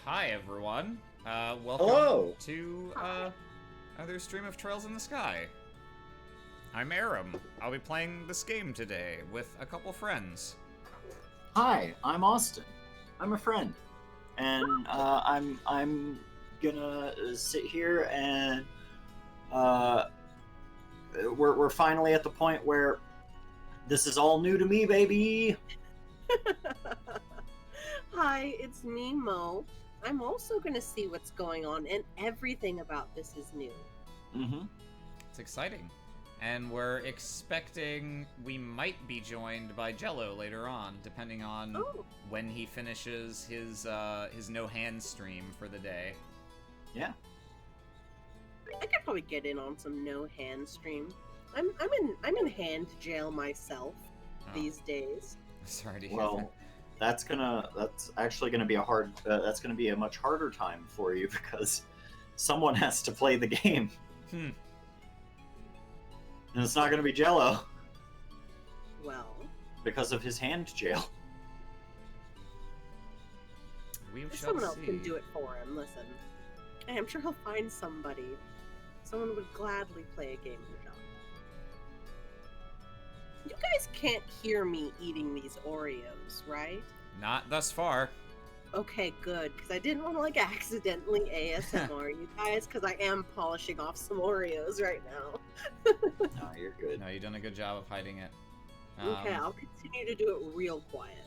Hi everyone. Welcome Hello. to another stream of Trails in the Sky. I'm Aram. I'll be playing this game today with a couple friends. Hi, I'm Austin. I'm a friend, and I'm gonna sit here and uh, we're finally at the point where this is all new to me, baby. Hi, it's me, Mo. I'm also going to see what's going on, and everything about this is new. Mm-hmm. It's exciting. And we're expecting we might be joined by Jello later on, depending on when he finishes his no hand stream for the day. Yeah. I could probably get in on some no hand stream. I'm in hand jail myself these days. Sorry to hear Well, that's actually gonna be that's gonna be a much harder time for you because someone has to play the game. Hmm. And it's not gonna be Jello Well, because of his hand jail. We shall someone else see. can do it for him. Listen, I'm sure he'll find somebody. Someone would gladly play a game for John. You guys can't hear me eating these Oreos, right? Not thus far. Okay, good, because I didn't want to accidentally ASMR you guys, because I am polishing off some Oreos right now. No, you're good. No, you've done a good job of hiding it. Okay, I'll continue to do it real quiet.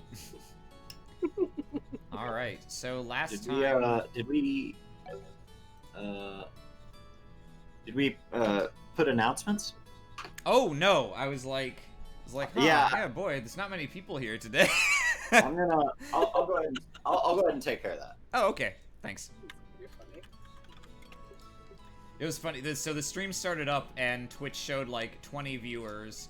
All right. So last Did time, we put announcements? oh no, I was like, huh, yeah, boy, there's not many people here today. I'll go ahead. I'll go ahead and take care of that. Oh, okay. Thanks. You're funny. It was funny. So the stream started up and Twitch showed like 20 viewers,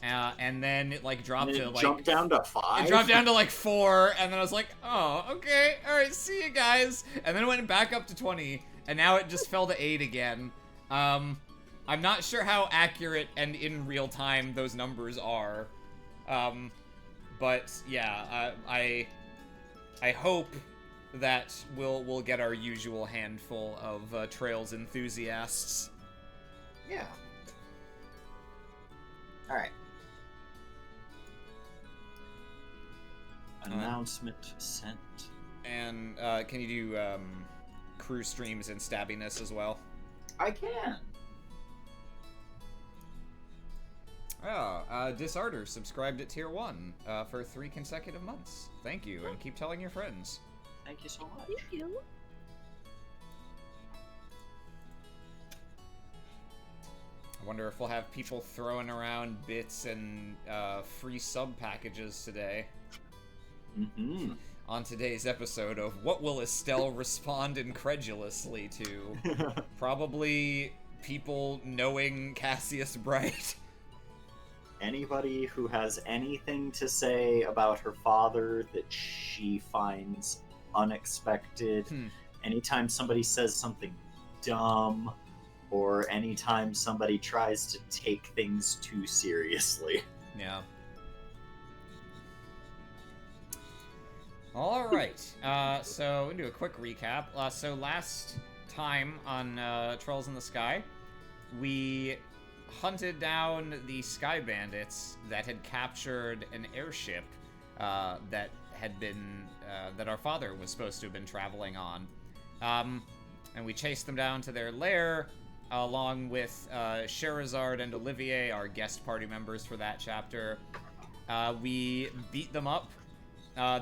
and then it like dropped And to it like jumped down to 5. It dropped down to like 4, and then I was like, oh, okay, all right, see you guys. And then it went back up to 20, and now it just fell to 8 again. I'm not sure how accurate and in real time those numbers are, but yeah, I hope that we'll get our usual handful of Trails enthusiasts. Yeah. All right. Announcement sent. And can you do crew streams and stabbiness as well? I can. Oh, Disarter subscribed at tier 1 for 3 consecutive months. Thank you, and keep telling your friends. Thank you so much. Thank you. I wonder if we'll have people throwing around bits and free sub packages today. Mm-hmm. On today's episode of What Will Estelle Respond Incredulously To? Probably people knowing Cassius Bright. Anybody who has anything to say about her father that she finds unexpected, anytime somebody says something dumb, or anytime somebody tries to take things too seriously. Yeah. All right. So we'll do a quick recap. So last time on Trolls in the Sky, we hunted down the Sky Bandits that had captured an airship that had been that our father was supposed to have been traveling on, and we chased them down to their lair, along with Sherazard and Olivier, our guest party members for that chapter. We beat them up.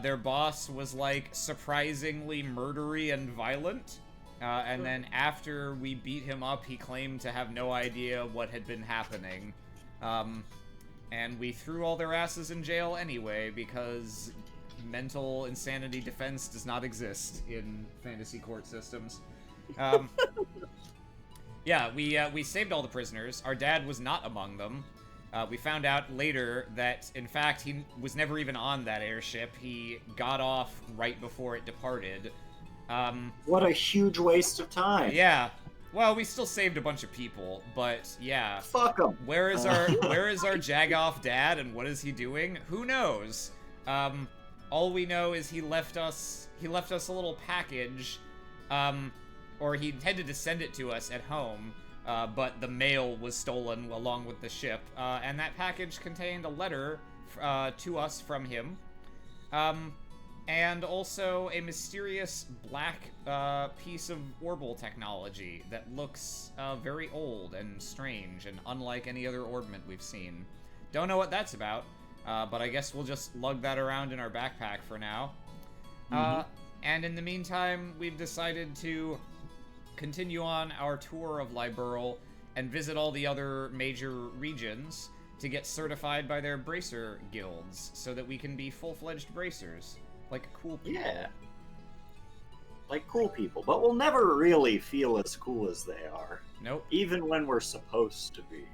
Their boss was, like, surprisingly murdery and violent. And then after we beat him up, he claimed to have no idea what had been happening. And we threw all their asses in jail anyway, because mental insanity defense does not exist in fantasy court systems. Yeah, we saved all the prisoners. Our dad was not among them. We found out later that, in fact, he was never even on that airship. He got off right before it departed. What a huge waste of time. Yeah. Well, we still saved a bunch of people, but yeah. Fuck him. Where is our Jagoff dad, and what is he doing? Who knows? All we know is he left us a little package, or he intended to send it to us at home, but the mail was stolen along with the ship, and that package contained a letter to us from him, and also a mysterious black piece of orbital technology that looks very old and strange and unlike any other orbment we've seen. Don't know what that's about, but I guess we'll just lug that around in our backpack for now. And in the meantime, we've decided to continue on our tour of Liberl and visit all the other major regions to get certified by their bracer guilds so that we can be full-fledged bracers. Like cool people. Yeah. Like cool people, but we'll never really feel as cool as they are. Nope. Even when we're supposed to be.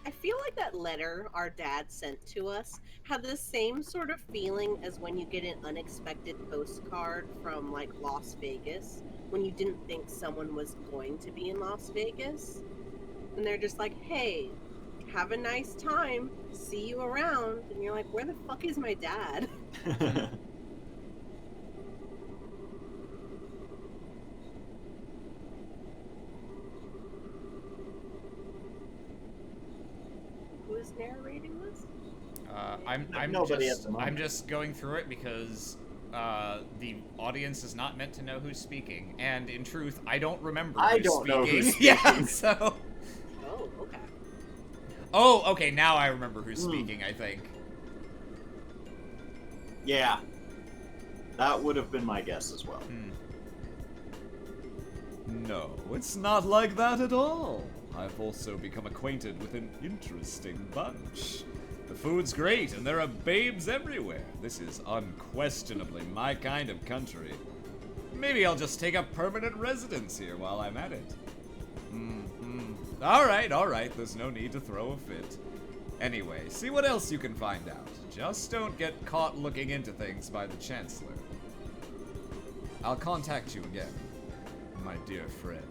I feel like that letter our dad sent to us had the same sort of feeling as when you get an unexpected postcard from, like, Las Vegas, when you didn't think someone was going to be in Las Vegas. And they're just like, hey, have a nice time, see you around. And you're like, where the fuck is my dad? Who is narrating this? I'm just going through it because the audience is not meant to know who's speaking, and in truth, I don't remember who's know who's speaking. Yeah, so. Oh, okay. Oh, okay. Now I remember who's speaking. I think. Yeah, that would have been my guess as well. No, it's not like that at all. I've also become acquainted with an interesting bunch. The food's great, and there are babes everywhere. This is unquestionably my kind of country. Maybe I'll just take up permanent residence here while I'm at it. All right, there's no need to throw a fit. Anyway, see what else you can find out. Just don't get caught looking into things by the Chancellor. I'll contact you again, my dear friend.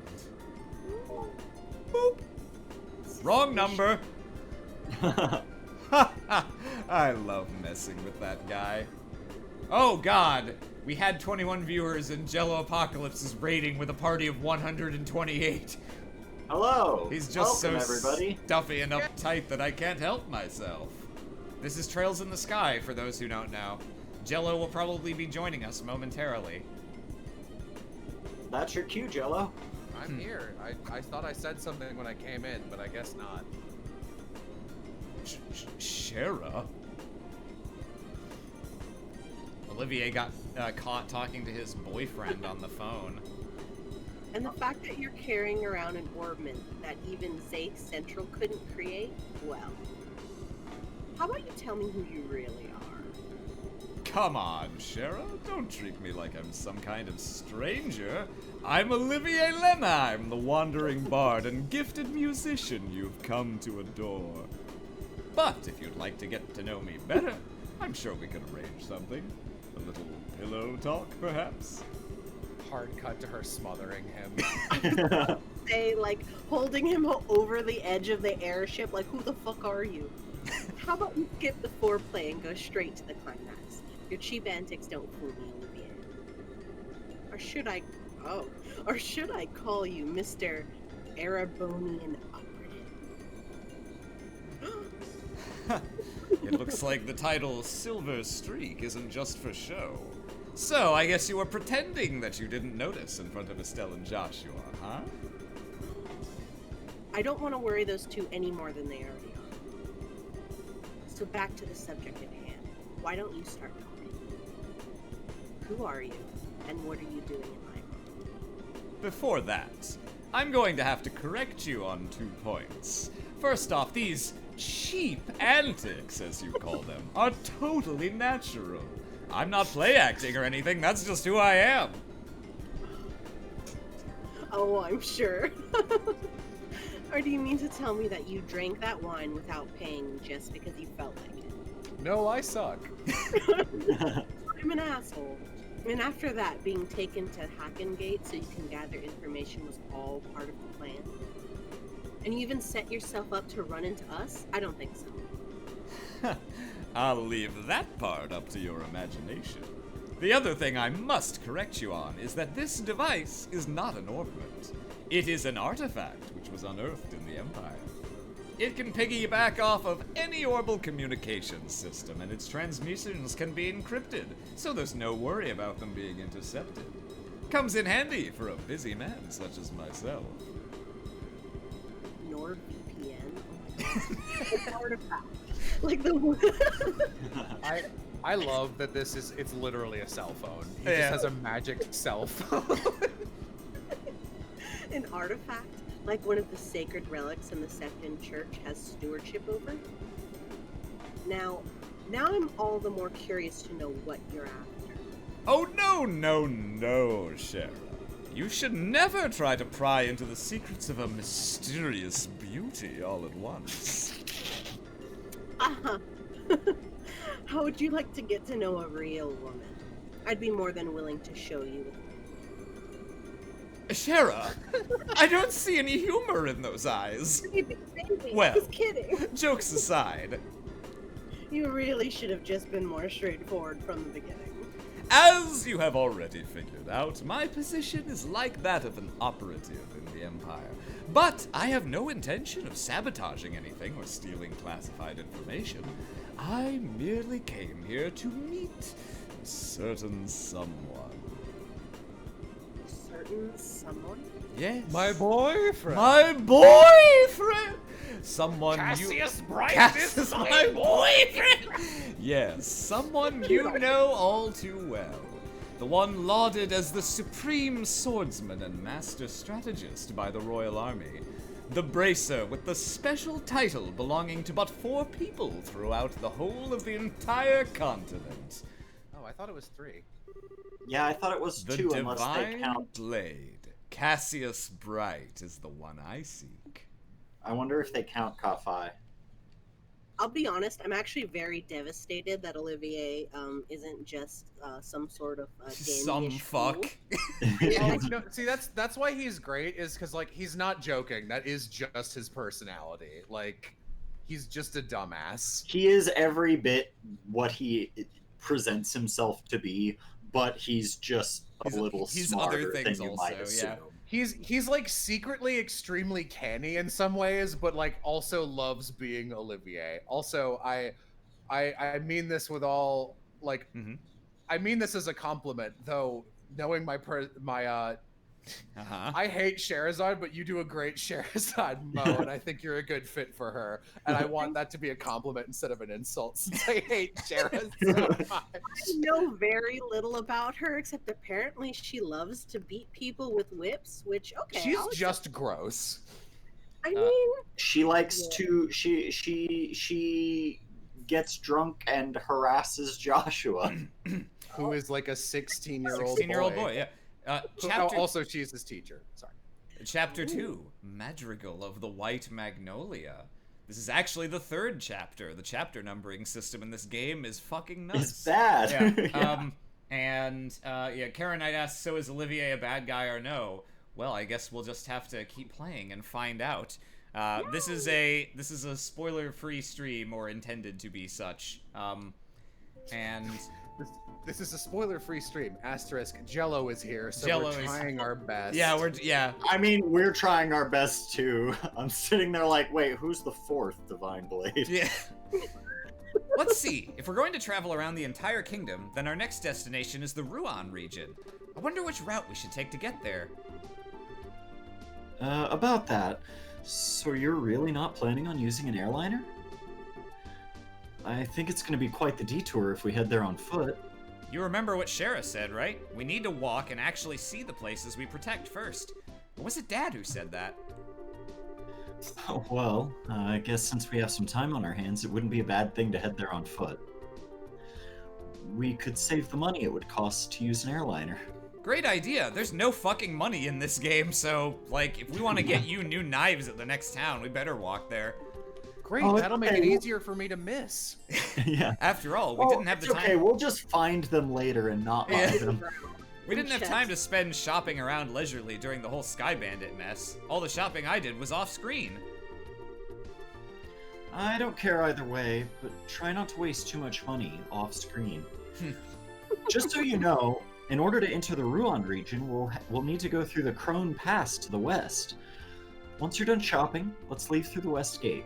Boop. Wrong number. I love messing with that guy. Oh God, we had 21 viewers and Jello Apocalypse is raiding with a party of 128. Hello. He's just Welcome, so everybody. stuffy and uptight that I can't help myself. This is Trails in the Sky, for those who don't know. Jello will probably be joining us momentarily. That's your cue, Jello. I'm here. I thought I said something when I came in, but I guess not. Shara? Olivier got caught talking to his boyfriend on the phone. And the fact that you're carrying around an orbment that even Zaith Central couldn't create, well. How about you tell me who you really are? Come on, Shara. Don't treat me like I'm some kind of stranger. I'm Olivier Lenheim, the wandering bard and gifted musician you've come to adore. But if you'd like to get to know me better, I'm sure we could arrange something. A little pillow talk, perhaps? Hard cut to her smothering him. Say, like, holding him over the edge of the airship, like, who the fuck are you? How about we skip the foreplay and go straight to the climax? Your cheap antics don't fool me, Olivier. Or should I call you Mr. Erebonian Operative? It looks like the title Silver Streak isn't just for show. So, I guess you were pretending that you didn't notice in front of Estelle and Joshua, huh? I don't want to worry those two any more than they already are. So back to the subject at hand. Why don't you start talking? Who are you, and what are you doing in life? Before that, I'm going to have to correct you on 2 points. First off, these cheap antics, as you call them, are totally natural. I'm not play acting or anything, that's just who I am. Oh, I'm sure. Or do you mean to tell me that you drank that wine without paying just because you felt like it? No, I suck. I'm an asshole. And after that, being taken to Hackengate so you can gather information was all part of the plan? And you even set yourself up to run into us? I don't think so. I'll leave that part up to your imagination. The other thing I must correct you on is that this device is not an ornament. It is an artifact which was unearthed in the Empire. It can piggyback off of any orbital communications system, and its transmissions can be encrypted, so there's no worry about them being intercepted. Comes in handy for a busy man such as myself. NordVPN. It's artifact. Like the. I love that it's literally a cell phone. He just has a magic cell phone. An artifact, like one of the sacred relics in the Septon Church has stewardship over. Now I'm all the more curious to know what you're after. Oh, no, Shara. You should never try to pry into the secrets of a mysterious beauty all at once. Uh-huh. How would you like to get to know a real woman? I'd be more than willing to show you. Shara, I don't see any humor in those eyes. Baby, Well, I was kidding. Jokes aside, You really should have just been more straightforward from the beginning. as you have already figured out, my position is like that of an operative in the Empire. But I have no intention of sabotaging anything or stealing classified information. I merely came here to meet a certain someone. Certain someone? Yes. My boyfriend. My boyfriend! Someone Cassius Bright Cassius, is my boyfriend! Yes, someone you know all too well. The one lauded as the supreme swordsman and master strategist by the Royal Army. The bracer with the special title belonging to but 4 people throughout the whole of the entire continent. Oh, I thought it was 3. Yeah, I thought it was The 2 unless they divine count. blade. Cassius Bright is the one I seek. I wonder if they count Ka-Fi. I'll be honest, I'm actually very devastated that Olivier isn't just some sort of Some dandy-ish fuck. Oh, no, see, that's why he's great, is because, like, he's not joking. That is just his personality. Like, he's just a dumbass. He is every bit what he presents himself to be, but he's just a little he's smarter other things than you also, might assume. yeah. He's like secretly extremely canny in some ways, but like also loves being Olivier. Also, I mean this with all like I mean this as a compliment, though. Knowing my I hate Sherazade, but you do a great Sherazade, Mo, and I think you're a good fit for her. And I want that to be a compliment instead of an insult, since I hate Sherazade so much. I know very little about her, except apparently she loves to beat people with whips, which, okay. She's just gross. I mean... She likes to... She gets drunk and harasses Joshua. Who is like a 16-year-old 16-year-old boy, yeah. Also, she's his teacher. Sorry. Chapter 2, Madrigal of the White Magnolia. This is actually the 3rd chapter. The chapter numbering system in this game is fucking nuts. It's bad. Yeah. Karen Knight asks, so is Olivier a bad guy or no? Well, I guess we'll just have to keep playing and find out. This is a spoiler-free stream, or intended to be such. This is a spoiler-free stream. Asterisk. Jello is here, so Jello we're trying our best. Yeah. I mean, we're trying our best too. I'm sitting there like, wait, who's the 4th Divine Blade? Yeah. Let's see. If we're going to travel around the entire kingdom, then our next destination is the Ruan region. I wonder which route we should take to get there. About that. So you're really not planning on using an airliner? I think it's going to be quite the detour if we head there on foot. You remember what Shara said, right? We need to walk and actually see the places we protect first. Or was it Dad who said that? Oh, well, I guess since we have some time on our hands, it wouldn't be a bad thing to head there on foot. We could save the money it would cost to use an airliner. Great idea. There's no fucking money in this game, so, like, if we want to get you new knives at the next town, we better walk there. Great, Oh, that'll make okay. it easier for me to miss. Yeah. After all, we didn't have the time. Okay, we'll just find them later and not buy them. We didn't have time to spend shopping around leisurely during the whole Sky Bandit mess. All the shopping I did was off screen. I don't care either way, but try not to waste too much money off screen. Just so you know, in order to enter the Ruan region, we'll need to go through the Crone Pass to the west. Once you're done shopping, let's leave through the west gate.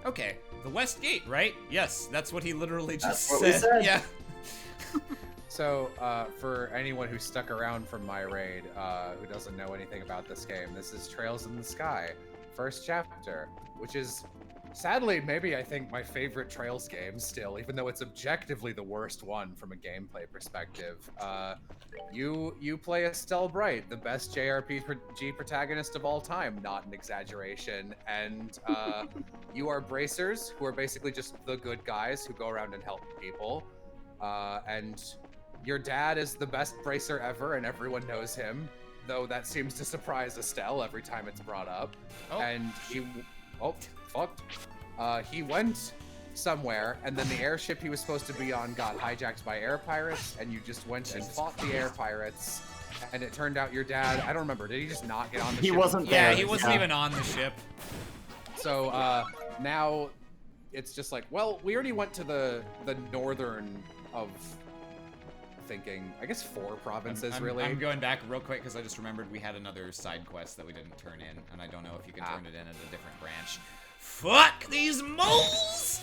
Okay, the west gate, right? Yes, that's what he literally just That's what we said. Yeah. So, for anyone who stuck around from my raid, who doesn't know anything about this game, this is Trails in the Sky, first chapter, which is, sadly, maybe I think my favorite Trails game still, even though it's objectively the worst one from a gameplay perspective. You play Estelle Bright, the best JRPG protagonist of all time, not an exaggeration, and you are bracers, who are basically just the good guys who go around and help people, and your dad is the best bracer ever, and everyone knows him, though that seems to surprise Estelle every time it's brought up. Oh. And he went somewhere, and then the airship he was supposed to be on got hijacked by air pirates, and you just went and fought the air pirates, and it turned out your dad, I don't remember, did he just not get on the ship? He wasn't Yeah, there. he wasn't even on the ship. So now it's just like, well, we already went to the northern of thinking, I guess 4 provinces, really. I'm going back real quick because I just remembered we had another side quest that we didn't turn in, and I don't know if you can turn it in at a different branch. Fuck these moles!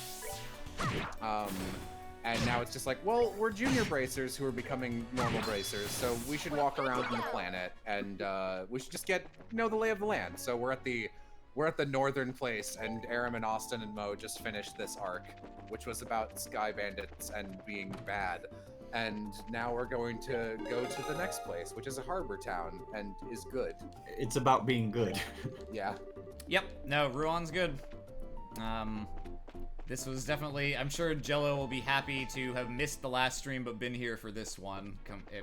And now it's just like, well, we're junior bracers who are becoming normal bracers, so we should walk around on the planet, and we should just get the lay of the land. So we're at the northern place, and Aram and Austin and Mo just finished this arc, which was about sky bandits and being bad. And now we're going to go to the next place, which is a harbor town, and is good. It's about being good. Yeah. Yep, no, Ruan's good. This was definitely, I'm sure Jello will be happy to have missed the last stream but been here for this one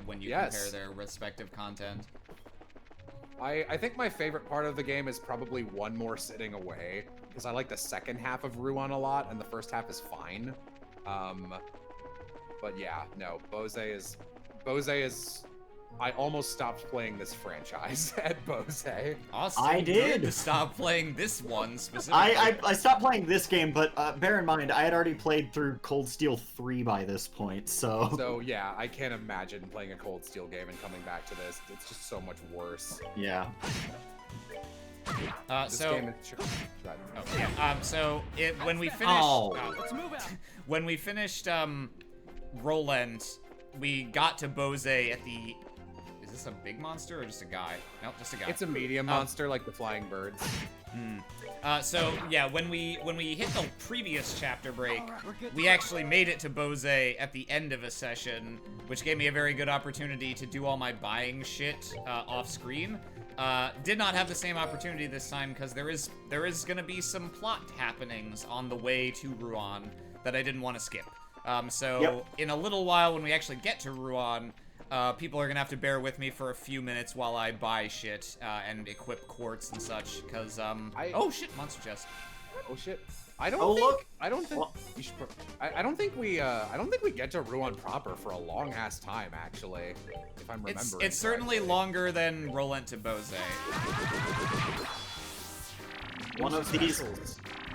when you compare their respective content. I think my favorite part of the game is probably one more sitting away, because I like the second half of Ruan a lot, and the first half is fine. But yeah, no, Bose is. I almost stopped playing this franchise at Bose. Austin, I did stop playing this one specifically. I stopped playing this game, but bear in mind, I had already played through Cold Steel 3 by this point, so... So yeah, I can't imagine playing a Cold Steel game and coming back to this. It's just so much worse. Yeah. When we finished... let's move out. When we finished, Roland, we got to Bose at the... Is this a big monster or just a guy? Nope, just a guy. It's a medium monster, like the flying birds. So yeah, when we hit the previous chapter break, we actually made it to Bose at the end of a session, which gave me a very good opportunity to do all my buying shit off screen. Did not have the same opportunity this time because there is gonna be some plot happenings on the way to Ruan that I didn't want to skip. In a little while, when we actually get to Ruan, people are gonna have to bear with me for a few minutes while I buy shit and equip quartz and such. Cause oh shit, monster chest. Oh shit. I don't think we get to Ruan proper for a long ass time, actually. If I'm remembering. It's certainly longer than Roland to Bose.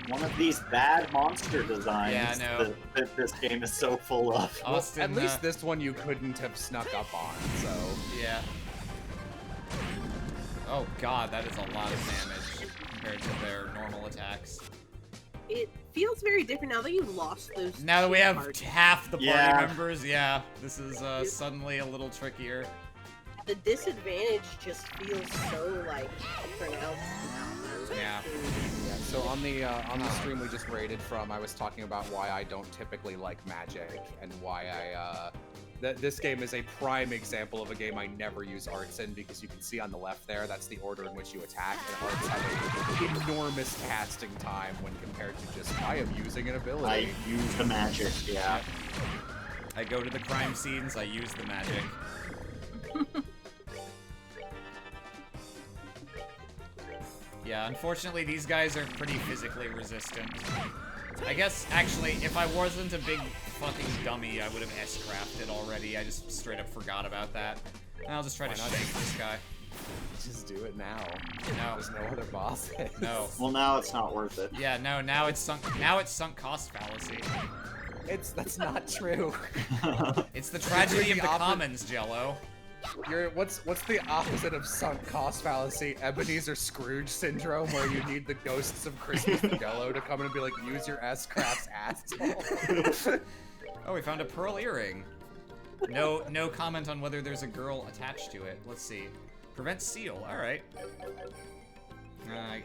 One of these bad monster designs Yeah, I know. that this game is so full of. Austin, at least this one you couldn't have snuck up on, so... Yeah. Oh god, that is a lot of damage compared to their normal attacks. It feels very different now that you've lost those. Now that we have parts. half the party Yeah. members, yeah, this is suddenly a little trickier. The disadvantage just feels so like pronounced. Yeah. So on the stream we just raided from, I was talking about why I don't typically like magic, and why this game is a prime example of a game I never use arts in, because you can see on the left there, that's the order in which you attack, and arts have an enormous casting time when compared to just, I am using an ability. I use the magic, yeah. I go to the crime scenes, I use the magic. Yeah, unfortunately these guys are pretty physically resistant. I guess, actually, if I wasn't a big fucking dummy, I would have S-crafted already. I just straight up forgot about that. And I'll just try to shake this guy. just do it now. No. There's no other bosses. No. Well, now it's not worth it. Yeah, no, now it's sunk cost fallacy. That's not true. It's the tragedy of the opposite. commons, Jello. What's the opposite of sunk cost fallacy? Ebenezer Scrooge syndrome, where you need the ghosts of Christmas Jello to come in and be like, use your S-Crafts asshole. Oh, we found a pearl earring. No comment on whether there's a girl attached to it. Let's see. Prevent seal. All right.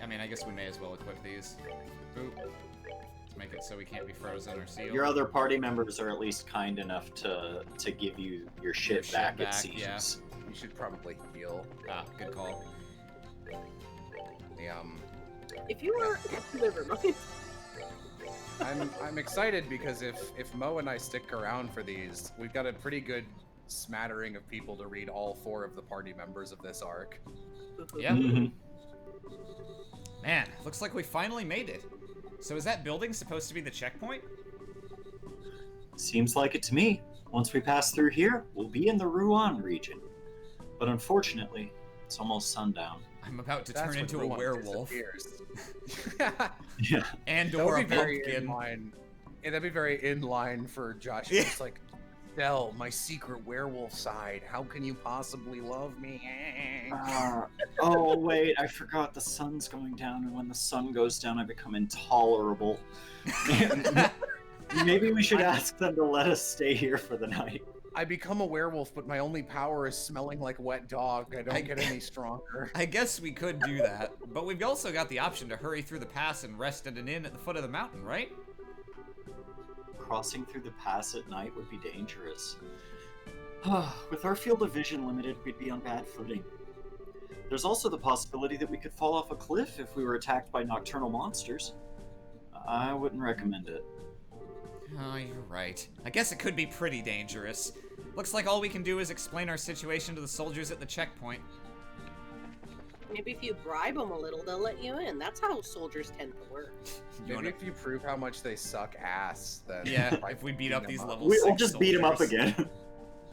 I mean, I guess we may as well equip these. Boop. Let's make it so we can't be frozen or sealed. Your other party members are at least kind enough to give you your shit back, it seems. yeah. You should probably heal. Ah, good call. If you were, never mind. I'm excited because if Mo and I stick around for these, we've got a pretty good smattering of people to read all 4 of the party members of this arc. Yeah. Mhm. Man, looks like we finally made it. So is that building supposed to be the checkpoint? Seems like it to me. Once we pass through here, we'll be in the Ruan region. But unfortunately, it's almost sundown. I'm about to That's turn when into a Ruan werewolf. disappears. Yeah. And That or would a be very in pumpkin. line. Yeah, that'd be very in line for Josh. Yeah. It's like, Dell, my secret werewolf side. How can you possibly love me? Oh, wait, I forgot the sun's going down, and when the sun goes down, I become intolerable. Maybe we should ask them to let us stay here for the night. I become a werewolf, but my only power is smelling like wet dog. I don't get any stronger. I guess we could do that, but we've also got the option to hurry through the pass and rest at an inn at the foot of the mountain, right? Crossing through the pass at night would be dangerous. With our field of vision limited, we'd be on bad footing. There's also the possibility that we could fall off a cliff if we were attacked by nocturnal monsters. I wouldn't recommend it. Oh, you're right. I guess it could be pretty dangerous. Looks like all we can do is explain our situation to the soldiers at the checkpoint. Maybe if you bribe them a little, they'll let you in. That's how soldiers tend to work. Maybe if you prove how much they suck ass, then Yeah, by if we beat beating up them these up. level We'll 6 just beat him up soldiers. again.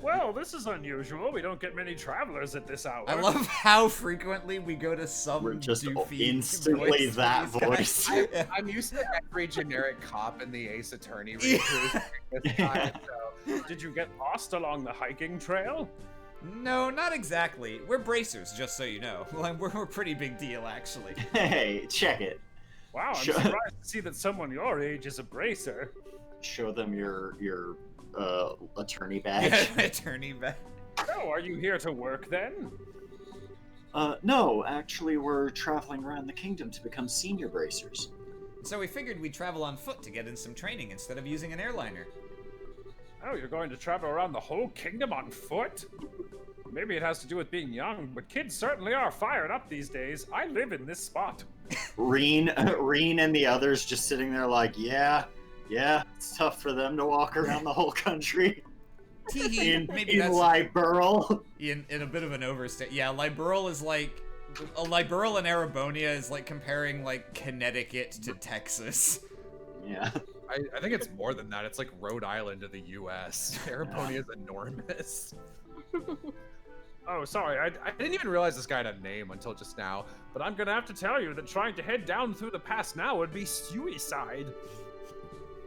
Well, this is unusual. We don't get many travelers at this hour. I love how frequently we go to some We're just doofy instantly voice for that these guys. voice. I'm used to every generic cop in the Ace Attorney reboot. This time, so. Did you get lost along the hiking trail? No, not exactly. We're bracers, just so you know. Well, we're a pretty big deal, actually. Hey, check it. Wow, I'm Sure. surprised to see that someone your age is a bracer. Show them your attorney badge. Attorney back. Oh, are you here to work then? No, actually, we're traveling around the kingdom to become senior bracers. So we figured we'd travel on foot to get in some training instead of using an airliner. Oh, you're going to travel around the whole kingdom on foot? Maybe it has to do with being young, but kids certainly are fired up these days. I live in this spot. Reen and the others just sitting there like, yeah, it's tough for them to walk around the whole country. in Maybe that's Liberal. in a bit of an overstate. Yeah, Liberal is like Liberal and Arabonia is like comparing like Connecticut to Texas. Yeah. I think it's more than that. It's like Rhode Island of the U.S. Arabonia is enormous. Oh, sorry, I didn't even realize this guy had a name until just now. but I'm gonna have to tell you that trying to head down through the pass now would be suicide.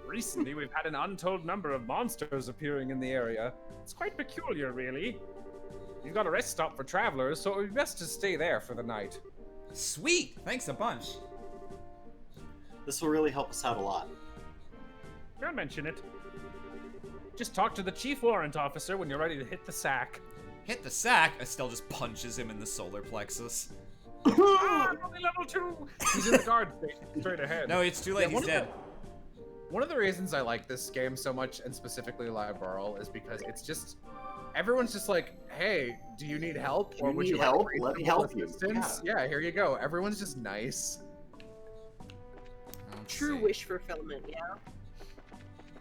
Recently, we've had an untold number of monsters appearing in the area. It's quite peculiar, really. You've got a rest stop for travelers, so it would be best to stay there for the night. Sweet, thanks a bunch. This will really help us out a lot. Don't mention it. Just talk to the chief warrant officer when you're ready to hit the sack. Hit the sack. Estelle just punches him in the solar plexus. Ah, only level 2! He's in the guard station, straight ahead. No, it's too late. Yeah, He's dead. One of the reasons I like this game so much, and specifically Liberal, is because it's just everyone's just like, "Hey, do you need help? Do you would need like help? Let me help you." assistance?" Yeah, here you go. Everyone's just nice. Let's True see. wish fulfillment, yeah.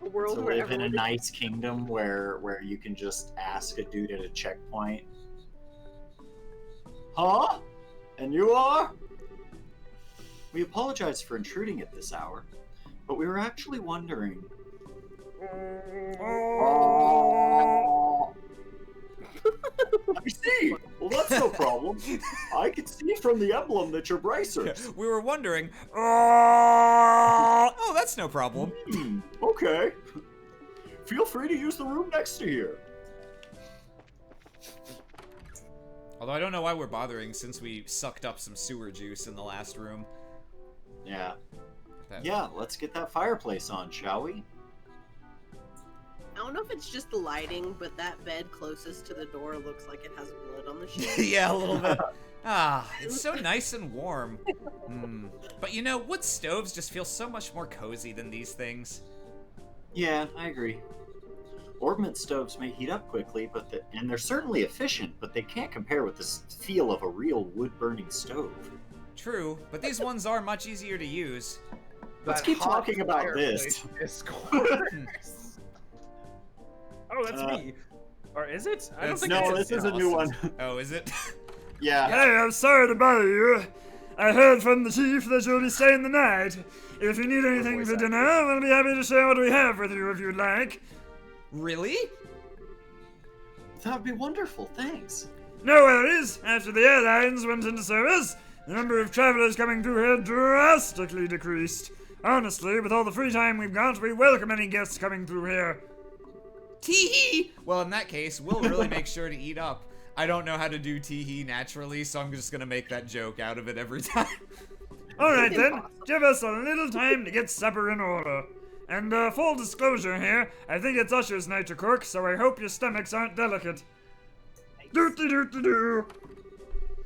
A world To where live in a everyone nice kingdom where you can just ask a dude at a checkpoint. Huh? And you are? We apologize for intruding at this hour, but we were actually wondering. Oh. I see. Well, that's no problem. problem. I can see from the emblem that you're bracers. We were wondering. Oh, that's no problem. Okay. Feel free to use the room next to here. Although I don't know why we're bothering since we sucked up some sewer juice in the last room. Yeah. Yeah, let's get that fireplace on, shall we? I don't know if it's just the lighting, but that bed closest to the door looks like it has blood on the sheet. Yeah, a little bit. It's so nice and warm. But you know, wood stoves just feel so much more cozy than these things. Yeah, I agree. Orbment stoves may heat up quickly, and they're certainly efficient, but they can't compare with the feel of a real wood-burning stove. True, but these ones are much easier to use. Let's keep talking about this. Oh, that's me. Or is it? I don't think No, it is. this is a new one. Oh, is it? Yeah. Hey, I'm sorry to bother you. I heard from the chief that you'll be staying the night. If you need anything for dinner, I'll be happy to share what we have with you if you'd like. Really? That would be wonderful, thanks. No worries. After the airlines went into service, the number of travelers coming through here drastically decreased. Honestly, with all the free time we've got, we welcome any guests coming through here. Tee-hee! Well, in that case, we'll really make sure to eat up. I don't know how to do tee-hee naturally, so I'm just gonna make that joke out of it every time. Alright then, give us a little time to get supper in order. And full disclosure here, I think it's Usher's night to cook, so I hope your stomachs aren't delicate. Doo-doo-doo-doo-doo.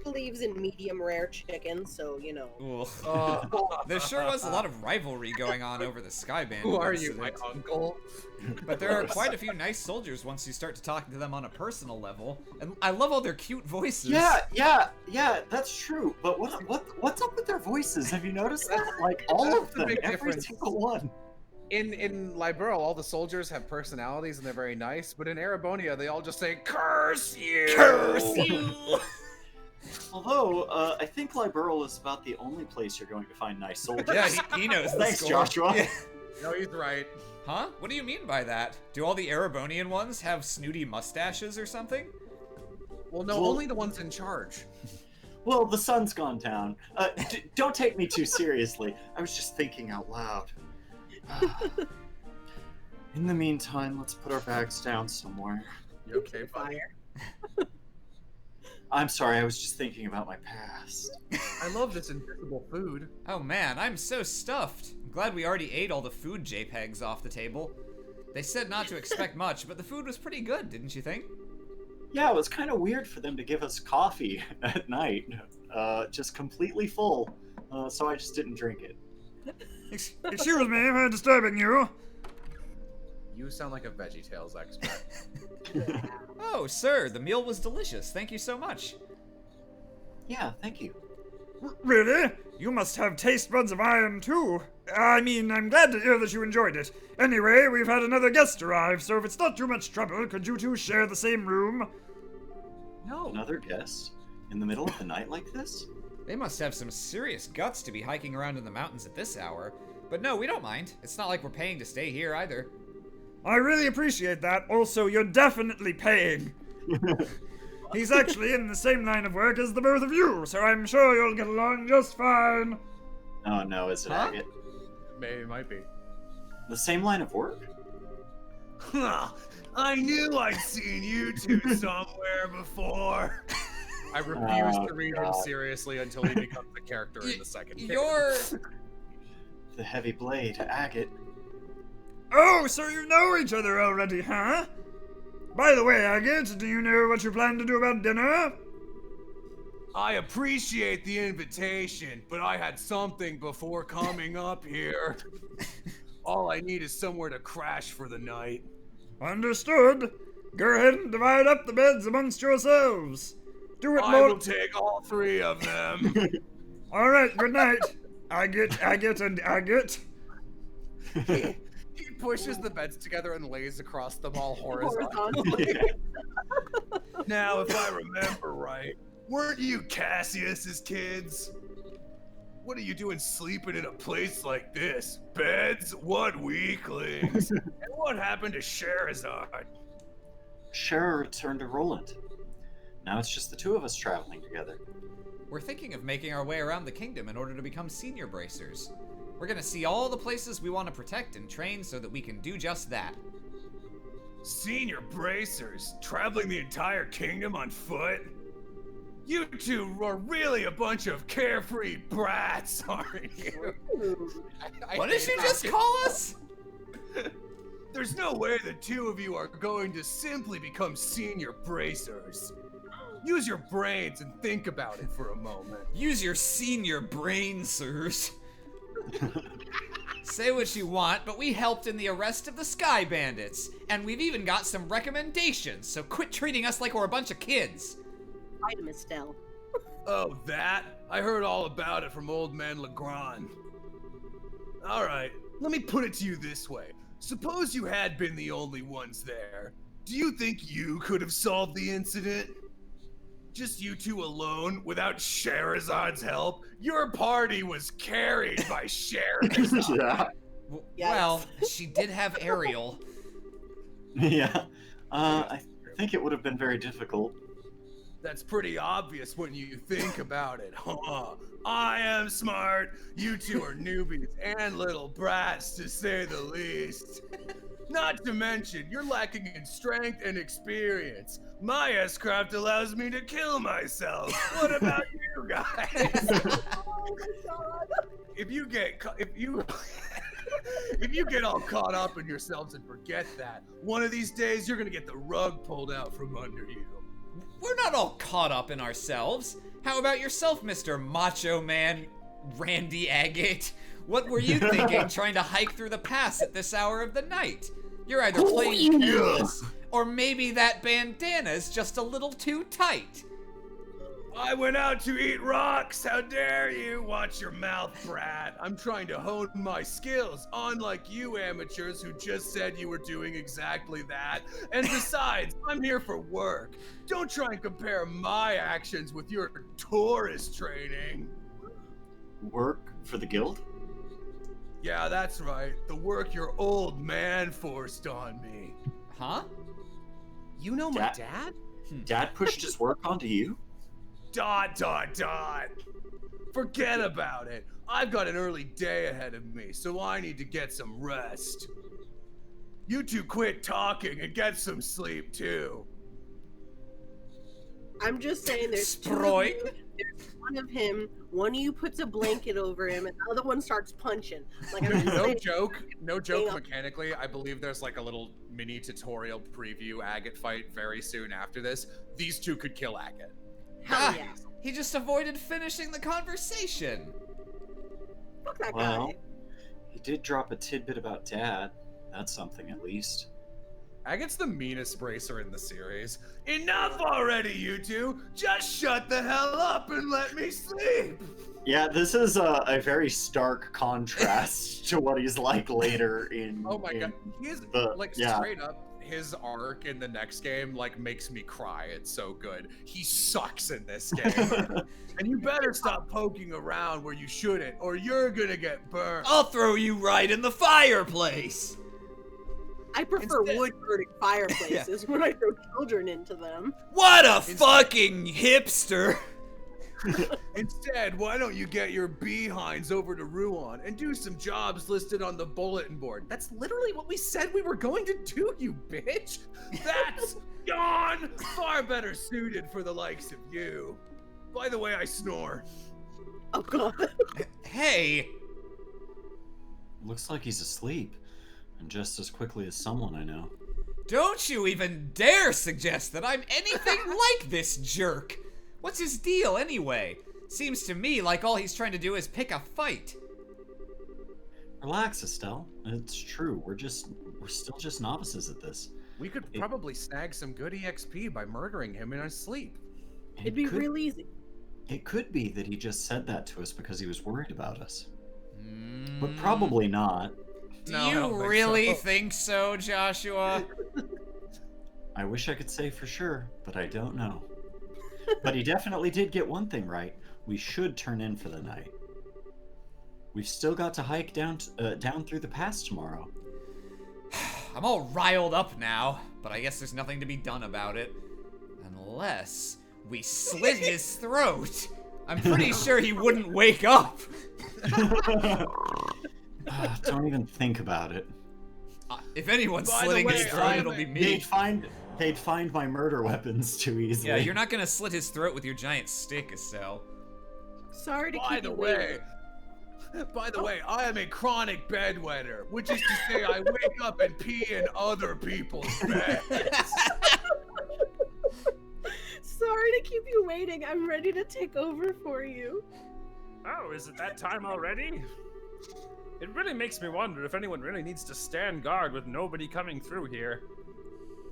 Believes in medium rare chicken, so you know. There sure was a lot of rivalry going on over the Skyband. Who are you, my incident. uncle? But there are quite a few nice soldiers once you start to talk to them on a personal level, and I love all their cute voices. Yeah, that's true. But what's up with their voices? Have you noticed that? Like all of them, every single one. In Liberl, all the soldiers have personalities and they're very nice, but in Erebonia, they all just say, "Curse you! Curse you!" Although, I think Liberl is about the only place you're going to find nice soldiers. Yeah, he knows the Thanks, score. Joshua. Yeah. No, he's right. Huh? What do you mean by that? Do all the Erebonian ones have snooty mustaches or something? Well, no, only the ones in charge. Well, the sun's gone down. Don't take me too seriously. I was just thinking out loud. In the meantime, let's put our bags down somewhere. You okay, buddy? I'm sorry, I was just thinking about my past. I love this invisible food. Oh man, I'm so stuffed. I'm glad we already ate all the food JPEGs off the table. They said not to expect much, but the food was pretty good, didn't you think? Yeah, it was kind of weird for them to give us coffee at night, just completely full, so I just didn't drink it. Excuse me if I'm disturbing you. You sound like a VeggieTales expert. Oh, sir, the meal was delicious. Thank you so much. Yeah, thank you. Really? You must have taste buds of iron too. I mean, I'm glad to hear that you enjoyed it. Anyway, we've had another guest arrive, so if it's not too much trouble, could you two share the same room? No. Another guest? In the middle of the night like this? They must have some serious guts to be hiking around in the mountains at this hour. But no, we don't mind. It's not like we're paying to stay here either. I really appreciate that. Also, you're definitely paying. He's actually in the same line of work as the both of you, so I'm sure you'll get along just fine. Oh no, is it Agate? Maybe it might be. The same line of work? I knew I'd seen you two somewhere before. I refuse to read him seriously until he becomes a character in the second game. You're... The heavy blade, Agate. Oh, so you know each other already, huh? By the way, Agate, do you know what you plan to do about dinner? I appreciate the invitation, but I had something before coming up here. All I need is somewhere to crash for the night. Understood. Go ahead and divide up the beds amongst yourselves. Do it, I Lord. will take all three of them. All right, good night. Agate, and Agate. He pushes the beds together and lays across them all horizontally. Now, if I remember right, weren't you Cassius's kids? What are you doing sleeping in a place like this? Beds? What weaklings? And what happened to Sherazade? Scherer returned to Roland. Now it's just the two of us traveling together. We're thinking of making our way around the kingdom in order to become senior bracers. We're gonna see all the places we want to protect and train so that we can do just that. Senior bracers, traveling the entire kingdom on foot? You two are really a bunch of carefree brats, aren't you? What did you just call us? There's no way the two of you are going to simply become senior bracers. Use your brains and think about it for a moment. Use your senior brain, sirs. Say what you want, but we helped in the arrest of the Sky Bandits, and we've even got some recommendations, so quit treating us like we're a bunch of kids. Item Estelle. Oh, that? I heard all about it from old man Legrand. Alright, let me put it to you this way. Suppose you had been the only ones there. Do you think you could have solved the incident? Just you two alone, without Sherazad's help? Your party was carried by Sherazad. Yeah. Well, she did have Ariel. Yeah. I think it would have been very difficult. That's pretty obvious when you think about it, huh? I am smart. You two are newbies and little brats, to say the least. Not to mention, you're lacking in strength and experience. My S-craft allows me to kill myself. What about you guys? Oh my god. If you get all caught up in yourselves and forget that, one of these days you're gonna get the rug pulled out from under you. We're not all caught up in ourselves. How about yourself, Mr. Macho Man Randy Agate? What were you thinking trying to hike through the pass at this hour of the night? You're either playing careless, or maybe that bandana's just a little too tight. I went out to eat rocks. How dare you? Watch your mouth, brat. I'm trying to hone my skills, unlike you amateurs who just said you were doing exactly that. And besides, I'm here for work. Don't try and compare my actions with your tourist training. Work for the guild? Yeah, that's right. The work your old man forced on me. Huh? You know my dad? Dad pushed his work onto you? ... Forget about it. I've got an early day ahead of me, so I need to get some rest. You two quit talking and get some sleep too. I'm just saying there's two of Sproit. you, there's one of him, one of you puts a blanket over him, and the other one starts punching. Like, I'm just No saying, joke, mechanically, I believe there's like a little mini tutorial preview Agate fight very soon after this. These two could kill Agate. hell yeah. He just avoided finishing the conversation. Fuck that Well, guy. he did drop a tidbit about Dad. That's something at least. Agate's the meanest bracer in the series. Enough already, you two! Just shut the hell up and let me sleep! Yeah, this is a very stark contrast to what he's like later in. Oh my in god, he's the- like yeah. straight up. His arc in the next game like makes me cry. It's so good. He sucks in this game. And you better stop poking around where you shouldn't, or you're gonna get burned. I'll throw you right in the fireplace. I prefer instead- wood-burning fireplaces when I throw children into them. What a fucking hipster. Instead, why don't you get your behinds over to Ruan and do some jobs listed on the bulletin board? That's literally what we said we were going to do, you bitch. That's gone! Far better suited for the likes of you. By the way, I snore. Oh god. Hey, Looks like he's asleep. And just as quickly as someone I know. don't you even dare suggest that I'm anything like this jerk. What's his deal anyway? Seems to me like all he's trying to do is pick a fight. Relax, Estelle. It's true. We're still just novices at this. We could probably snag some good EXP by murdering him in our sleep. It'd be could, real easy. It could be that he just said that to us because he was worried about us. Mm, But probably not. Do No, I you don't think really so. think so, Joshua? I wish I could say for sure, but I don't know. But he definitely did get one thing right. We should turn in for the night. We've still got to hike down through the pass tomorrow. I'm all riled up now, but I guess there's nothing to be done about it. Unless We slit his throat. I'm pretty sure he wouldn't wake up. Don't even think about it. If anyone's By the slitting his way, throat, it'll be me. They'd find my murder weapons too easily. Yeah, you're not gonna slit his throat with your giant stick, Estelle. Sorry to By keep the you way, waiting. I am a chronic bedwetter, which is to say I wake up and pee in other people's beds. Sorry to keep you waiting. I'm ready to take over for you. Oh, is it that time already? It really makes me wonder if anyone really needs to stand guard with nobody coming through here.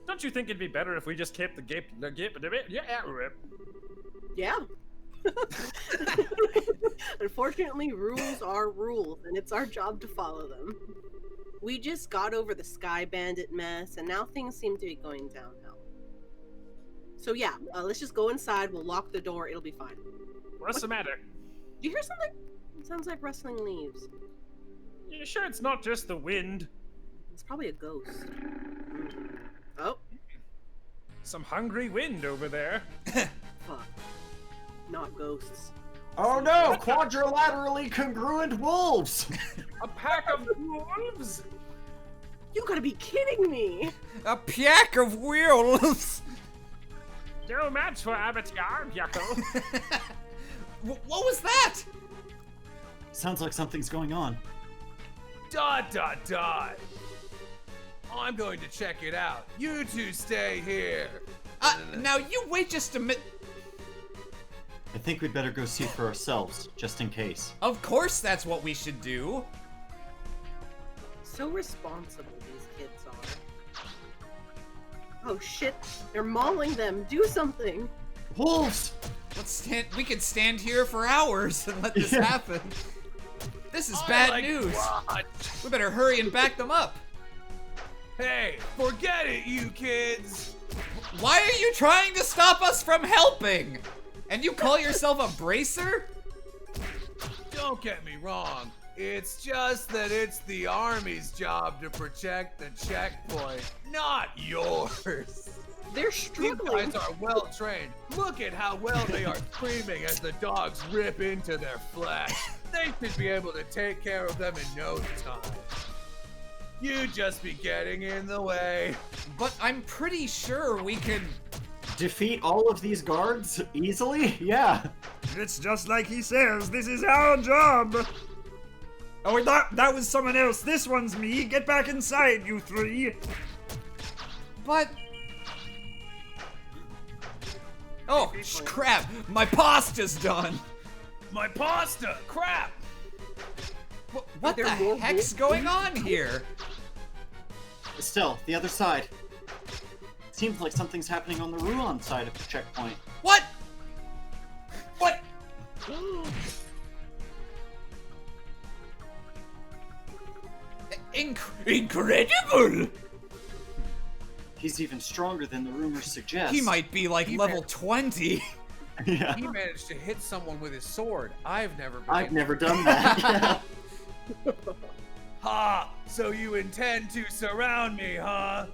Don't you think it'd be better if we just kept the gate? Yeah. Unfortunately, rules are rules, and it's our job to follow them. We just got over the Sky Bandit mess, and now things seem to be going downhill. So yeah, let's just go inside. We'll lock the door. It'll be fine. What's the matter? Do you hear something? It sounds like rustling leaves. You sure it's not just the wind? It's probably a ghost. Oh, Some hungry wind over there. fuck. Not ghosts. Oh no! Quadrilaterally congruent wolves! A pack of wolves? You gotta be kidding me! A pack of wolves. No match for Abbott Yard, Yucko. What was that? Sounds like something's going on. ... I'm going to check it out. You two stay here. Now you wait just a minute. I think we'd better go see for ourselves, just in case. Of course that's what we should do. So responsible these kids are. Oh shit, they're mauling them. Do something. Wolves! We could stand here for hours and let this happen. This is bad news. We better hurry and back them up. Hey, forget it, you kids. Why are you trying to stop us from helping? And you call yourself a bracer? Don't get me wrong. It's just that it's the Army's job to protect the checkpoint, not yours. They're You struggling. guys are well trained. Look at how well they are screaming as the dogs rip into their flesh. They should be able to take care of them in no time. You'd just be getting in the way. But I'm pretty sure we could... Defeat all of these guards easily? Yeah. It's just like he says, this is our job. Oh, that was someone else. This one's me. Get back inside, you three. But... Oh, crap! My pasta's done! My pasta! Crap! What the heck's going on here? Still, the other side. Seems like something's happening on the Ruan side of the checkpoint. What? What? Incredible! He's even stronger than the rumors suggest. He might be like level 20. Yeah. He managed to hit someone with his sword. I've never been. I've never done that. Yeah. Ha! So you intend to surround me, huh?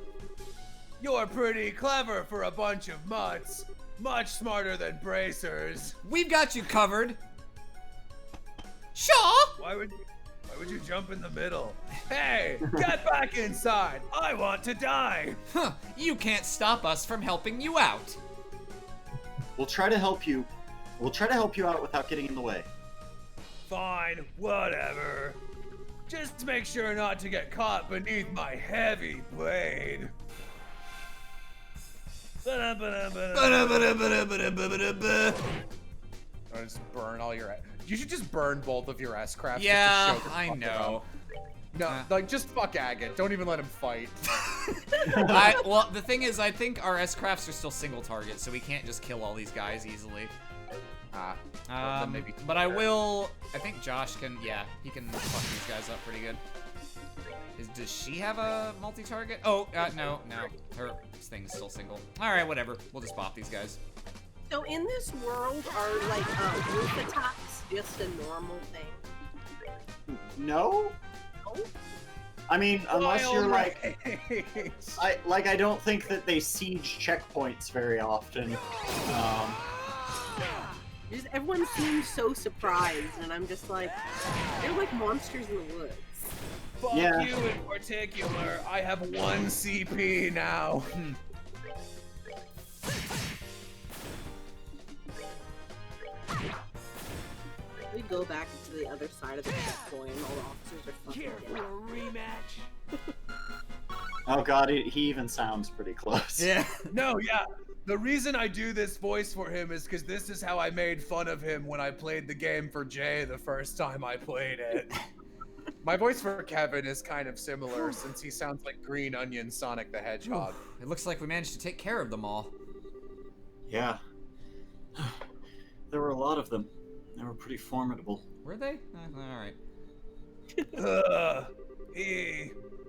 You're pretty clever for a bunch of mutts. Much smarter than bracers. We've got you covered. Shaw! Why would you jump in the middle? Hey, get back inside. I want to die. Huh, you can't stop us from helping you out. We'll try to help you. We'll try to help you out without getting in the way. Fine, whatever. Just make sure not to get caught beneath my heavy blade. Or just burn all your. You should just burn both of your S-crafts. Yeah, just to show I fuck know. No, like just fuck Agate. Don't even let him fight. Well, the thing is, I think our S-crafts are still single target, so we can't just kill all these guys easily. Well, then maybe But I will. I think Josh can. Yeah, he can fuck these guys up pretty good. Does she have a multi-target? Oh, no. Her thing's still single. All right, whatever. We'll just bop these guys. So in this world, are like roof attacks just a normal thing? No? No? I mean, unless you're like, Right. I don't think that they siege checkpoints very often. Everyone seems so surprised, and I'm just like, they're like monsters in the woods. Fuck Yeah. you in particular. I have 1 CP now. We go back to the other side of the checkpoint, and all the officers are fucking dead. rematch. Oh god, he even sounds pretty close. Yeah. No, yeah. The reason I do this voice for him is because this is how I made fun of him when I played the game for Jay the first time I played it. My voice for Kevin is kind of similar since he sounds like Green Onion Sonic the Hedgehog. It looks like we managed to take care of them all. Yeah. There were a lot of them. They were pretty formidable. Were they? Alright.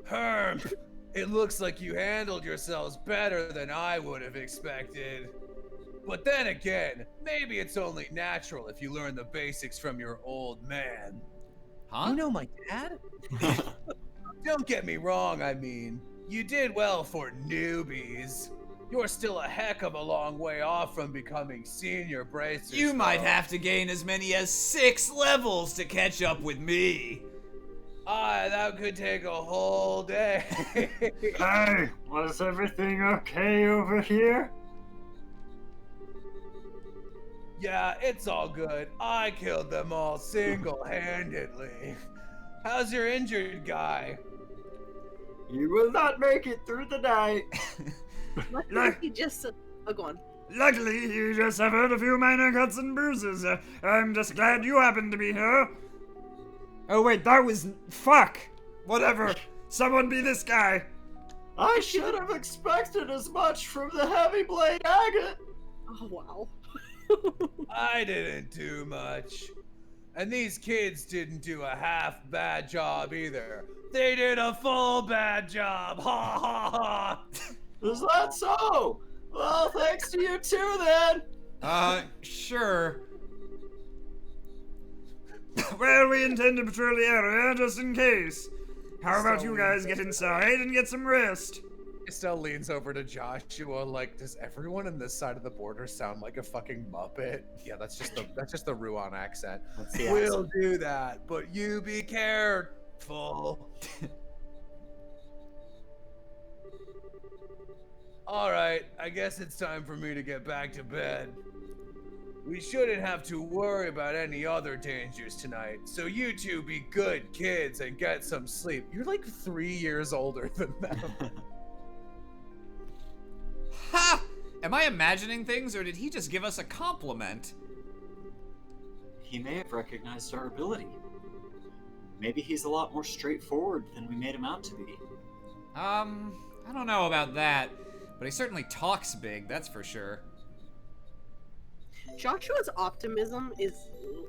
Herm, it looks like you handled yourselves better than I would have expected. But then again, maybe it's only natural if you learn the basics from your old man. Huh? You know my dad? Don't get me wrong, I mean, you did well for newbies. You're still a heck of a long way off from becoming senior bracers. You might though. have to gain as many as 6 levels to catch up with me. That could take a whole day. Hey, was everything okay over here? Yeah, it's all good. I killed them all single-handedly. How's your injured guy? You will not make it through the night. Luckily, he just go on. Luckily, you just suffered a few minor cuts and bruises. I'm just glad you happened to be here. Oh wait, that was... Fuck! Whatever. Someone be this guy. I should have expected as much from the heavy blade agate. Oh wow. I didn't do much. And these kids didn't do a half bad job either. They did a full bad job. Ha ha ha. Is that so? Well, thanks to you too then. Sure. Well, we intend to patrol the area just in case. How about So you guys get inside and get some rest? Estelle leans over to Joshua like, does everyone on this side of the border sound like a fucking Muppet? Yeah, that's just the Ruan accent. That's the We'll accent. do that, but you be careful. All right, I guess it's time for me to get back to bed. We shouldn't have to worry about any other dangers tonight, so you two be good kids and get some sleep. You're like 3 years older than them. Ha! Am I imagining things, or did he just give us a compliment? He may have recognized our ability. Maybe he's a lot more straightforward than we made him out to be. I don't know about that, but he certainly talks big, that's for sure. Joshua's optimism is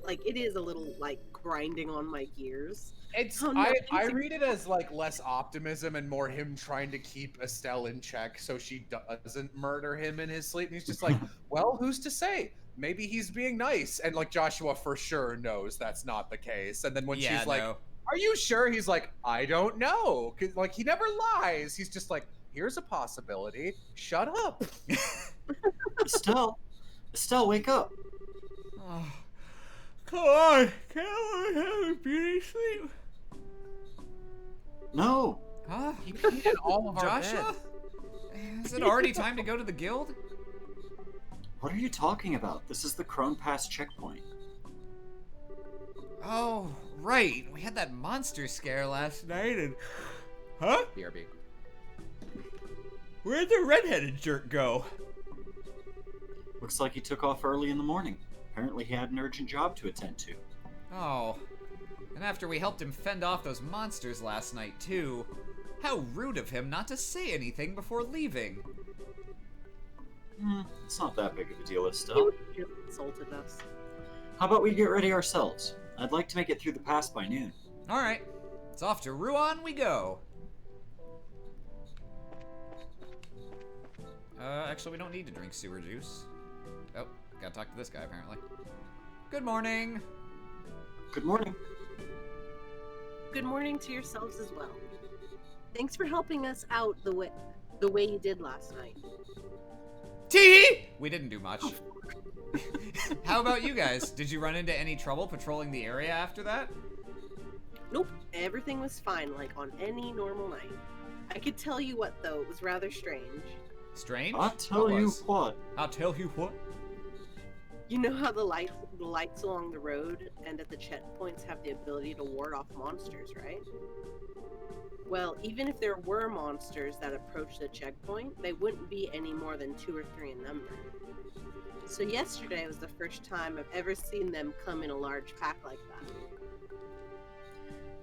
like it is a little like grinding on my gears. It's Oh, no, I it's- read it as like less optimism and more him trying to keep Estelle in check so she doesn't murder him in his sleep. And he's just like, well, who's to say? Maybe he's being nice. And like Joshua for sure knows that's not the case. And then when Yeah, she's like, no. are you sure? He's like, I don't know. 'Cause, like he never lies. He's just like, here's a possibility. Shut up. Estelle, wake up. Oh, Come on, can I have a beauty sleep? No. huh? He peed in all of our Joshua? beds. Is it already time to go to the guild? What are you talking about? This is the Crone Pass checkpoint. Oh, right. We had that monster scare last night, and... Huh? BRB. Where'd the redheaded jerk go? Looks like he took off early in the morning. Apparently he had an urgent job to attend to. Oh. And after we helped him fend off those monsters last night, too. How rude of him not to say anything before leaving. It's not that big of a deal, He Estelle. just insulted us. How about we get ready ourselves? I'd like to make it through the pass by noon. Alright. It's off to Ruan we go. Actually, we don't need to drink sewer juice. Oh, gotta talk to this guy, apparently. Good morning. Good morning. Good morning to yourselves as well. Thanks for helping us out the way you did last night. Tee! We didn't do much. How about you guys? Did you run into any trouble patrolling the area after that? Nope, everything was fine, like on any normal night. I could tell you what, though, it was rather strange. Strange? I'll tell you what. I'll tell you what. You know how the lights along the road and at the checkpoints have the ability to ward off monsters, right? Well, even if there were monsters that approached the checkpoint, they wouldn't be any more than 2 or 3 in number. So yesterday was the first time I've ever seen them come in a large pack like that.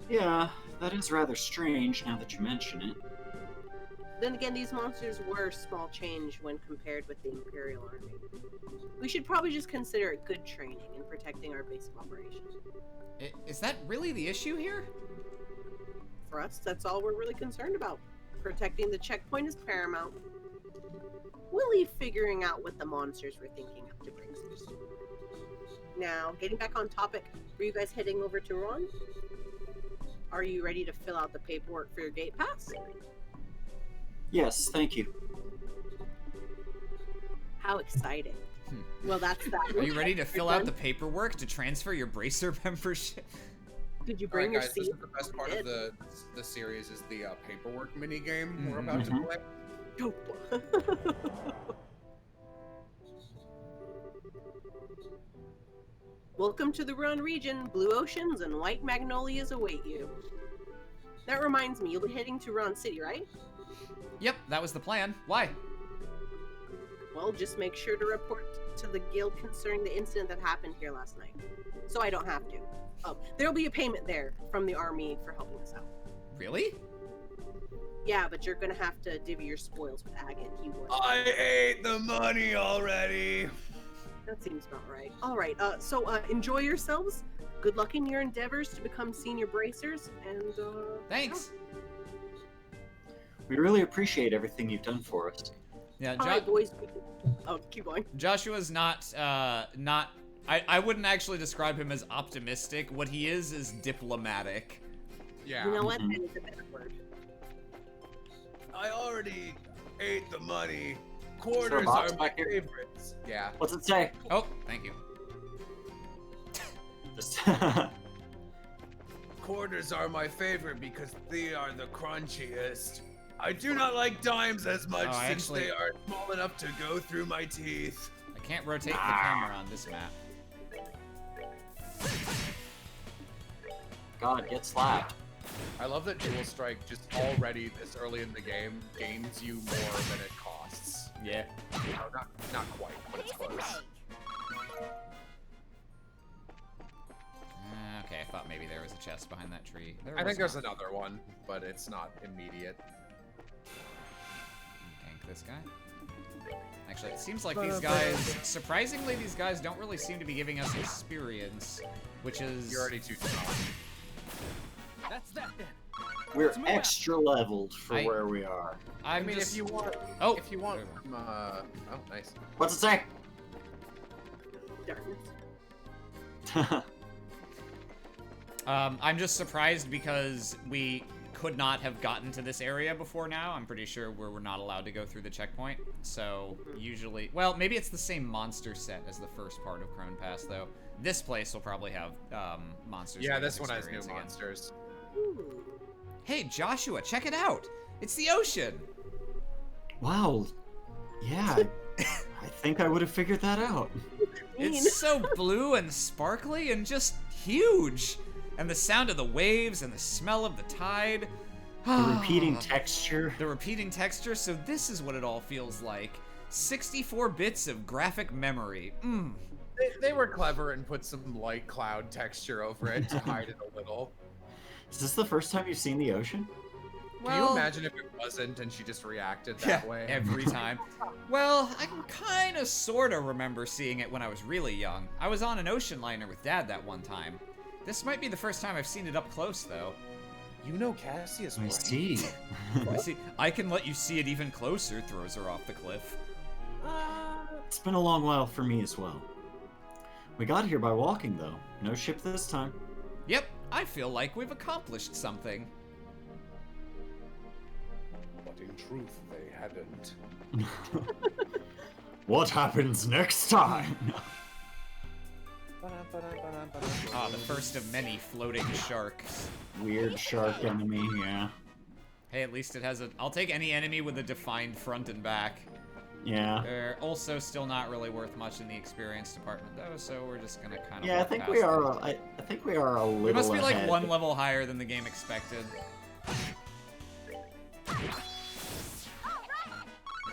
Yeah, that is rather strange now that you mention it. Then again, these monsters were small change when compared with the Imperial Army. We should probably just consider it good training in protecting our base of operations. Is that really the issue here? For us, that's all we're really concerned about. Protecting the checkpoint is paramount. We'll leave figuring out what the monsters were thinking up to Bracers. Now, getting back on topic, were you guys heading over to Ron? Are you ready to fill out the paperwork for your gate pass? Yes, thank you. How exciting. Well, that's that. Are you ready to fill out the paperwork to transfer your Bracer membership? Did you All bring right, your guys, seat? this is the best part of the series is the paperwork mini game we're about to play. Dope. Welcome to the Run region. Blue oceans and white magnolias await you. That reminds me, you'll be heading to Ron City, right? Yep, that was the plan. Why? Well, just make sure to report to the guild concerning the incident that happened here last night. So I don't have to. Oh, there'll be a payment there from the army for helping us out. Really? Yeah, but you're gonna have to divvy your spoils with Agate. He was. I ate the money already. That seems about right. All right. So enjoy yourselves. Good luck in your endeavors to become senior bracers, and Thanks. We really appreciate everything you've done for us. Yeah, All right, boys. Oh, keep going. Joshua's not. I wouldn't actually describe him as optimistic. What he is diplomatic. Yeah. You know what? That is a better word. I already ate the money. Is there a Quarters box are my back here? favorites. Yeah. What's it say? Oh, thank you. Just Quarters are my favorite because they are the crunchiest. I do not like dimes as much Oh, since they are small enough to go through my teeth. I can't rotate the camera on this map. God, get slapped. I love that Dual Strike just already this early in the game gains you more than it costs. Yeah. No, not quite, but it's close. Okay, I thought maybe there was a chest behind that tree. I think there's another one, but it's not immediate. Gank this guy. Actually, it seems like these guys, surprisingly, these guys don't really seem to be giving us experience, which is... You're already too strong. That's that then. We're extra leveled for I- where we are. I mean, if you want, Oh, if you want, oh, nice. What's it say? Darkness. I'm just surprised because we could not have gotten to this area before now. I'm pretty sure we're not allowed to go through the checkpoint. So usually, well, maybe it's the same monster set as the first part of Crone Pass, though. This place will probably have monsters. Yeah, that this give one has new experience again. monsters. Ooh. Hey, Joshua, check it out. It's the ocean. Wow. Yeah, I think I would have figured that out. It's so blue and sparkly and just huge. And the sound of the waves and the smell of the tide. The repeating texture. The repeating texture, so this is what it all feels like. 64 bits of graphic memory. They were clever and put some light cloud texture over it to hide it a little. Is this the first time you've seen the ocean? Can you imagine if it wasn't and she just reacted that way? Every time. Well, I can kind of sort of remember seeing it when I was really young. I was on an ocean liner with Dad that one time. This might be the first time I've seen it up close, though. You know Cassius, I right? see. I see. I can let you see it even closer, throws her off the cliff. It's been a long while for me as well. We got here by walking, though. No ship this time. Yep, I feel like we've accomplished something. But in truth, they hadn't. What happens next time? Ah, the first of many floating sharks. Weird shark enemy, yeah. Hey, at least it has a... I'll take any enemy with a defined front and back. Yeah. They're also still not really worth much in the experience department, though, so we're just gonna kind of... Yeah, I think we are. I think we are a little. We must be like ahead. one level higher than the game expected.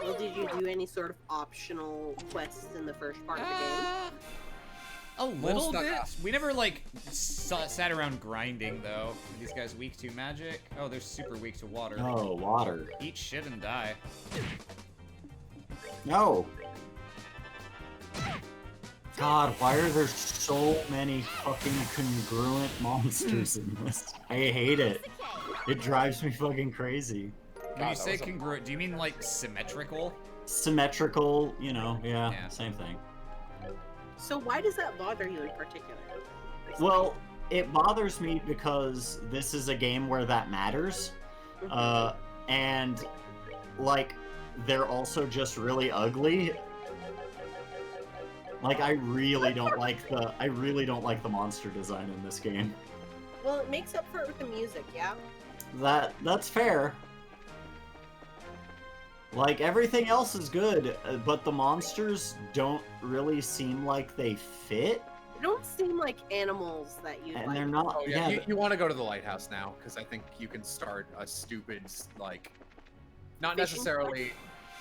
Well, did you do any sort of optional quests in the first part of the game? A little stuck bit. up. We never like sat around grinding though. Are these guys weak to magic? Oh, they're super weak to water. Oh, water. Eat shit and die. No. God, why are there so many fucking congruent monsters in this? I hate it. It drives me fucking crazy. When you say congruent, do you mean like symmetrical? Symmetrical, you know, yeah. Same thing. So why does that bother you in particular? Well, it bothers me because this is a game where that matters. And, like, they're also just really ugly. Like, I really don't like the monster design in this game. Well, it makes up for it with the music, yeah? That's fair. Like, everything else is good, but the monsters don't really seem like they fit. They don't seem like animals that you And like. they're not. Oh, yeah, yeah, you want to go to the lighthouse now, because I think you can start a stupid, like, not Fishing necessarily.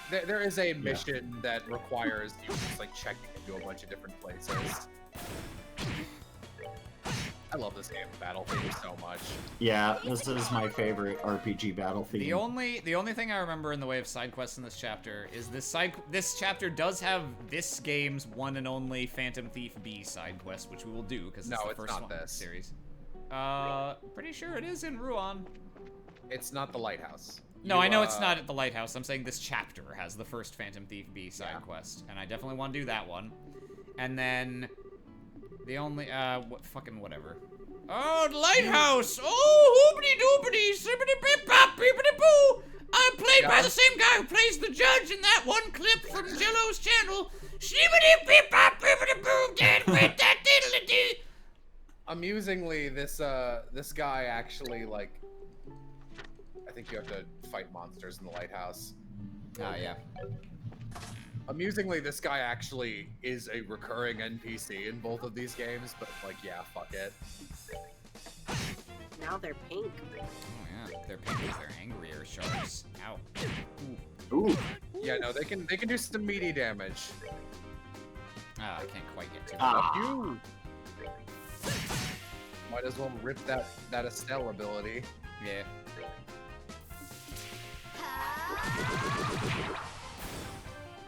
There is a mission that requires you to just like check into a bunch of different places. I love this game battle theme so much. yeah, this is my favorite RPG battle theme. The only thing I remember in the way of side quests in this chapter is this chapter does have this game's one and only Phantom Thief B side quest, which we will do because it's the first one in the series. Pretty sure it is in Ruan. It's not the lighthouse. No, I know it's not at the lighthouse. I'm saying this chapter has the first Phantom Thief B side quest, and I definitely want to do that one. And then the only whatever. Oh, the lighthouse! Oh, hoopity doopity, sippity bip bop, beepity boo! I'm played by the same guy who plays the judge in that one clip from Jello's channel. Shibbity bip bop, beepity boo, dead with that diddly dee. Amusingly, this guy actually like. I think you have to fight monsters in the lighthouse. Ah, yeah. Amusingly, this guy actually is a recurring NPC in both of these games, but like, yeah, fuck it. Now they're pink. Oh yeah, they're pink because they're angrier sharks. Ow. Ooh. Yeah, no, they can do some meaty damage. Ah, I can't quite get to it. Ah. Fuck you. Might as well rip that Estelle ability. Yeah.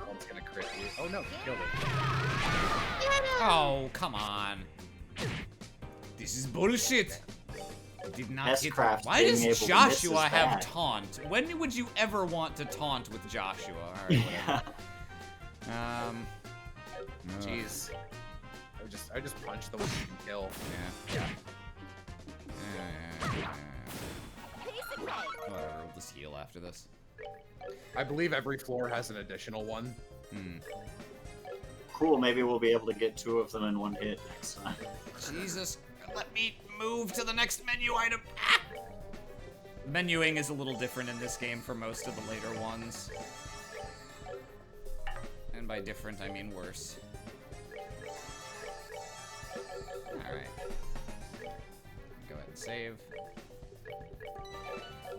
One's gonna crit you. Oh no, he killed it. Oh, come on. This is bullshit. Did not hit. S-Craft Why being able does to Joshua miss is have bad. taunt? When would you ever want to taunt with Joshua? All right, whatever. Jeez. I just punched the one you can kill. Yeah. Whatever, we'll just heal after this. I believe every floor has an additional one. Cool, maybe we'll be able to get 2 of them in one hit next time. Jesus, let me move to the next menu item. Ah! Menuing is a little different in this game for most of the later ones. And by different, I mean worse. Alright. Go ahead and save.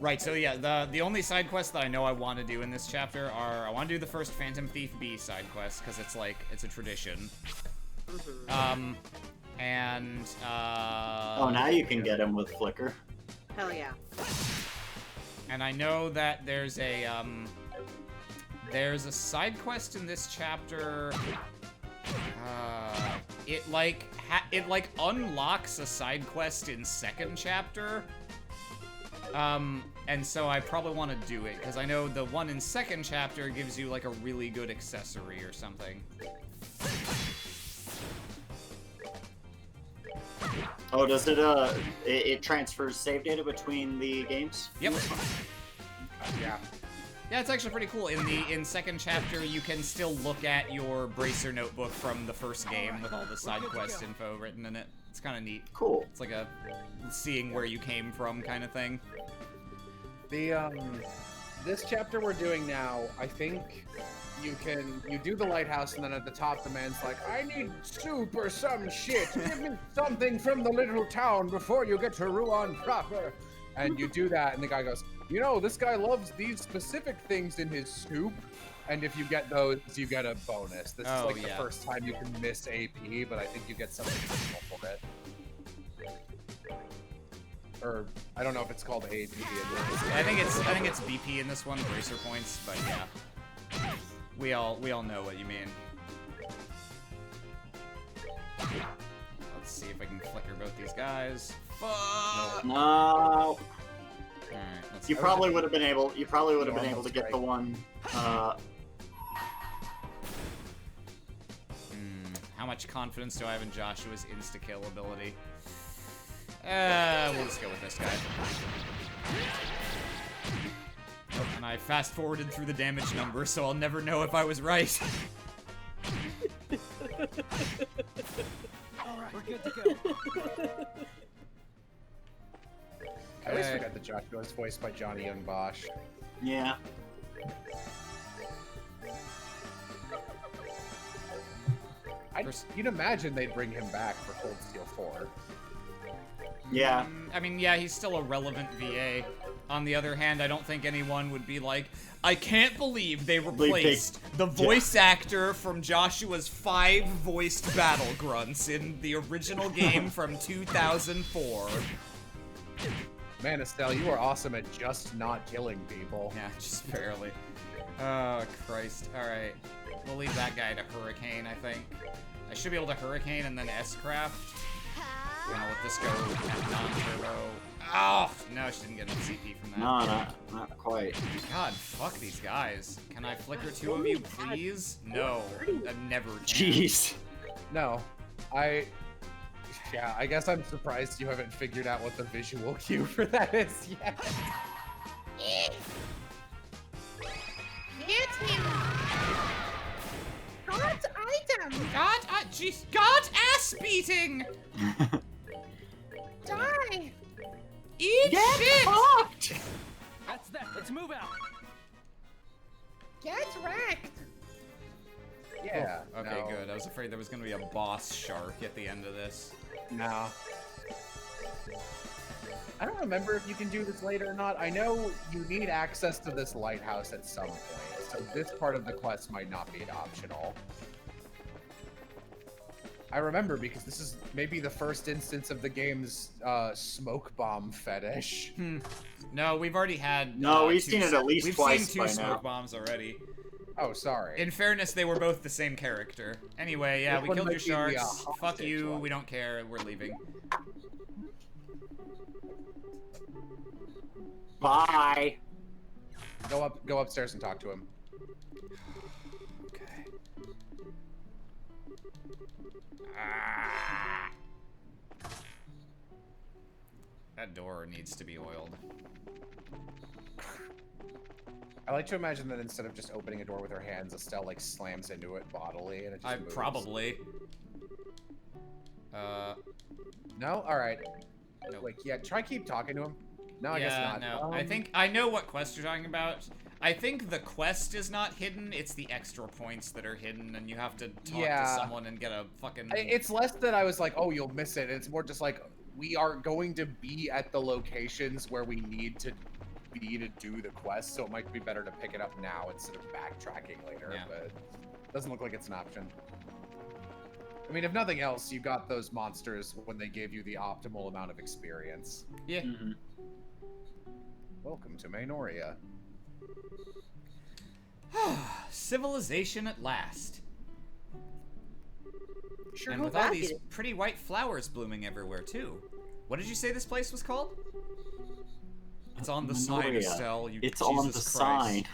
Right, so yeah, the only side quests that I know I want to do in this chapter are, I want to do the first Phantom Thief B side quest, because it's like, it's a tradition. And, Oh, now you can get him with Flicker. Hell yeah. And I know that there's a side quest in this chapter. It unlocks a side quest in second chapter. And so I probably want to do it because I know the one in second chapter gives you like a really good accessory or something. Oh, does it, it transfers save data between the games? Yep. Yeah. Yeah, it's actually pretty cool. In second chapter, you can still look at your Bracer notebook from the first game with all the side quest info written in it. It's kind of neat. Cool. It's like a seeing where you came from kind of thing. The this chapter we're doing now, I think you do the lighthouse, and then at the top the man's like, I need soup or some shit. Give me something from the little town before you get to Ruan proper. And you do that, and the guy goes, you know, this guy loves these specific things in his soup, and if you get those, you get a bonus. This is like the first time you can miss AP, but I think you get something additional for it. Or I don't know if it's called AP. I think it's BP in this one, Bracer points, but yeah. We all know what you mean. Let's see if I can flicker both these guys. Fuck! No. Alright, You probably would have been able to get the one. How much confidence do I have in Joshua's insta-kill ability? We'll just go with this guy. Oh, and I fast-forwarded through the damage number, so I'll never know if I was right. Alright, we're good to go. I always forget that Joshua's voiced by Johnny Young Bosch. Yeah. You'd imagine they'd bring him back for Cold Steel 4. Yeah. I mean, yeah, he's still a relevant VA. On the other hand, I don't think anyone would be like, I can't believe they replaced the voice actor from Joshua's 5 voiced battle grunts in the original game from 2004. Man, Estelle, you are awesome at just not killing people. Yeah, just barely. Oh, Christ. Alright. We'll leave that guy to Hurricane, I think. I should be able to Hurricane and then S-Craft. I'm gonna let this go at non-turbo. Oh! No, she didn't get enough CP from that. No, not quite. God, fuck these guys. Can I flicker 2 of you, please? No. I never can. Jeez. No. Yeah, I guess I'm surprised you haven't figured out what the visual cue for that is yet. Get him! Got item! Jeez, God ass beating! Die! Eat shit! Fucked! That's that. Let's move out. Get wrecked! Yeah. Okay, good. I was afraid there was gonna be a boss shark at the end of this. No. I don't remember if you can do this later or not. I know you need access to this lighthouse at some point, so this part of the quest might not be optional. I remember because this is maybe the first instance of the game's smoke bomb fetish. No, we've already had. No, we've seen it at least we've twice seen 2 by smoke now. bombs already. Oh, sorry. In fairness, they were both the same character. Anyway, yeah, Which we one killed your might be the, sharks. Fuck hostage you. one? We don't care. We're leaving. Bye. Go upstairs and talk to him. Okay. Ah. That door needs to be oiled. I like to imagine that instead of just opening a door with her hands, Estelle like slams into it bodily and it just moves. Probably. No? Alright. Nope. Like, yeah, try keep talking to him. No, I guess not. No. I think I know what quest you're talking about. I think the quest is not hidden, it's the extra points that are hidden, and you have to talk to someone and get a fucking... It's less that I was like, oh, you'll miss it. It's more just like, we are going to be at the locations where we need to be to do the quest, so it might be better to pick it up now instead of backtracking later, Yeah. but it doesn't look like it's an option. I mean, if nothing else, you got those monsters when they gave you the optimal amount of experience. Yeah. Mm-hmm. Welcome to Mainoria. Civilization at last. Sure And hope with all I these get it. pretty white flowers blooming everywhere, too. What did you say this place was called? It's on the sign, Mainoria. Estelle. You It's Jesus on the Christ. sign.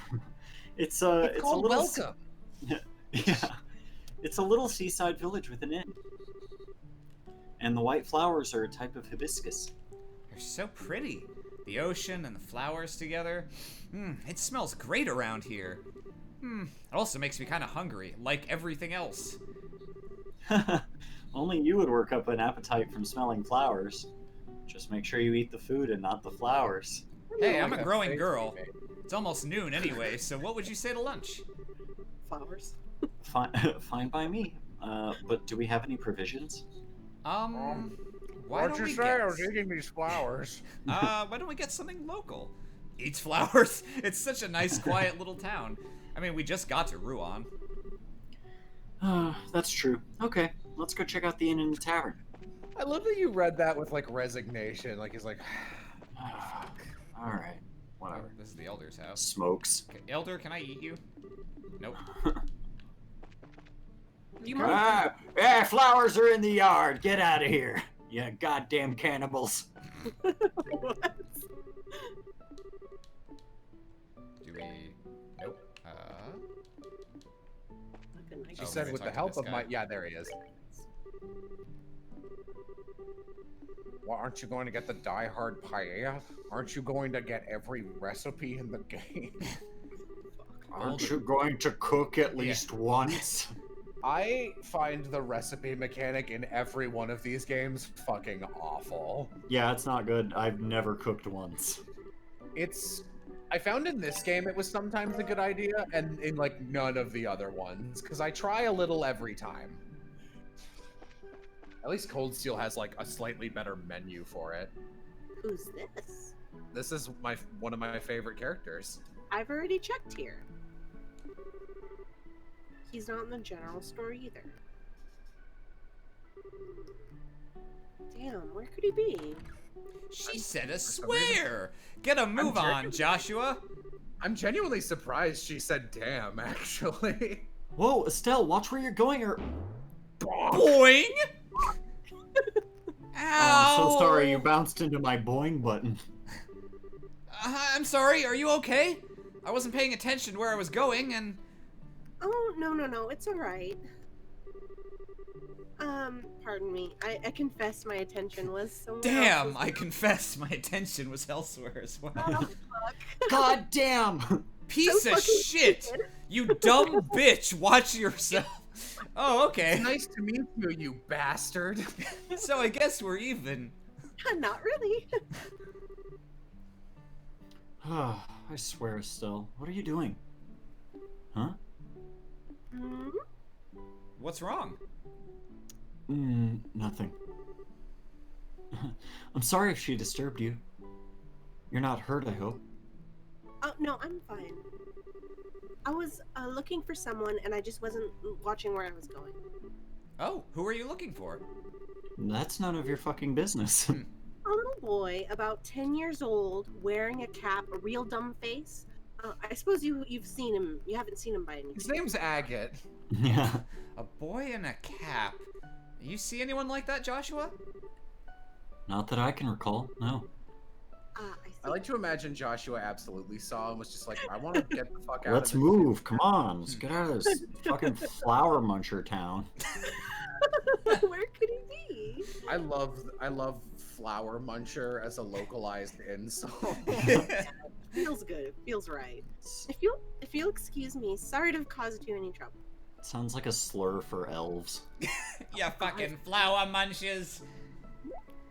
It's a called little Welcome. Yeah. It's a little seaside village with an inn. And the white flowers are a type of hibiscus. They're so pretty. The ocean and the flowers together. It smells great around here. It also makes me kind of hungry, like everything else. Only you would work up an appetite from smelling flowers. Just make sure you eat the food and not the flowers. Hey, I'm a growing girl. It's almost noon anyway, so what would you say to lunch? Flowers. Fine by me. But do we have any provisions? Why don't we I get... was eating these flowers? why don't we get something local? Eats flowers? It's such a nice, quiet little town. I mean, we just got to Ruan. That's true. Okay, let's go check out the inn and the tavern. I love that you read that with, like, resignation. Like, he's like, Alright, whatever. This is the Elder's house. Smokes. Okay, Elder, can I eat you? Nope. Yeah, flowers are in the yard. Get out of here. You goddamn cannibals. What? Do we... Nope. she Oh, said we're with the talking to help this of guy. my... Yeah, there he is. Well, aren't you going to get the die-hard paella? Aren't you going to get every recipe in the game? Aren't you going to cook at least once? I find the recipe mechanic in every one of these games fucking awful. Yeah, it's not good. I've never cooked once. I found in this game it was sometimes a good idea, and in, like, none of the other ones, because I try a little every time. At least Cold Steel has, like, a slightly better menu for it. Who's this? This is one of my favorite characters. I've already checked here. He's not in the general store either. Damn, where could he be? She said a swear! Get a move on, Joshua! I'm genuinely surprised she said damn, actually. Whoa, Estelle, watch where you're going or... Boing! Ow! Oh, I'm so sorry, you bounced into my boing button. I'm sorry, are you okay? I wasn't paying attention to where I was going, and... Oh, no, it's alright. Pardon me. I confess my attention was somewhere Damn, else. I confess my attention was elsewhere as well. Oh, fuck. God damn! Piece So of fucking shit! stupid. You dumb bitch! Watch yourself! Oh, okay. Nice to meet you, you bastard. So I guess we're even. Not really. I swear, Estelle, what are you doing? Huh? Hmm? What's wrong? Nothing. I'm sorry if she disturbed you. You're not hurt, I hope. Oh, no, I'm fine. I was looking for someone and I just wasn't watching where I was going. Oh, who are you looking for? That's none of your fucking business. A little boy, about 10 years old, wearing a cap, a real dumb face. I suppose you've seen him. You haven't seen him by any His chance. name's Agate. Yeah. A boy in a cap. You see anyone like that, Joshua? Not that I can recall, no. I see. I like to imagine Joshua absolutely saw and was just like, I want to get the fuck out Let's of this. move, come on. Let's get out of this fucking flower muncher town. Where could he be? I love Flower Muncher as a localized insult. Feels good. It feels right. If you'll excuse me, sorry to have caused you any trouble. Sounds like a slur for elves. You fucking flower munches.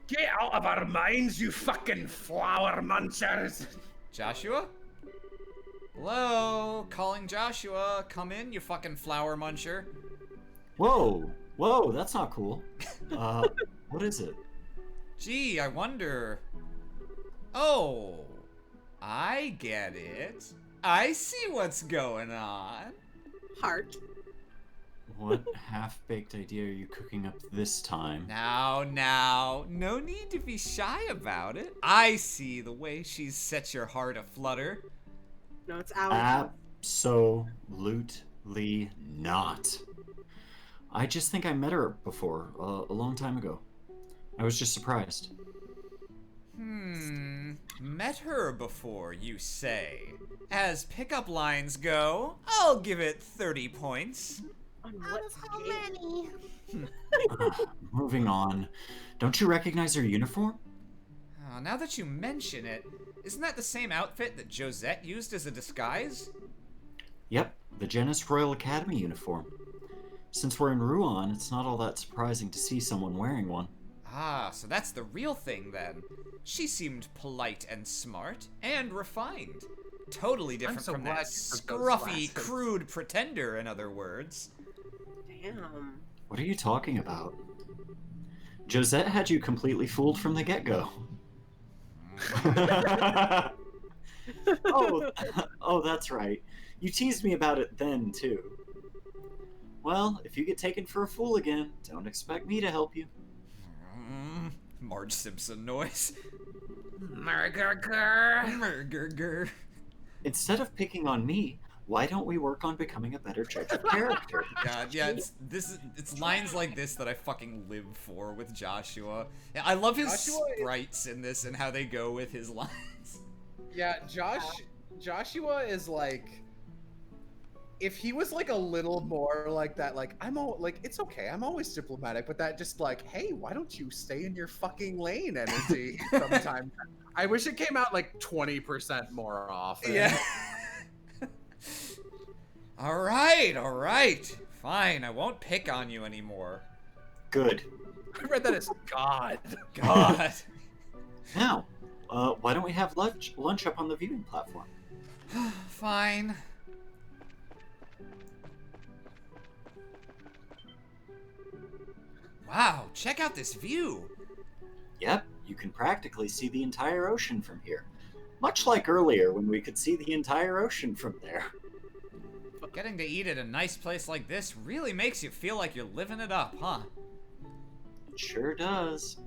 Get out of our minds, you fucking flower munchers! Joshua? Hello? Calling Joshua. Come in, you fucking flower muncher. Whoa, that's not cool. What is it? Gee, I wonder. Oh, I get it. I see what's going on. Heart. What half-baked idea are you cooking up this time? Now, no need to be shy about it. I see the way she's set your heart aflutter. No, it's out. Absolutely not. I just think I met her before, a long time ago. I was just surprised. Met her before, you say? As pickup lines go, I'll give it 30 points. On Out what of how scale? many? Moving on. Don't you recognize her uniform? Now that you mention it, isn't that the same outfit that Josette used as a disguise? Yep, the Genis Royal Academy uniform. Since we're in Rouen, it's not all that surprising to see someone wearing one. Ah, so that's the real thing then. She seemed polite and smart, and refined. Totally different so from glad that you took those scruffy, glasses. crude pretender, in other words. Damn. What are you talking about? Josette had you completely fooled from the get-go. oh, that's right. You teased me about it then, too. Well, if you get taken for a fool again, don't expect me to help you. Marge Simpson noise. Murgurgur. Murgurgur. Instead of picking on me, why don't we work on becoming a better judge of character? God, yeah, it's lines like this that I fucking live for with Joshua. Yeah, I love his sprites in this and how they go with his lines. Yeah, Joshua is like, if he was like a little more like that, like it's okay, I'm always diplomatic, but that just like, hey, why don't you stay in your fucking lane energy sometimes. I wish it came out like 20% more often. Yeah. All right. Fine, I won't pick on you anymore. Good. I read that as God. God. Now, why don't we have lunch up on the viewing platform? Fine. Wow, check out this view. Yep, you can practically see the entire ocean from here. Much like earlier when we could see the entire ocean from there. Getting to eat at a nice place like this really makes you feel like you're living it up, huh? It sure does.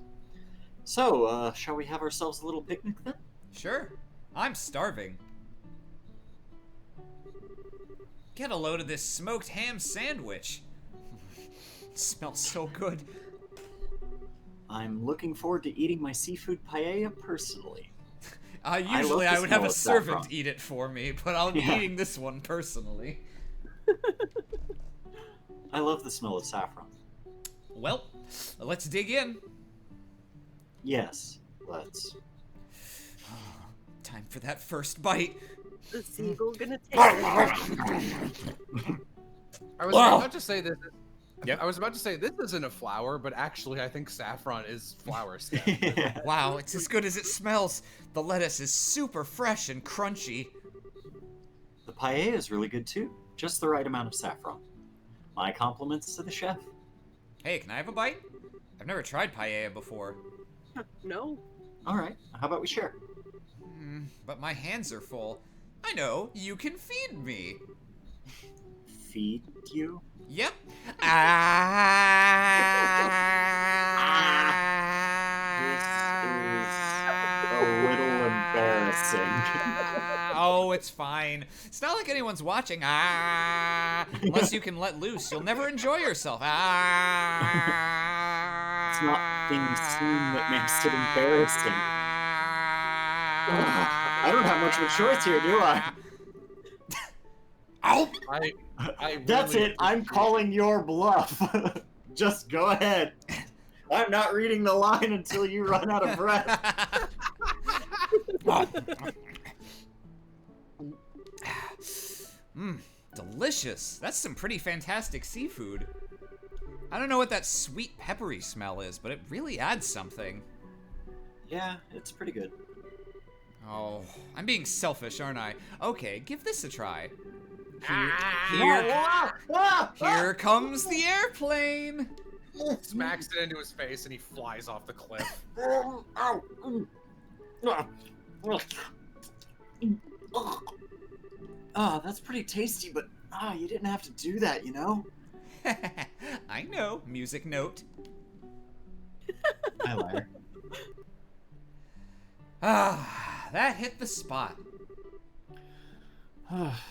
So, shall we have ourselves a little picnic then? Sure. I'm starving. Get a load of this smoked ham sandwich. Smells so good. I'm looking forward to eating my seafood paella personally. Usually I would have a smell of servant saffron. eat it for me, but I'll be eating this one personally. I love the smell of saffron. Well, let's dig in. Yes, let's. Time for that first bite. The seagull gonna take I was about to say this. Yep. I was about to say this isn't a flower, but actually I think saffron is flower stem. Wow, it's as good as it smells. The lettuce is super fresh and crunchy. The paella is really good too. Just the right amount of saffron. My compliments to the chef. Hey, can I have a bite? I've never tried paella before. No. Alright, how about we share? But my hands are full. I know, you can feed me. Feed you? Yep. A little embarrassing. Oh, it's fine. It's not like anyone's watching. Unless you can let loose, you'll never enjoy yourself. It's not being seen that makes it embarrassing. I don't have much of a choice here, do I? Ow! That's really it. I'm calling your bluff. Just go ahead. I'm not reading the line until you run out of breath. Delicious. That's some pretty fantastic seafood. I don't know what that sweet peppery smell is, but it really adds something. Yeah, it's pretty good. Oh, I'm being selfish, aren't I? Okay, give this a try. Here comes the airplane. Smacks it into his face and he flies off the cliff. Oh, that's pretty tasty, but you didn't have to do that, you know? I know. Music note. I liar. That hit the spot.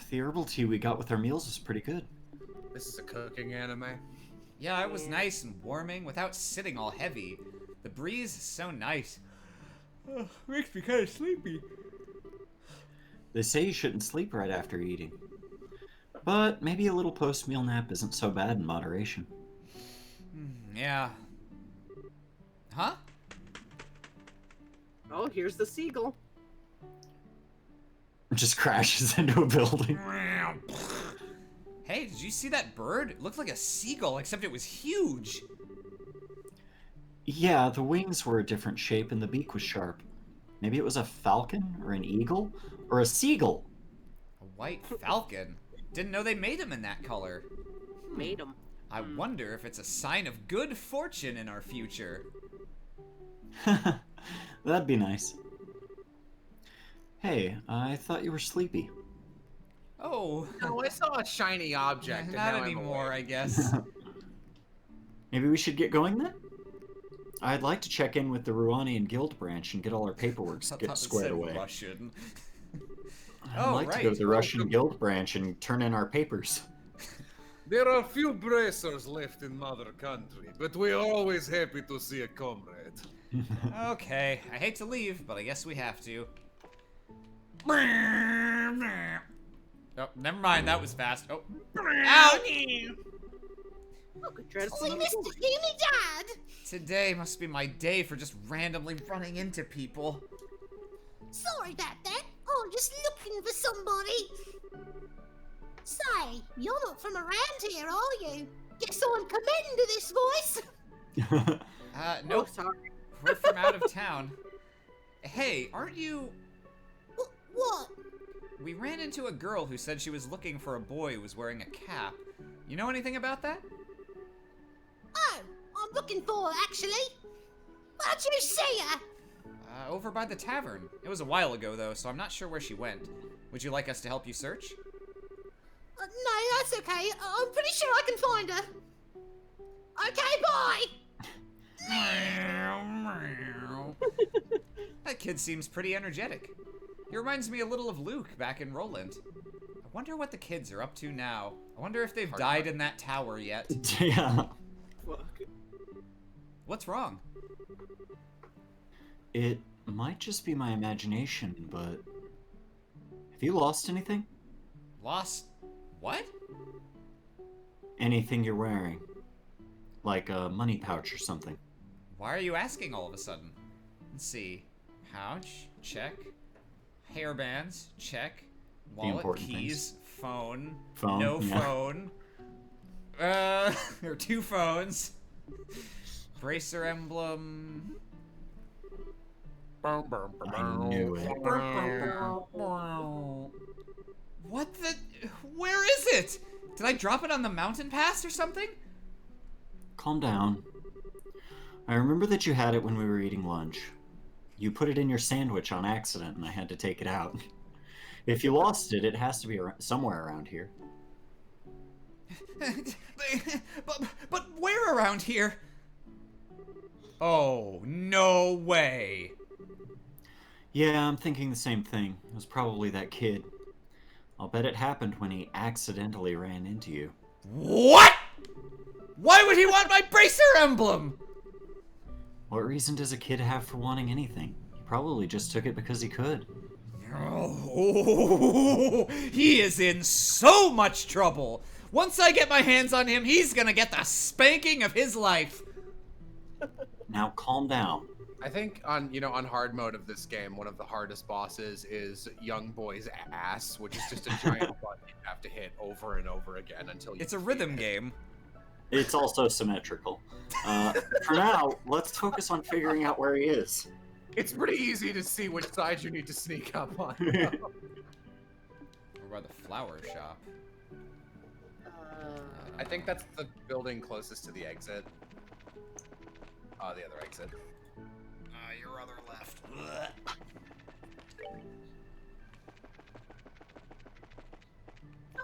The herbal tea we got with our meals was pretty good. This is a cooking anime. Yeah, it was nice and warming without sitting all heavy. The breeze is so nice. Makes me kind of sleepy. They say you shouldn't sleep right after eating. But maybe a little post-meal nap isn't so bad in moderation. Yeah. Huh? Oh, here's the seagull. Just crashes into a building. Hey, did you see that bird? It looked like a seagull, except it was huge. Yeah, the wings were a different shape and the beak was sharp. Maybe it was a falcon or an eagle or a seagull. A white falcon? Didn't know they made them in that color. Made them. I wonder if it's a sign of good fortune in our future. That'd be nice. Hey, I thought you were sleepy. Oh. No, I saw a shiny object. And Not now anymore, I'm I guess. Maybe we should get going then? I'd like to check in with the Ruanian Guild branch and get all our paperwork squared away. Russian. I'd like to go to the Russian Guild branch and turn in our papers. There are few bracers left in Mother Country, but we are always happy to see a comrade. Okay, I hate to leave, but I guess we have to. Oh, never mind, that was fast. Oh. Ow! Oh, good dreadful. So you missed it, you and me, Dad. Today must be my day for just randomly running into people. Sorry about that. Oh, I'm just looking for somebody. Say, you're not from around here, are you? Guess I'm committing to this voice. Nope. Oh, sorry. We're from out of town. Hey, aren't you... What? We ran into a girl who said she was looking for a boy who was wearing a cap. You know anything about that? Oh, I'm looking for her, actually. How'd you see her? Over by the tavern. It was a while ago, though, so I'm not sure where she went. Would you like us to help you search? No, that's okay. I'm pretty sure I can find her. Okay, bye. That kid seems pretty energetic. He reminds me a little of Luke back in Roland. I wonder what the kids are up to now. I wonder if they've died in that tower yet. Yeah. Fuck. What's wrong? It might just be my imagination, but... Have you lost anything? Lost... what? Anything you're wearing. Like a money pouch or something. Why are you asking all of a sudden? Let's see. Pouch, check. Hairbands, check. Wallet, keys, phone, no yeah. phone. Or 2 phones. Bracer emblem. I knew it. What the... Where is it? Did I drop it on the mountain pass or something? Calm down. I remember that you had it when we were eating lunch. You put it in your sandwich on accident and I had to take it out. If you lost it, it has to be somewhere around here. but where around here? Oh, no way. Yeah, I'm thinking the same thing. It was probably that kid. I'll bet it happened when he accidentally ran into you. What? Why would he want my bracer emblem? What reason does a kid have for wanting anything? He probably just took it because he could. Oh, he is in so much trouble. Once I get my hands on him, he's gonna get the spanking of his life. Now calm down. I think on hard mode of this game, one of the hardest bosses is Young Boy's ass, which is just a giant button you have to hit over and over again until you. It's a rhythm game. It's also symmetrical. For now, let's focus on figuring out where he is. It's pretty easy to see which side you need to sneak up on. We're by the flower shop. I think that's the building closest to the exit. The other exit. Your other left.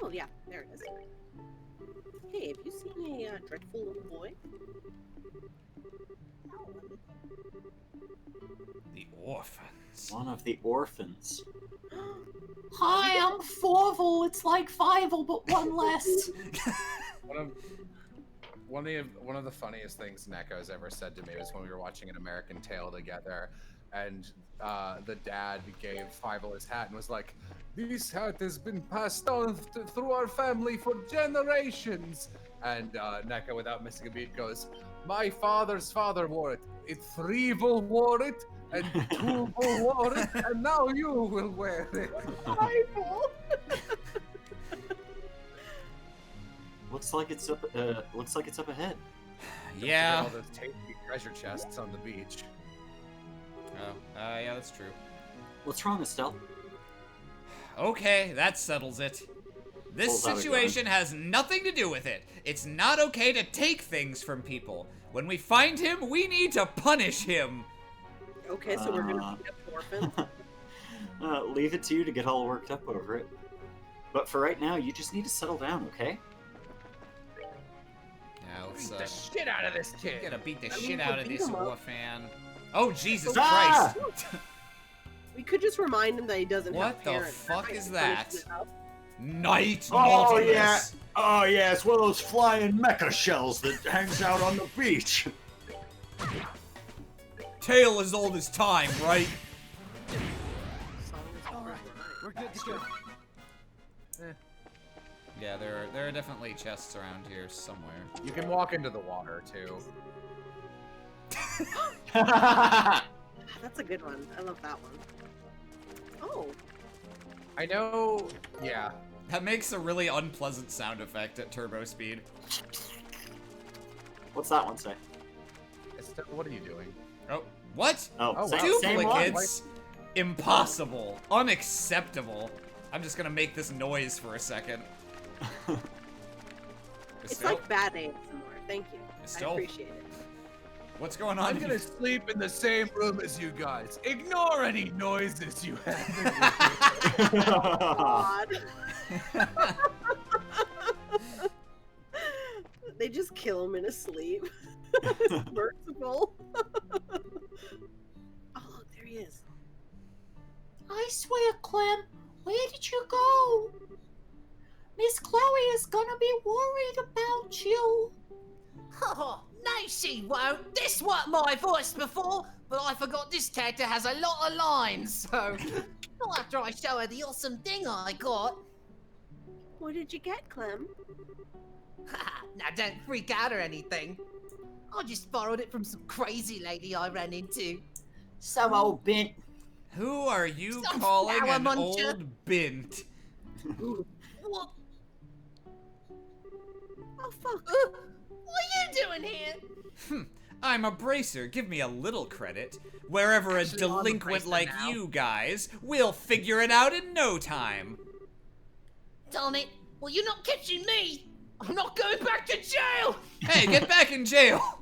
Oh, yeah, there it is. Hey, have you seen a dreadful little boy? The orphans. One of the orphans. Hi, I'm Forval. It's like Fivel, but one less. One of the funniest things Neko's ever said to me was when we were watching An American Tale together, and the dad gave Fivel his hat and was like, "This hat has been passed on through our family for generations." And Neko, without missing a beat, goes, "My father's father wore it. Threevel wore it. and two wore it, and now you will wear it. Looks like it's up ahead. Yeah. All those tasty treasure chests on the beach. Oh, yeah, that's true. What's wrong, Estelle? Okay, that settles it. This Pulls out a gun. situation has nothing to do with it. It's not okay to take things from people. When we find him, we need to punish him. Okay, so we're gonna beat up orphans. Leave it to you to get all worked up over it. But for right now, you just need to settle down, okay? Yeah, let's Beat the shit out of this kid. gotta beat the I mean, shit we'll out of beat this him up. orphan. Oh, Jesus Ah! Christ. We could just remind him that he doesn't What have the parents. fuck might is punish that? him enough. Night Oh, Nautilus. yeah. Oh, yeah, it's one of those flying mecha shells that hangs out on the beach. Tale as old as time, right? Song is alright. We're good to go. Yeah, there are definitely chests around here somewhere. You can walk into the water too. That's a good one. I love that one. Oh, I know. Yeah. That makes a really unpleasant sound effect at turbo speed. What's that one say? What are you doing? Oh, what? Oh, Oh, same, wow. same one. Duplicates? Impossible. Unacceptable. I'm just gonna make this noise for a second. it's Estelle? like bad ASMR. Thank you. Estelle? I appreciate it. What's going on I'm here? gonna sleep in the same room as you guys. Ignore any noises you have. God. They just kill him in his sleep. It's merciful. Oh, look, there he is. I swear, Clem, where did you go? Miss Chloe is gonna be worried about you. Oh, no, she won't. This weren't my voice before, but I forgot this character has a lot of lines, so not after I show her the awesome thing I got. What did you get, Clem? Now, don't freak out or anything. I just borrowed it from some crazy lady I ran into. Some old bint. Who are you Some calling flower an muncher. old bint? What? Oh, fuck. What are you doing here? I'm a bracer. Give me a little credit. Wherever a Actually, I'm a delinquent bracer like now. you guys, we'll figure it out in no time. Darn it. Well, you're not catching me. I'm not going back to jail. Hey, get back in jail!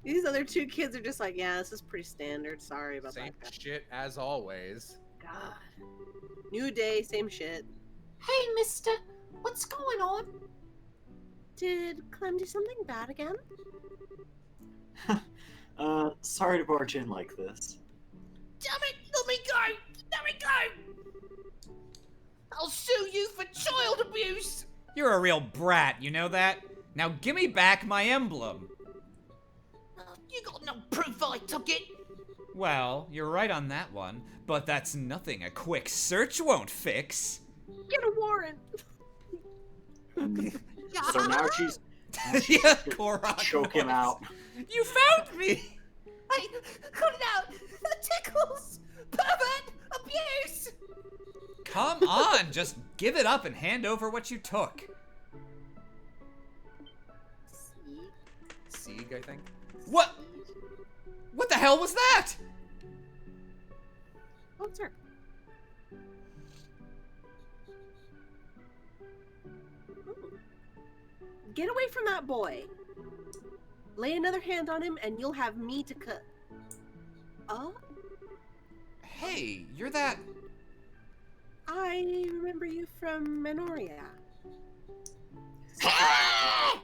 These other two kids are just like, yeah, this is pretty standard. Sorry about Same that. shit as always. God. New day, same shit. Hey, mister, what's going on? Did Clem do something bad again? Sorry to barge in like this. Damn it. Let me go. Let me go. I'll sue you for child abuse. You're a real brat, you know that? Now give me back my emblem. You got no proof I took it. Well, you're right on that one, but that's nothing a quick search won't fix. Get a warrant. So now she's Yeah, Korok. choke him out. You found me! Hey, cut it out. That tickles. Pervert abuse. Come on, just give it up and hand over what you took. Sieg, I think. What? What the hell was that? Oh, sir. Get away from that boy. Lay another hand on him and you'll have me to cut. Oh, Hey, you're that... I remember you from Menoria. Oh,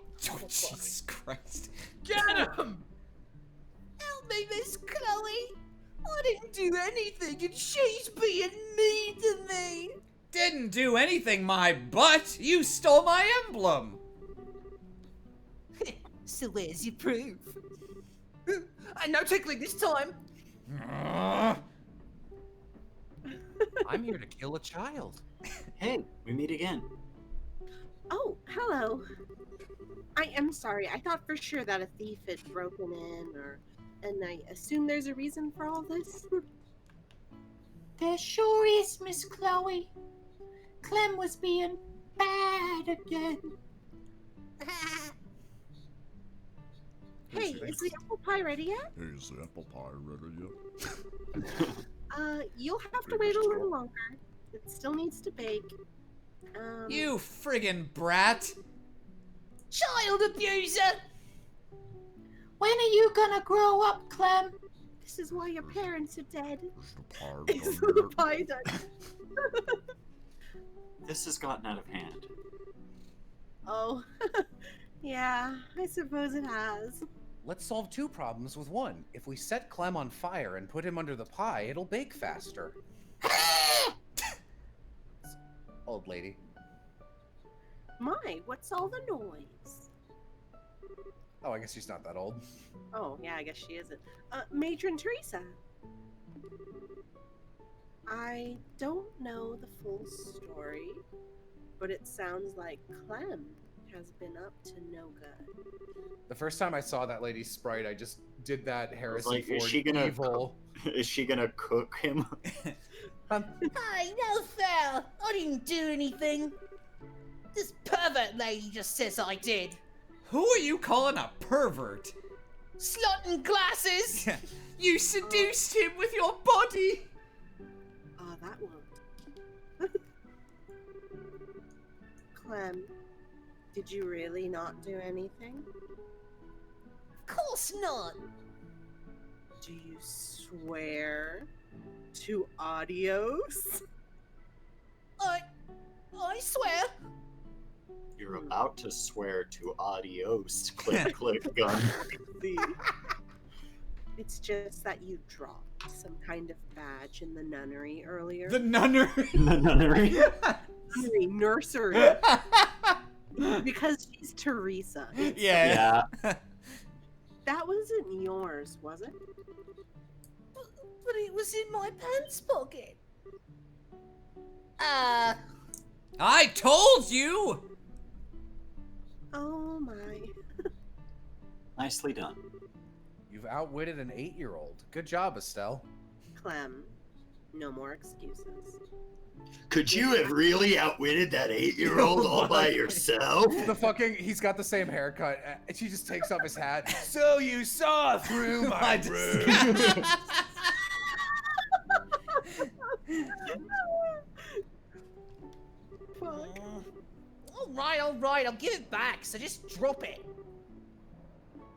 Jesus Christ. Get him! Help me, Miss Chloe. I didn't do anything and she's being mean to me. Didn't do anything, my butt. You stole my emblem. So where's your proof? No tickling this time. I'm here to kill a child. Hey, we meet again. Oh, hello. I am sorry. I thought for sure that a thief had broken in or And I assume there's a reason for all this? There sure is, Miss Chloe. Clem was being bad again. Hey, is the apple pie ready yet? Is the apple pie ready yet? You'll have to wait a little longer. It still needs to bake. You friggin' brat! Child abuser! When are you gonna grow up, Clem? This is why your parents are dead. Is Is the pie done? This has gotten out of hand. Oh, yeah, I suppose it has. Let's solve 2 problems with 1. If we set Clem on fire and put him under the pie, it'll bake faster. Old lady. My, what's all the noise? Oh, I guess she's not that old. Oh, yeah, I guess she isn't. Matron Teresa. I don't know the full story, but it sounds like Clem has been up to no good. The first time I saw that lady's sprite, I just did that heresy Like, for is she gonna evil. Is she gonna cook him? Hey, no fair! I didn't do anything. This pervert lady just says I did. Who are you calling a pervert? Slut and glasses! You seduced him with your body! That won't. Clem, did you really not do anything? Of course not. Do you swear to adios? I swear. You're about to swear to adios. Click, click, gun. See? It's just that you dropped some kind of badge in the nunnery earlier. The nunnery? The nunnery? Nunnery, nursery. Because she's Teresa. Yeah. That wasn't yours, was it? But it was in my pants pocket. I told you! Oh my. Nicely done. You've outwitted an 8-year-old. Good job, Estelle. Clem, no more excuses. Could you have really outwitted that 8-year-old all by yourself? He's got the same haircut. And she just takes off his hat. So you saw through my broom. Fuck. All right, I'll give it back, so just drop it.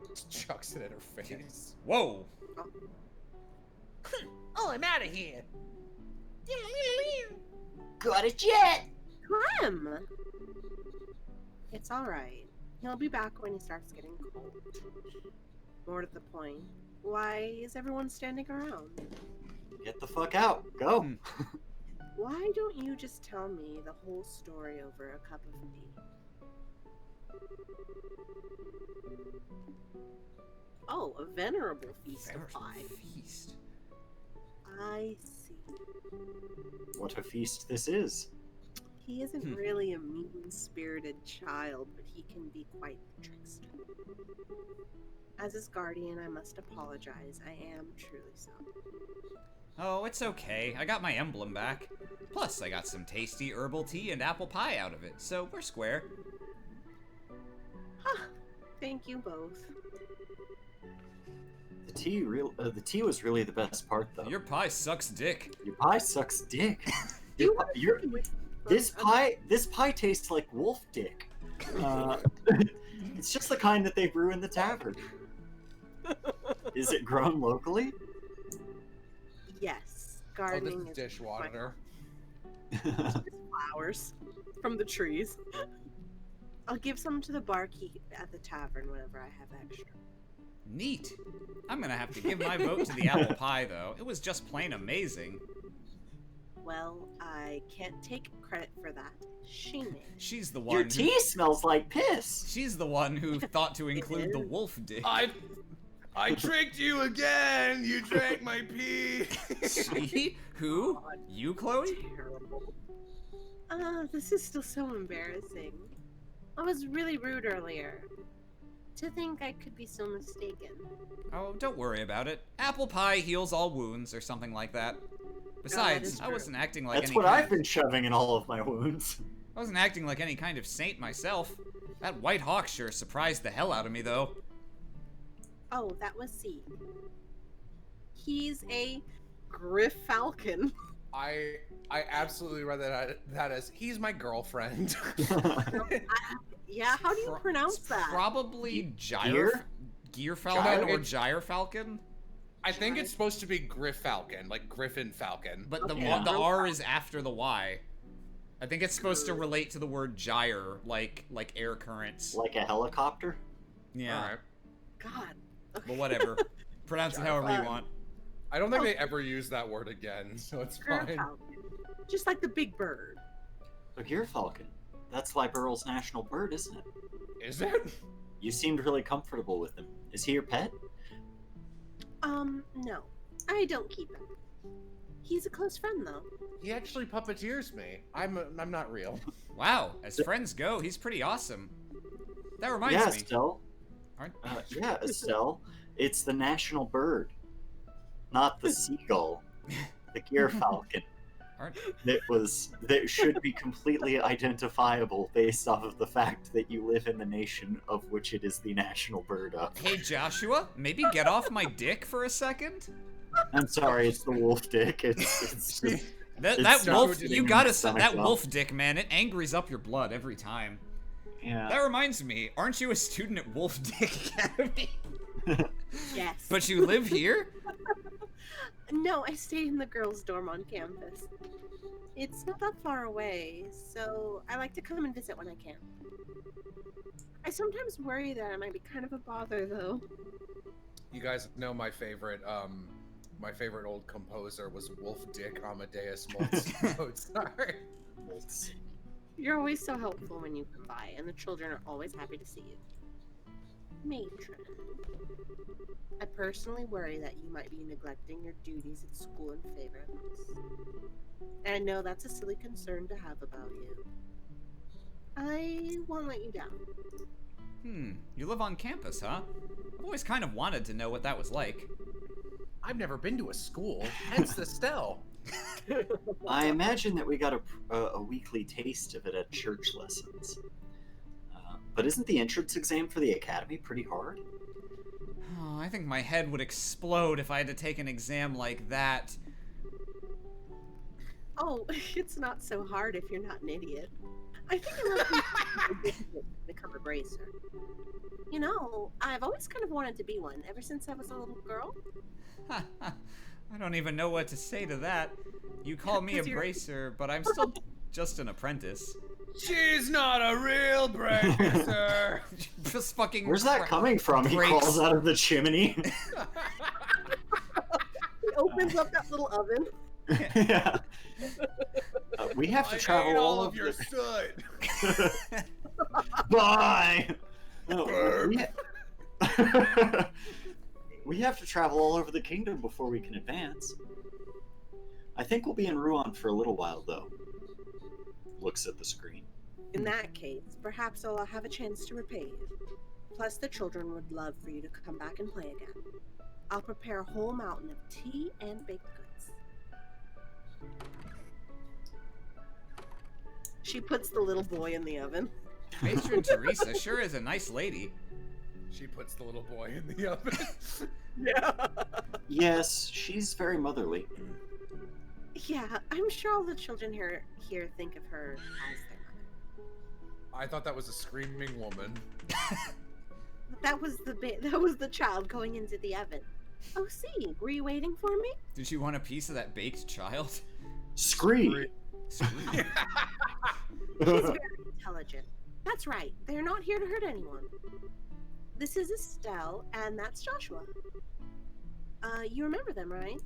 Just chucks it at her face. Whoa. Oh, I'm out of here. Got it yet? Clem! It's alright. He'll be back when he starts getting cold. More to the point, why is everyone standing around? Get the fuck out. Go. Why don't you just tell me the whole story over a cup of tea? Oh, a venerable feast of pie. Feast. I see. What a feast this is. He isn't really a mean-spirited child, but he can be quite the trickster. As his guardian, I must apologize. I am truly sorry. Oh, it's okay. I got my emblem back. Plus, I got some tasty herbal tea and apple pie out of it, so we're square. Huh. Thank you both. The tea was really the best part, though. Your pie sucks dick. Your pie sucks dick. This pie tastes like wolf dick. It's just the kind that they brew in the tavern. Is it grown locally? Yes, Oh, gardening this is is dishwater. flowers from the trees. I'll give some to the barkeep at the tavern whenever I have extra. Neat. I'm gonna have to give my vote to the apple pie, though. It was just plain amazing. Well, I can't take credit for that. She may. She's the one. Your tea smells like piss. She's the one who thought to include the wolf dick. I tricked you again. You drank my pee. She? Who? You, Chloe? Terrible. This is still so embarrassing. I was really rude earlier. To think I could be so mistaken. Oh, don't worry about it. Apple pie heals all wounds, or something like that. Besides, is I true. wasn't acting like That's any what kind I've been shoving in all of my wounds. I wasn't acting like any kind of saint myself. That white hawk sure surprised the hell out of me, though. Oh, that was C. He's a Griff Falcon. I absolutely read that as he's my girlfriend. Yeah, how do you pronounce that? Probably Gear? Gear Falcon or It's- Gyre Falcon? I think it's supposed to be Griff Falcon, like Griffin Falcon. But the Okay. the R is after the Y. I think it's supposed to relate to the word gyre, like air currents. Like a helicopter? Yeah, Alright. God. but whatever. Pronounce it however you want. I don't think they ever use that word again, so it's Griff fine. Falcon. Just like the big bird. A gear falcon. That's Liberal's national bird, isn't it? Is it? You seemed really comfortable with him. Is he your pet? No. I don't keep him. He's a close friend, though. He actually puppeteers me. I'm not real. Wow, as friends go, he's pretty awesome. That reminds Yeah, me. Estelle. Aren't- Yeah, Estelle. It's the national bird, not the seagull. The gear falcon. Aren't- That should be completely identifiable based off of the fact that you live in the nation of which it is the national bird of. Hey Joshua, maybe get off my dick for a second? I'm sorry, it's the wolf dick. It's just, That It's wolf, so you gotta say stomach that bump. wolf dick, man. It angries up your blood every time. yeah. That reminds me, aren't you a student at Wolf Dick Academy? Yes. But you live here? No, I stay in the girls' dorm on campus. It's not that far away, so I like to come and visit when I can. I sometimes worry that I might be kind of a bother, though. You guys know my favorite old composer was Wolf Dick Amadeus Mozart. You're always so helpful when you come by, and the children are always happy to see you. Matron. I personally worry that you might be neglecting your duties at school in favor of us. And I know that's a silly concern to have about you. I won't let you down. You live on campus, huh? I've always kind of wanted to know what that was like. I've never been to a school, hence the Stell. I imagine that we got a weekly taste of it at church lessons. But isn't the entrance exam for the academy pretty hard? Oh, I think my head would explode if I had to take an exam like that. Oh, it's not so hard if you're not an idiot. I think it will be become a bracer. You know, I've always kind of wanted to be one ever since I was a little girl. I don't even know what to say to that. You call me a 'Cause you're- bracer, but I'm still just an apprentice. She's not a real bracer. Just fucking. Where's that coming from? He breaks. crawls out of the chimney. He opens up that little oven. Yeah. We have to I travel ate all all of of your the... soot. Bye. No, we have to travel all over the kingdom before we can advance. I think we'll be in Rouen for a little while, though. Looks at the screen. In that case, perhaps I'll have a chance to repay you. Plus, the children would love for you to come back and play again. I'll prepare a whole mountain of tea and baked goods. She puts the little boy in the oven. Matron Teresa sure is a nice lady. She puts the little boy in the oven. Yeah. Yes, she's very motherly. Yeah, I'm sure all the children here think of her as their mother. I thought that was a screaming woman. But that was the child going into the oven. Oh, see, were you waiting for me? Did you want a piece of that baked child? Scree. She's very intelligent. That's right. They're not here to hurt anyone. This is Estelle, and that's Joshua. You remember them, right?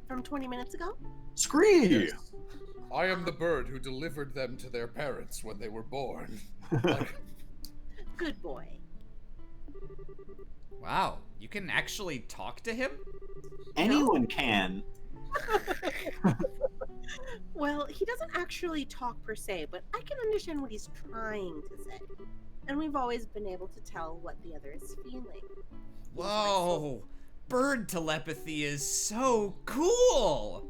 From 20 minutes ago? Scree! I am the bird who delivered them to their parents when they were born. Good boy. Wow, you can actually talk to him? Anyone can. Well, he doesn't actually talk per se, but I can understand what he's trying to say. and we've always been able to tell what the other is feeling. Whoa! Bird telepathy is so cool!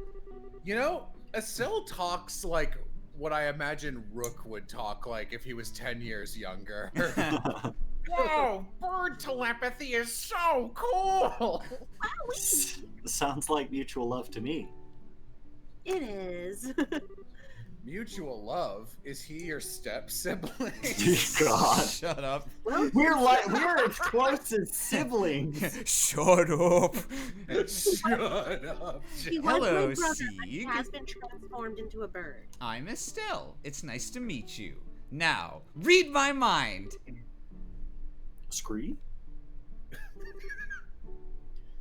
You know, Asil talks like what I imagine Rook would talk like if he was 10 years younger. Whoa, bird telepathy is so cool! Sounds like mutual love to me. It is. Mutual love? Is he your step sibling? God. Shut up. Well, We're as close as siblings. Shut up. Shut up. he was Hello, my brother, but he Sieg. has been transformed into a bird. I'm Estelle. It's nice to meet you. Now, read my mind. Scree?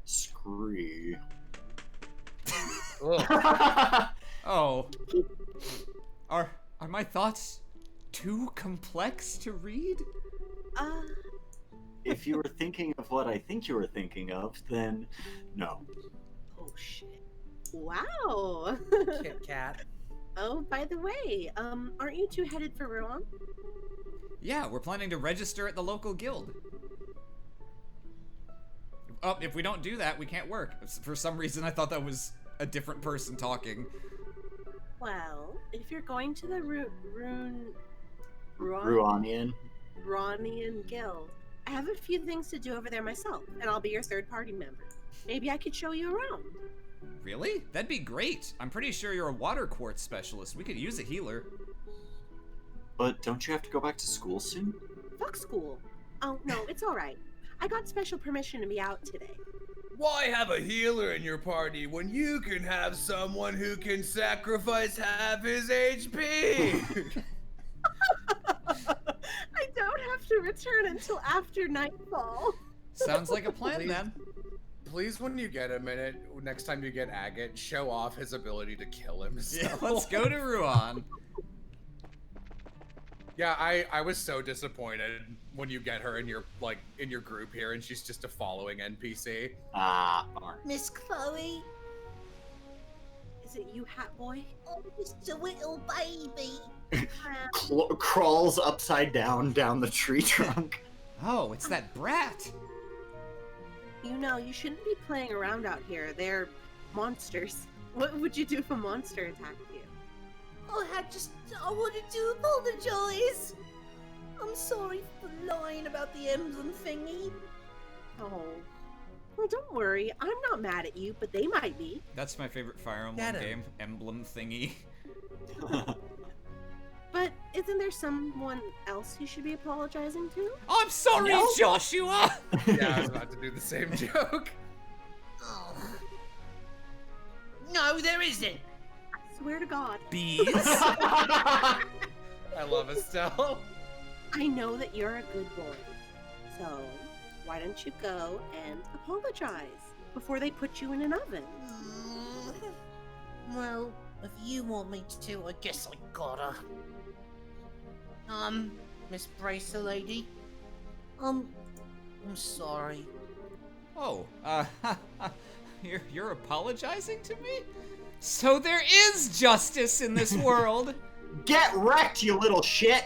Scree. Oh. Are my thoughts too complex to read? If you were thinking of what I think you were thinking of, then no. Oh shit. Wow. Kit Kat. Oh, by the way, aren't you two headed for Rouen? Yeah, we're planning to register at the local guild. Oh, if we don't do that, we can't work. For some reason, I thought that was a different person talking. Well, if you're going to the Ruanian. Ronnian Guild, I have a few things to do over there myself, and I'll be your third-party member. Maybe I could show you around. Really? That'd be great. I'm pretty sure you're a water quartz specialist. We could use a healer. But don't you have to go back to school soon? Fuck school. Oh, no, it's alright. I got special permission to be out today. Why have a healer in your party when you can have someone who can sacrifice half his HP? I don't have to return until after nightfall. Sounds like a plan, then. Please, when you get a minute, next time you get Agate, show off his ability to kill himself. Yeah, let's go to Rouen. Yeah, I was so disappointed when you get her in your group here, and she's just a following NPC. Ah, darn. Miss Chloe. Is it you, Hat Boy? Oh, just a little baby. Crawls upside down the tree trunk. Oh, it's that brat. You know, you shouldn't be playing around out here. They're monsters. What would you do if a monster attacked you? I wanted to apologize. I'm sorry for lying about the emblem thingy. Oh. Well, don't worry. I'm not mad at you, but they might be. That's my favorite Fire Emblem game. Emblem thingy. But isn't there someone else you should be apologizing to? I'm sorry, No. Joshua! Yeah, I was about to do the same joke. Oh. No, there isn't. I swear to God. Bees? I love Estelle. I know that you're a good boy. So, why don't you go and apologize before they put you in an oven? Well, if you want me to, I guess I gotta. Miss Bracer lady. I'm sorry. Oh, you're apologizing to me? So there is justice in this world! Get wrecked, you little shit!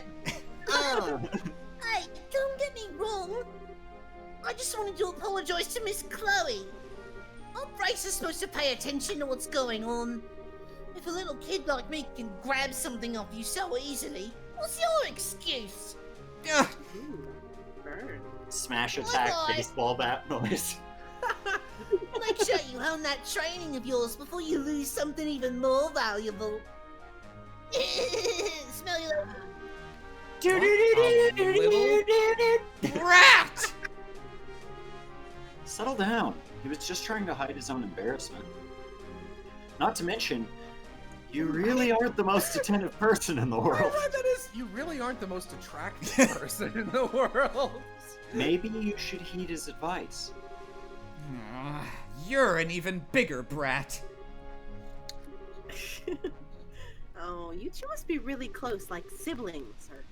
Hey, don't get me wrong. I just wanted to apologize to Miss Chloe. Our Bracer's supposed to pay attention to what's going on. If a little kid like me can grab something off you so easily, what's your excuse? Ugh. Ooh, burn. Smash attack Bye-bye. baseball bat noise. Make sure you hone that training of yours before you lose something even more valuable. Smell you later. Brat! Settle down. He was just trying to hide his own embarrassment. Not to mention, you really aren't the most attentive person in the world. That is, you really aren't the most attractive person in the world. Maybe you should heed his advice. You're an even bigger brat. Oh, you two must be really close, like siblings or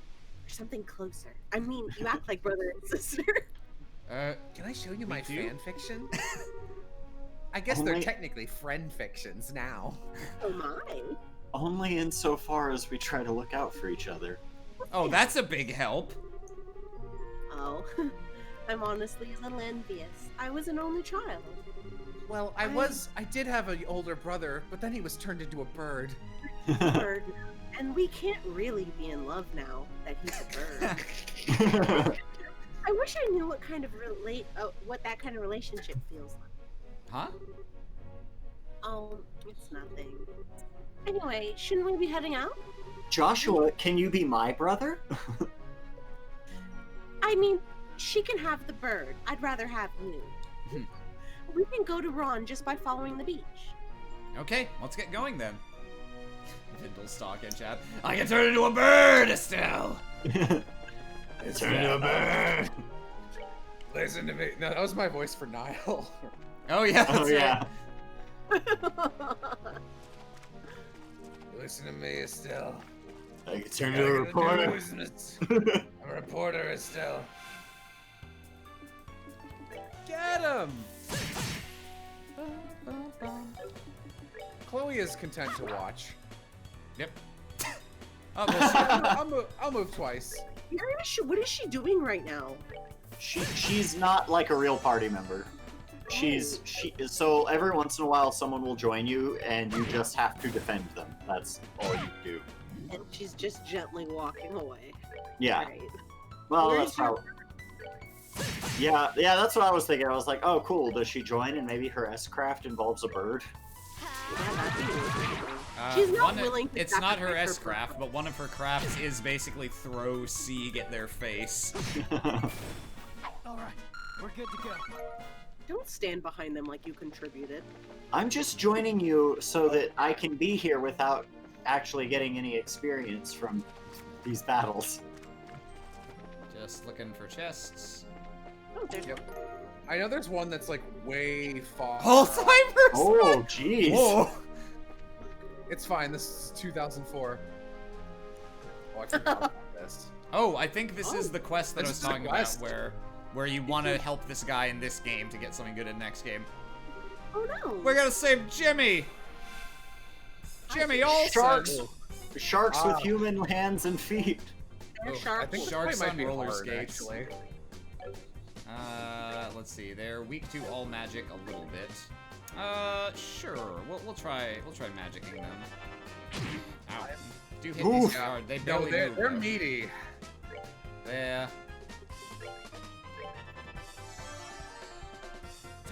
something closer. I mean, you act like brother and sister. Can I show you my do? fan fiction? I guess Only- they're technically friend fictions now. Oh my. Only insofar as we try to look out for each other. Oh, that's a big help. Oh, I'm honestly a little envious. I was an only child. Well, I did have an older brother, but then he was turned into a bird. Bird, and we can't really be in love now that he's a bird. I wish I knew what that kind of relationship feels like. Huh? Oh, it's nothing. Anyway, shouldn't we be heading out? Joshua, can you be my brother? I mean, she can have the bird. I'd rather have you. We can go to Ron just by following the beach. Okay, let's get going then. Vindlestalk in chat. I can turn into a bird, Estelle! Turn into a bird. Listen to me. No, that was my voice for Niall. Oh yeah, that's yeah. Listen to me, Estelle. I can turn into a reporter. I'm a reporter, Estelle. Get him! Chloe is content to watch. Yep. Oh, there's I'll move twice. What is she doing right now? She's not like a real party member. So every once in a while someone will join you and you just have to defend them. That's all you do. And she's just gently walking away. Yeah. Right. Well, Where that's is your- how. Yeah, that's what I was thinking. I was like, oh, cool. Does she join and maybe her S-craft involves a bird? Yeah, that'd be interesting. She's not willing to It's not her sacrifice S-craft, but one of her crafts is basically throw Sieg at their face. Alright, we're good to go. Don't stand behind them like you contributed. I'm just joining you so that I can be here without actually getting any experience from these battles. Just looking for chests. Oh, there's I know there's one that's like way far. Alzheimer's? Oh, jeez. Whoa. It's fine. This is 2004. Oh, I forgot about this. Oh, I think this is the quest that I This was is the talking about, quest. where you want to help this guy in this game to get something good in the next game. Oh no. We're gonna save Jimmy! Jimmy Olsen! Sharks with human hands and feet. They're I sharp. think Sharks this might on be roller hard, skates. actually. Let's see. They're weak to all magic a little bit. Sure. We'll try magicking them. Ow. Do hit these hard. They No, barely they're move, though. meaty. Yeah.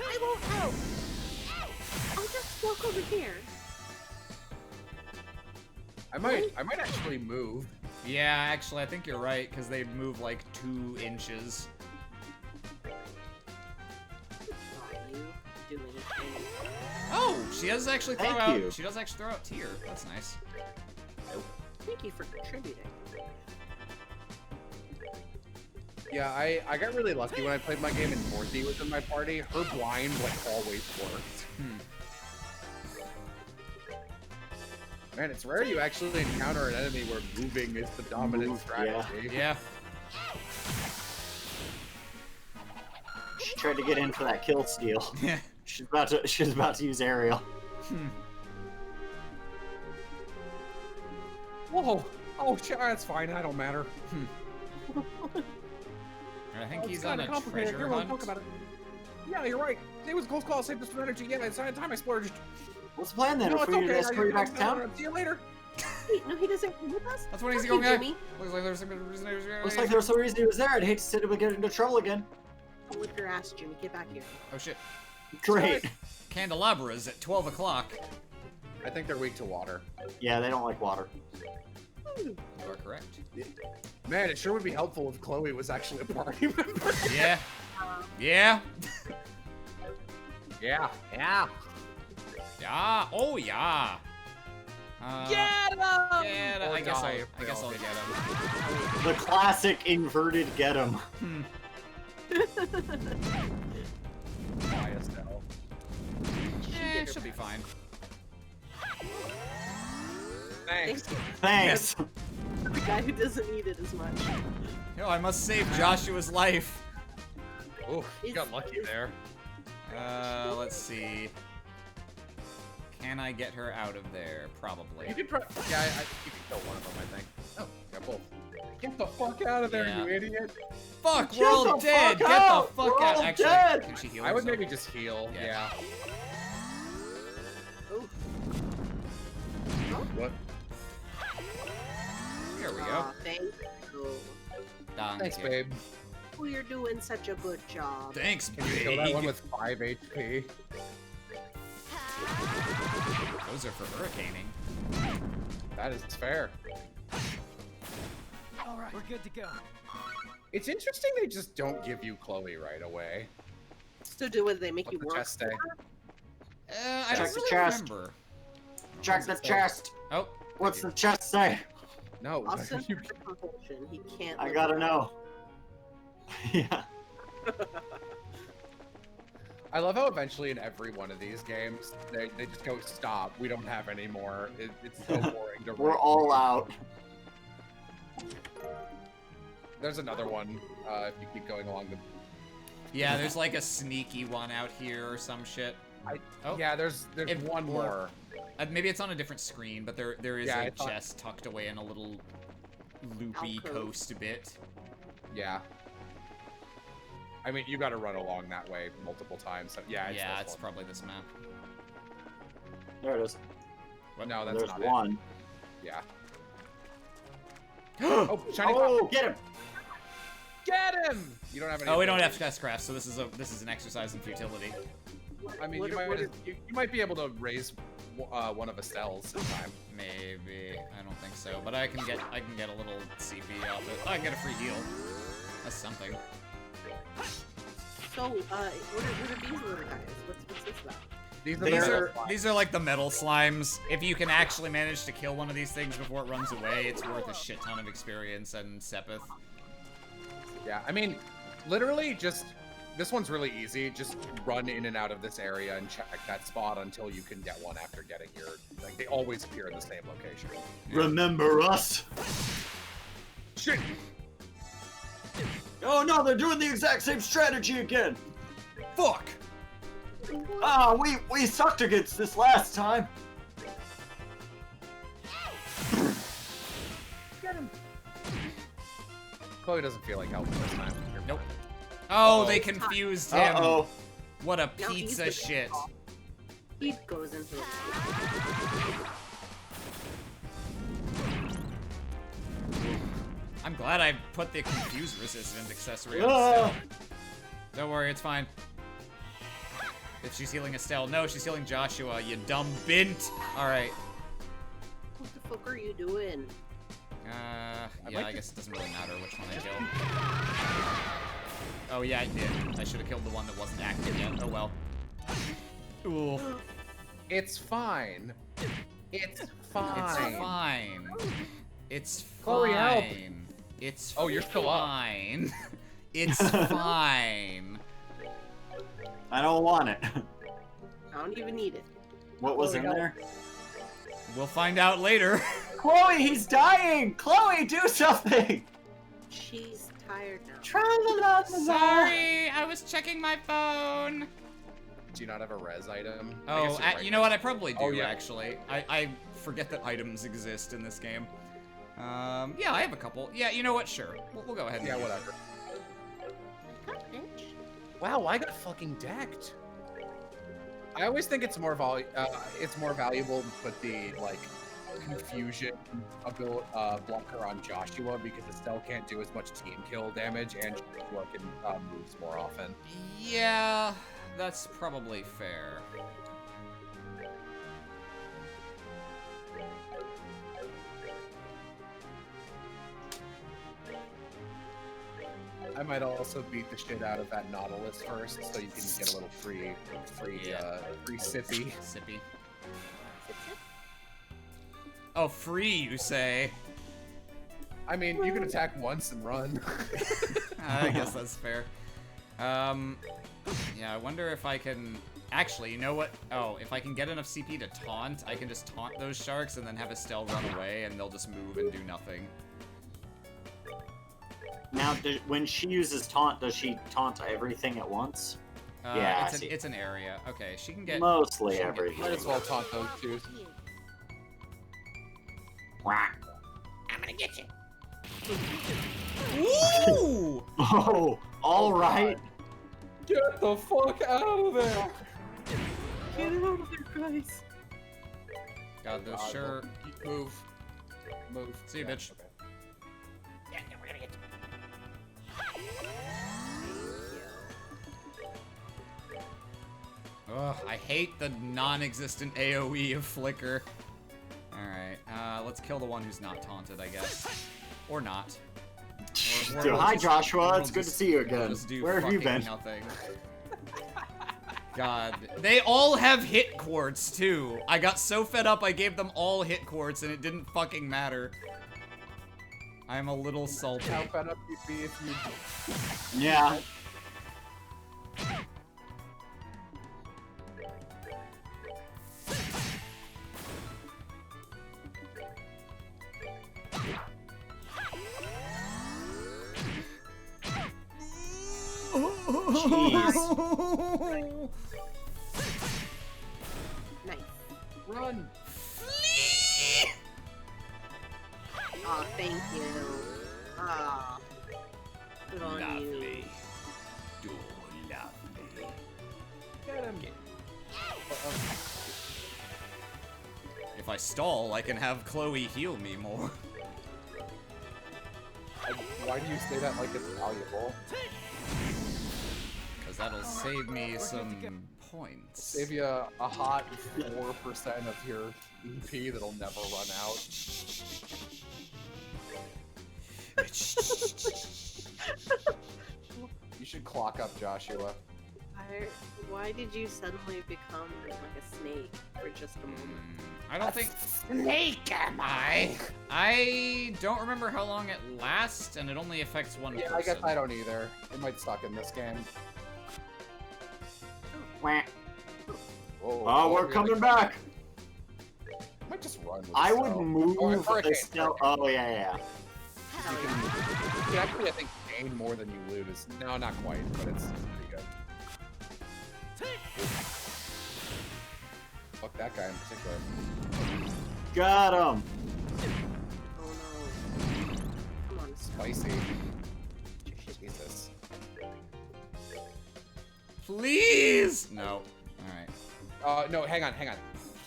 I won't help. I'll just walk over here. I might actually move. Yeah, actually, I think you're right, because they move like 2 inches. Doing anything. Oh, she does actually throw Thank out. you. She does actually throw out tier. That's nice. Thank you for contributing. Yeah, I got really lucky when I played my game and Dorothy was in my party. Her blind like always worked. Man, it's rare you actually encounter an enemy where moving is the dominant strategy. Yeah. She tried to get in for that kill steal. Yeah. She's about to use aerial. Whoa! Oh, shit, that's fine. I don't matter. I think It's he's on kinda a complicated. treasure Everyone hunt. talk about it. Yeah, you're right. It was a close call. Saved us some energy. Yeah, it's time I splurged. What's the plan then? No, If it's we okay. escort you back to town? See you later. Wait, no, he doesn't come with us? That's what he's Okay, going at. Jimmy. Looks like there's some reason. Looks like there was some reason he was there. I'd hate to see him get into trouble again. I'll whip your ass, Jimmy. Get back here. Oh shit. Great. Candelabras at 12 o'clock. I think they're weak to water. Yeah, they don't like water. You are correct. Man, it sure would be helpful if Chloe was actually a party member. Yeah. Yeah. Yeah. Yeah. Yeah. Oh yeah. Get him! Yeah, I guess I'll get him. The classic inverted get 'em. YSL. Should be fine. Thanks. Thanks. The guy who doesn't need it as much. Yo, I must save Joshua's life. Oh, you got lucky there. Let's see. Can I get her out of there? Probably. You could try. Yeah, you could kill one of them, I think. Oh, Yeah, both. Get the fuck out of there, Yeah. you idiot! Fuck, Get we're all the dead! fuck Get out! the fuck We're out! all Actually, dead! can she heal I would herself? maybe just heal. Yeah. Yeah. What? Here we go. Aw, thank you. Thanks, you. babe. Oh, you're doing such a good job. Thanks, Can you kill that one babe. with 5 HP? Those are for hurricaning. That is fair. All right, we're good to go. It's interesting they just don't give you Chloe right away. So do they make What's you the work? chest say? I Check don't the really chest. remember. Check the chest. Oh, What's the chest say? No. Austin you- has a compulsion. He can't. I live gotta without know. Yeah. I love how eventually in every one of these games, they just go, stop, we don't have any more. It's so boring to We're read. all out. There's another one, if you keep going along the... yeah, there's like a sneaky one out here or some shit. Oh. Yeah, there's If- one or- more. Maybe it's on a different screen, but there is Yeah, a I thought- chest tucked away in a little loopy Alcove. coast bit. Yeah. I mean, you gotta run along that way multiple times, so yeah, Yeah, this it's one. probably this map. There it is. No, that's There's not one. it. Yeah. Oh, shiny Oh, pop. get him! Get him! You don't have any... Oh, we don't have test craft, so this is an exercise in futility. I mean, What- you what might be able to raise one of Estelle's sometime. Maybe. I don't think so, but I can get a little CP off it. I can get a free heal. That's something. So, what are these little guys? What's this about? These are These the are- metal These are like the metal slimes. If you can actually manage to kill one of these things before it runs away, it's worth a shit ton of experience and Sepith. Yeah, I mean, literally just, this one's really easy. Just run in and out of this area and check that spot until you can get one after getting your, like, they always appear in the same location. Remember us? Shit! Oh no, they're doing the exact same strategy again! Fuck! Ah, we sucked against this last time! Chloe doesn't feel like helping this time. You're Nope. fine. Oh, they confused him. Uh-oh. What a Now he's pizza the shit. top. He goes into it. I'm glad I put the confuse resistant accessory on Ah. Estelle. Don't worry, it's fine. If she's healing Estelle. No, she's healing Joshua, you dumb bint. Alright. What the fuck are you doing? Yeah, I guess it doesn't really matter which one I kill. Oh yeah, I did. I should have killed the one that wasn't active yet. Oh well. Ooh. It's fine. It's fine. It's fine. It's Chloe, help. fine. It's Oh, you're still up. fine. It's fine. I don't want it. I don't even need it. What was in Chloe, there? We'll find out later. Chloe, he's dying! Chloe, do something! She's tired now. Sorry, I was checking my phone. Do you not have a res item? I Oh, guess you're right. you know what? I probably do, Oh, yeah. actually. I forget that items exist in this game. Yeah, I have a couple. Yeah, you know what? Sure. We'll go ahead and Yeah, use it. whatever. Wow, I got fucking decked. I always think it's more valuable to put the like confusion blocker on Joshua because Estelle can't do as much team kill damage and Joshua can moves more often. Yeah, that's probably fair. I might also beat the shit out of that Nautilus first, so you can get a little free sippy. Sippy. Oh, free, you say? I mean, you can attack once and run. I guess that's fair. Yeah, I wonder if I can... Actually, you know what? Oh, if I can get enough CP to taunt, I can just taunt those sharks and then have Estelle run away, and they'll just move and do nothing. Now, when she uses taunt, does she taunt everything at once? Yeah, I see. It's an area. Okay, she can get... Mostly she can get- everything. Might as well taunt those two. Quack. I'm gonna get you. Ooh! Oh, all right. Get the fuck out of there! Get it out of there, guys. God, those sure. Move. Move. See you, bitch. Okay. Ugh, I hate the non-existent AoE of Flicker. Alright, let's kill the one who's not taunted, I guess. Or not. Or we'll Hi, just- Joshua. we'll It's good to just- see you we'll again. just do Where have you fucking been? Nothing. God. They all have hit quartz, too. I got so fed up I gave them all hit quartz and it didn't fucking matter. I'm a little salty. How fed up you'd be if you... Yeah. Jeez. Nice. Run! Aw, thank you. Ah. Good on you. Lovely. Do lovely. Get him! If I stall, I can have Chloe heal me more. Why do you say that like it's valuable? Because that'll save me some points. Save you a hot 4% of your EP that'll never run out. You should clock up, Joshua. Why did you suddenly become like a snake for just a moment? I don't think... Snake am I? I don't remember how long it lasts, and it only affects one Yeah, person. I guess I don't either. It might suck in this game. Wah. Whoa, Oh, we're really? coming back. I might just run with I would Estelle. move Oh, hurricane, Estelle. hurricane. Oh, yeah. You can actually, I think, gain more than you lose. No, not quite, but it's pretty good. Fuck that guy in particular. Got him. Oh no. Come on, Spicy. Jesus. Please! No. Alright. No, hang on.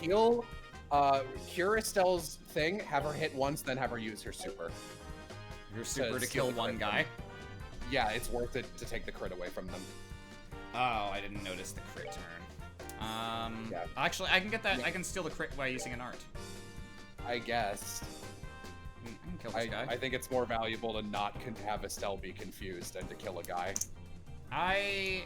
Heal, cure Estelle's thing, have her hit once, then have her use her super. Your super to steal kill the one crit guy? Yeah, it's worth it to take the crit away from them. Oh, I didn't notice the crit turn. Yeah. Actually, I can get that. Yeah. I can steal the crit by using an art. I guess. I can kill this guy. I think it's more valuable to not have Estelle be confused than to kill a guy. Alright.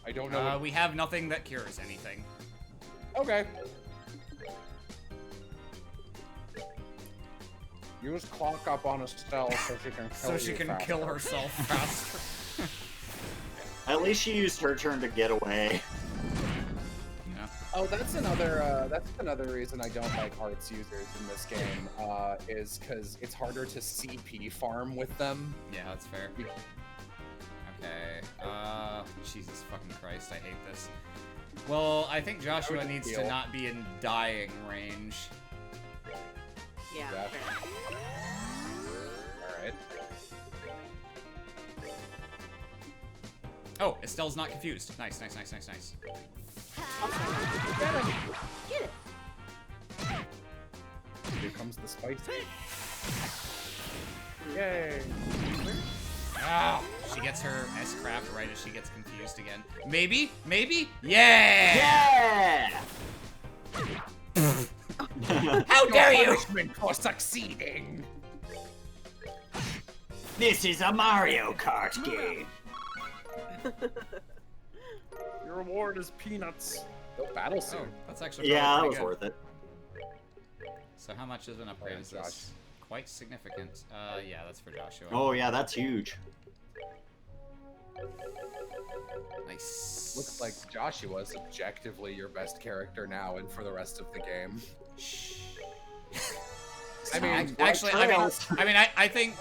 I don't know. What... We have nothing that cures anything. Okay. Use clock up on Estelle so she can kill So she can kill herself faster. At least she used her turn to get away. Yeah. Oh, that's another reason I don't like arts users in this game, is because it's harder to CP farm with them. Yeah, that's fair. Okay. Jesus fucking Christ, I hate this. Well, I think Joshua needs to not be in dying range. Yeah. Yeah. Fair. Alright. Oh, Estelle's not confused. Nice. Get it. Here comes the spice. Yay! Ah, she gets her S-craft right as she gets confused again. Maybe? Yeah! Yeah! How dare you! Punishment for succeeding! This is a Mario Kart game. Your reward is peanuts. No battle suit. Oh, that's actually Yeah, that probably was good. worth it. So how much is an upgrade? Yeah, Is Josh. this quite significant? Yeah, that's for Joshua. Oh, yeah, that's huge. Nice. Looks like Joshua's objectively your best character now and for the rest of the game. I mean, I think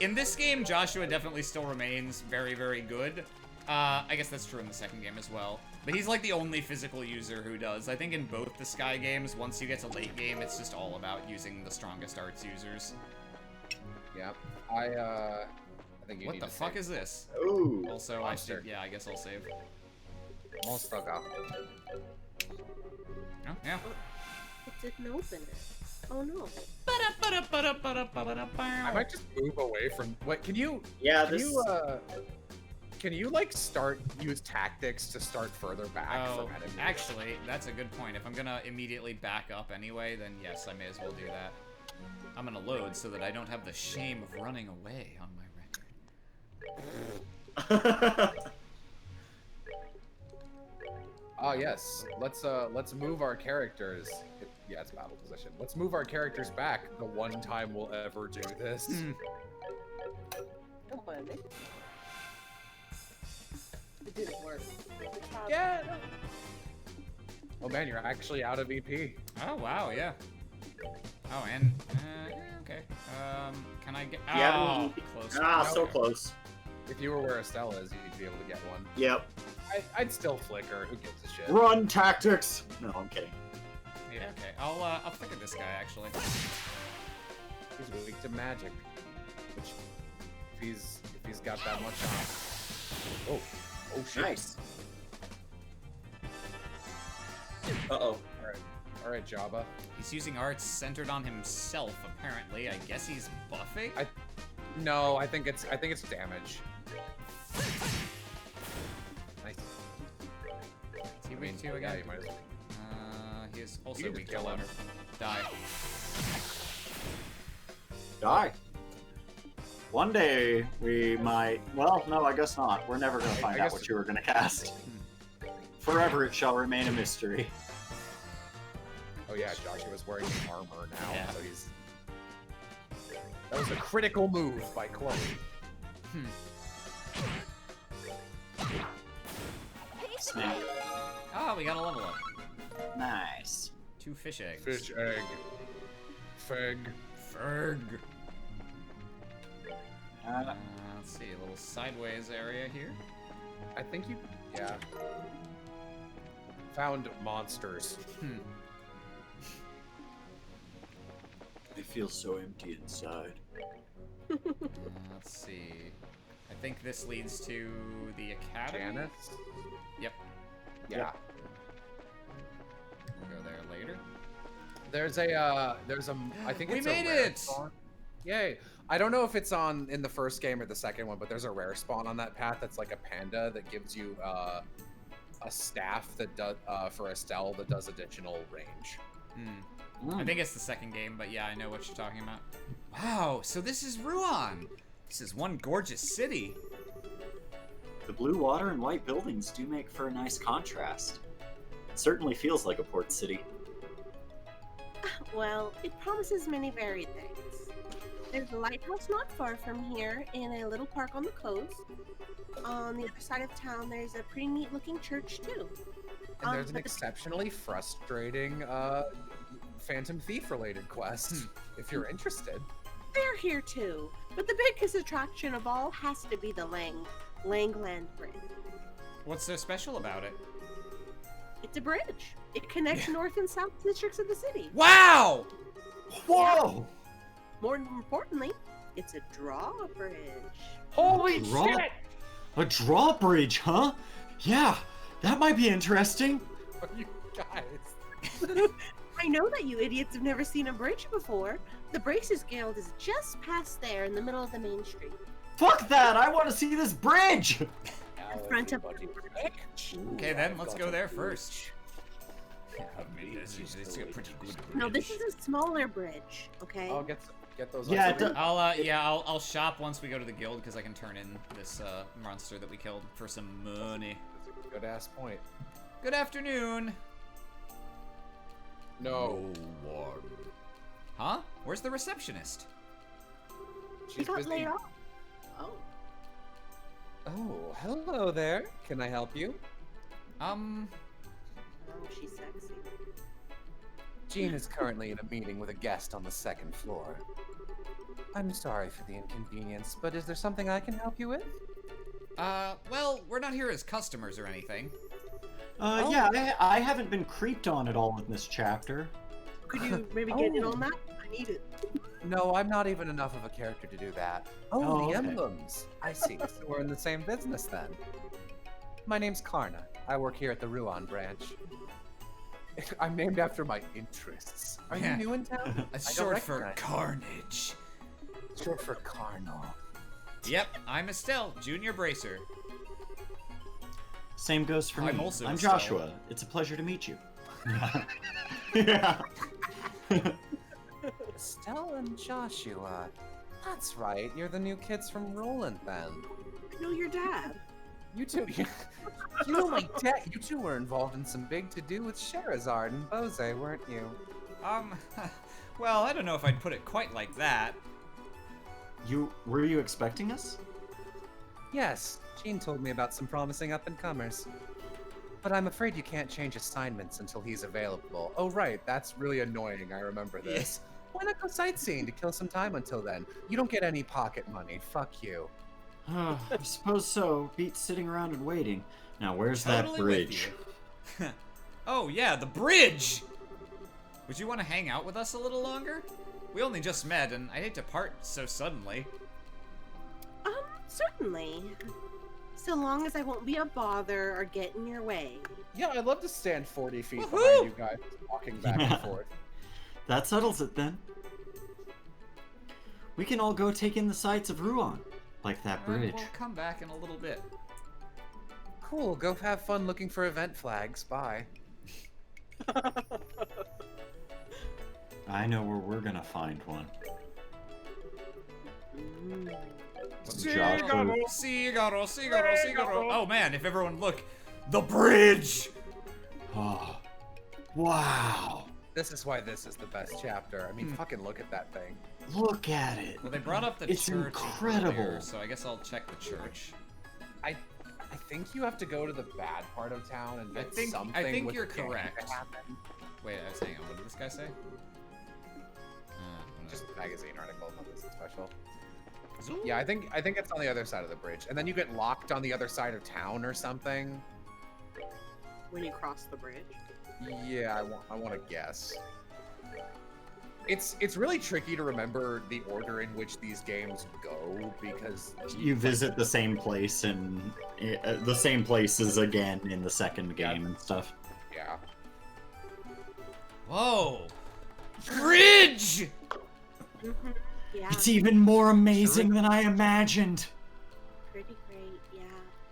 in this game, Joshua definitely still remains very, very good. I guess that's true in the second game as well. But he's like the only physical user who does. I think in both the Sky games, once you get to late game, it's just all about using the strongest arts users. Yep. I think you What need the to fuck save. is this? Ooh. Also, Monster. yeah, I guess I'll save. Monster. Oh, yeah. It didn't open it. Oh no. I might just move away from. What can you? Yeah, Can you? Can you like use tactics to start further back Oh, from enemies? actually, that's a good point. If I'm gonna immediately back up anyway, then yes, I may as well do that. I'm gonna load so that I don't have the shame of running away on my record. Oh yes, let's move our characters. Yeah, it's battle position. Let's move our characters back. The one time we'll ever do this. Don't mind me. It didn't work. Yeah. Oh man, you're actually out of EP. Oh wow, yeah. Oh, and okay. Can I get? Yeah, Oh, close. so Okay. close. If you were where Estelle is, you'd be able to get one. Yep. I'd still flicker. Who gives a shit? Run tactics. No, I'm kidding. Yeah, okay. I'll flicker this guy actually. He's weak to magic. Which, if he's got that much on. Oh shit. Nice. Uh-oh. All right, Jabba. He's using arts centered on himself. Apparently, I guess he's buffing. No, I think it's damage. Nice. Is he weak too again? Yeah, you might as well. He is You also can weak just to kill him. water. Die. Die. One day we might. Well, no, I guess not. We're never gonna find I out guess- what you were gonna cast. Forever it shall remain a mystery. Oh yeah, Joshua's wearing armor now, Yeah. so he's. That was a critical move by Chloe. Snap. Oh, we got a level up. Nice. 2 fish eggs. Fish egg. Feg. Ferg. Uh, Let's see, a little sideways area here. I think you. Yeah. Found monsters. I feel so empty inside. Let's see. I think this leads to the academy. Janice? Yep. Yeah. We'll go there later. There's a, I think We it's made a rare it! spawn. Yay. I don't know if it's in the first game or the second one, but there's a rare spawn on that path that's like a panda that gives you a staff that does for Estelle that does additional range. I think it's the second game, but yeah, I know what you're talking about. Wow, so this is Ruan. This is one gorgeous city. The blue water and white buildings do make for a nice contrast. It certainly feels like a port city. Well, it promises many varied things. There's a lighthouse not far from here in a little park on the coast. On the other side of town, there's a pretty neat looking church, too. And there's an but exceptionally frustrating Phantom Thief related quest, if you're interested. they're here, too. But the biggest attraction of all has to be the Langland Bridge. What's so special about it? It's a bridge. It connects north and south districts of the city. Wow! Whoa! More importantly, it's a drawbridge. Holy Draw- shit! A drawbridge, huh? Yeah, that might be interesting. You guys. I know that you idiots have never seen a bridge before. The Braces Guild is just past there in the middle of the main street. Fuck that! I want to see this bridge! In front of the bridge. Okay, then let's go there first. It's a pretty good No, this is a smaller bridge, okay? I'll get those. Yeah, on it does- I'll shop once we go to the guild because I can turn in this monster that we killed for some money. Good ass point. Good afternoon. No. one. Huh? Where's the receptionist? He She's got busy. laid off. Oh. Oh, hello there. Can I help you? Oh, she's sexy. Jean is currently in a meeting with a guest on the second floor. I'm sorry for the inconvenience, but is there something I can help you with? Well, we're not here as customers or anything. Yeah, I haven't been creeped on at all in this chapter. Could you maybe get in on that? I need it. No, I'm not even enough of a character to do that. Oh, Oh, the okay. emblems. I see. So we're in the same business then. My name's Karna. I work here at the Ruan branch. I'm named after my interests. Are you new in town? It's short for Carnage. Short for Carnal. Yep, I'm Estelle, Junior Bracer. Same goes for me. I'm also I'm Estelle. Joshua. It's a pleasure to meet you. Yeah. Estelle and Joshua. That's right. You're the new kids from Roland then. I know your dad. You two, you know my dad. You two were involved in some big to-do with Sherazard and Bose, weren't you? Well, I don't know if I'd put it quite like that. Were you expecting us? Yes, Jean told me about some promising up-and-comers. But I'm afraid you can't change assignments until he's available. Oh right, that's really annoying, I remember this. Why not go sightseeing to kill some time until then? You don't get any pocket money, fuck you. I suppose so. Beats sitting around and waiting. Now, where's Totally that bridge? with you. Oh yeah, the bridge! Would you want to hang out with us a little longer? We only just met, and I hate to part so suddenly. Certainly. So long as I won't be a bother or get in your way. Yeah, I'd love to stand 40 feet Woohoo! behind you guys, walking back and forth. That settles it then. We can all go take in the sights of Ruan, like that bridge. We'll come back in a little bit. Cool, go have fun looking for event flags. Bye. I know where we're gonna find one. Cigaro, cigaro, cigaro, cigaro. Oh man, if everyone look, the bridge! Oh, wow. This is why this is the best chapter. I mean, fucking look at that thing. Look at it. Well, they brought up the It's church incredible. earlier, so I guess I'll check the church. I think you have to go to the bad part of town and get something. I think with you're the game correct. to happen. Wait, hang on. What did this guy say? Just a magazine article, nothing special. Yeah, I think it's on the other side of the bridge, and then you get locked on the other side of town or something. When you cross the bridge. Yeah, I want to guess. It's really tricky to remember the order in which these games go because You visit the same place and the same places again in the second game and stuff. Yeah. Whoa! Bridge! Yeah. It's even more amazing than I imagined. Pretty great, yeah.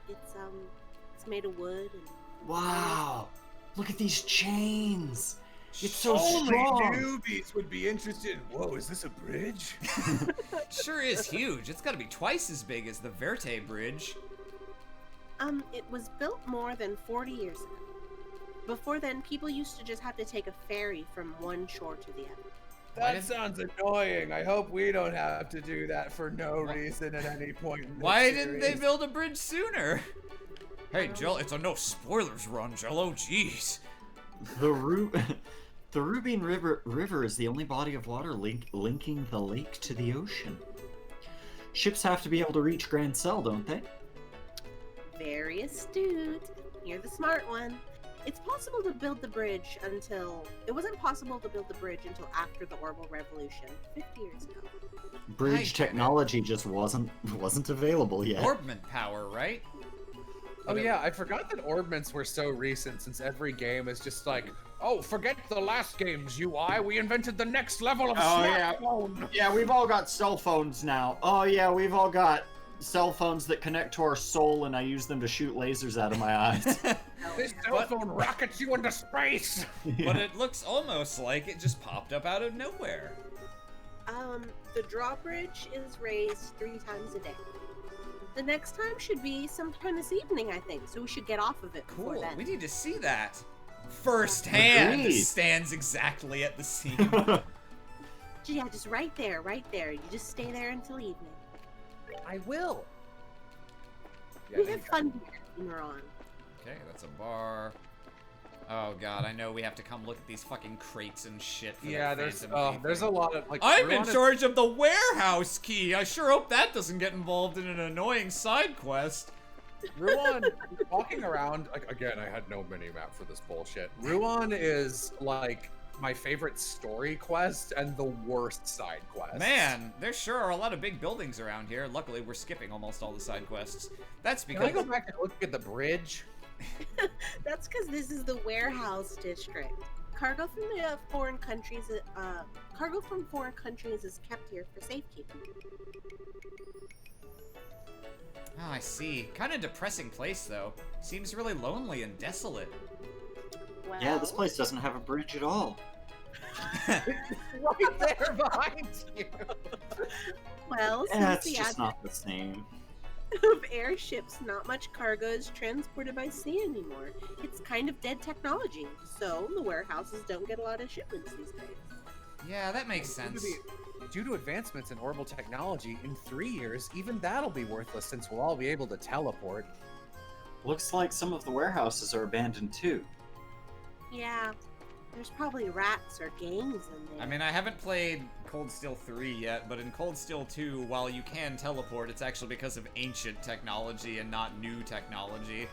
It's made of wood and Wow. Look at these chains. It's so Only strong. newbies would be interested. Whoa, is this a bridge? Sure is huge. It's gotta be twice as big as the Verte Bridge. it was built more than 40 years ago. Before then, people used to just have to take a ferry from one shore to the other. That sounds annoying. I hope we don't have to do that for no reason at any point in this Why didn't they series. build a bridge sooner? Hey, Jill, it's a no spoilers run, Jello. Jeez. The Rubine River is the only body of water linking the lake to the ocean. Ships have to be able to reach Grand Cell, don't they? Very astute. You're the smart one. It wasn't possible to build the bridge until after the Orbital Revolution, 50 years ago. Bridge technology just wasn't available yet. Orbment power, right? Oh yeah, I forgot that orbments were so recent since every game is just like, oh, forget the last game's UI, we invented the next level of smartphone. Yeah, we've all got cell phones now. Oh yeah, we've all got cell phones that connect to our soul and I use them to shoot lasers out of my eyes. This cell phone rockets you into space! But it looks almost like it just popped up out of nowhere. The drawbridge is raised 3 times a day. The next time should be sometime this evening, I think, so we should get off of it before Cool. then. We need to see that. Firsthand. Agreed. Stands exactly at the scene. Yeah, just right there. You just stay there until evening. I will. We have fun here when we're on. Okay, that's a bar. Oh god, I know we have to come look at these fucking crates and shit. For Yeah, that there's Phantom there's a thing. lot of like. I'm in Ruan is- charge of the warehouse key. I sure hope that doesn't get involved in an annoying side quest. Ruan, walking around, like, again, I had no mini-map for this bullshit. Ruan is, like, my favorite story quest and the worst side quest. Man, there sure are a lot of big buildings around here. Luckily, we're skipping almost all the side quests. That's Can because... I go back and look at the bridge? That's because this is the warehouse district. Cargo from foreign countries is kept here for safekeeping. Oh, I see. Kind of depressing place, though. Seems really lonely and desolate. Well, Yeah, this place doesn't have a bridge at all. Right there behind you. Well, Yeah, since it's the just not the same. of airships, not much cargo is transported by sea anymore. It's kind of dead technology, so the warehouses don't get a lot of shipments these days. Yeah, that makes sense. Due to advancements in orbital technology, in 3 years, even that'll be worthless since we'll all be able to teleport. Looks like some of the warehouses are abandoned too. Yeah, there's probably rats or gangs in there. I mean, I haven't played Cold Steel 3 yet, but in Cold Steel 2, while you can teleport, it's actually because of ancient technology and not new technology.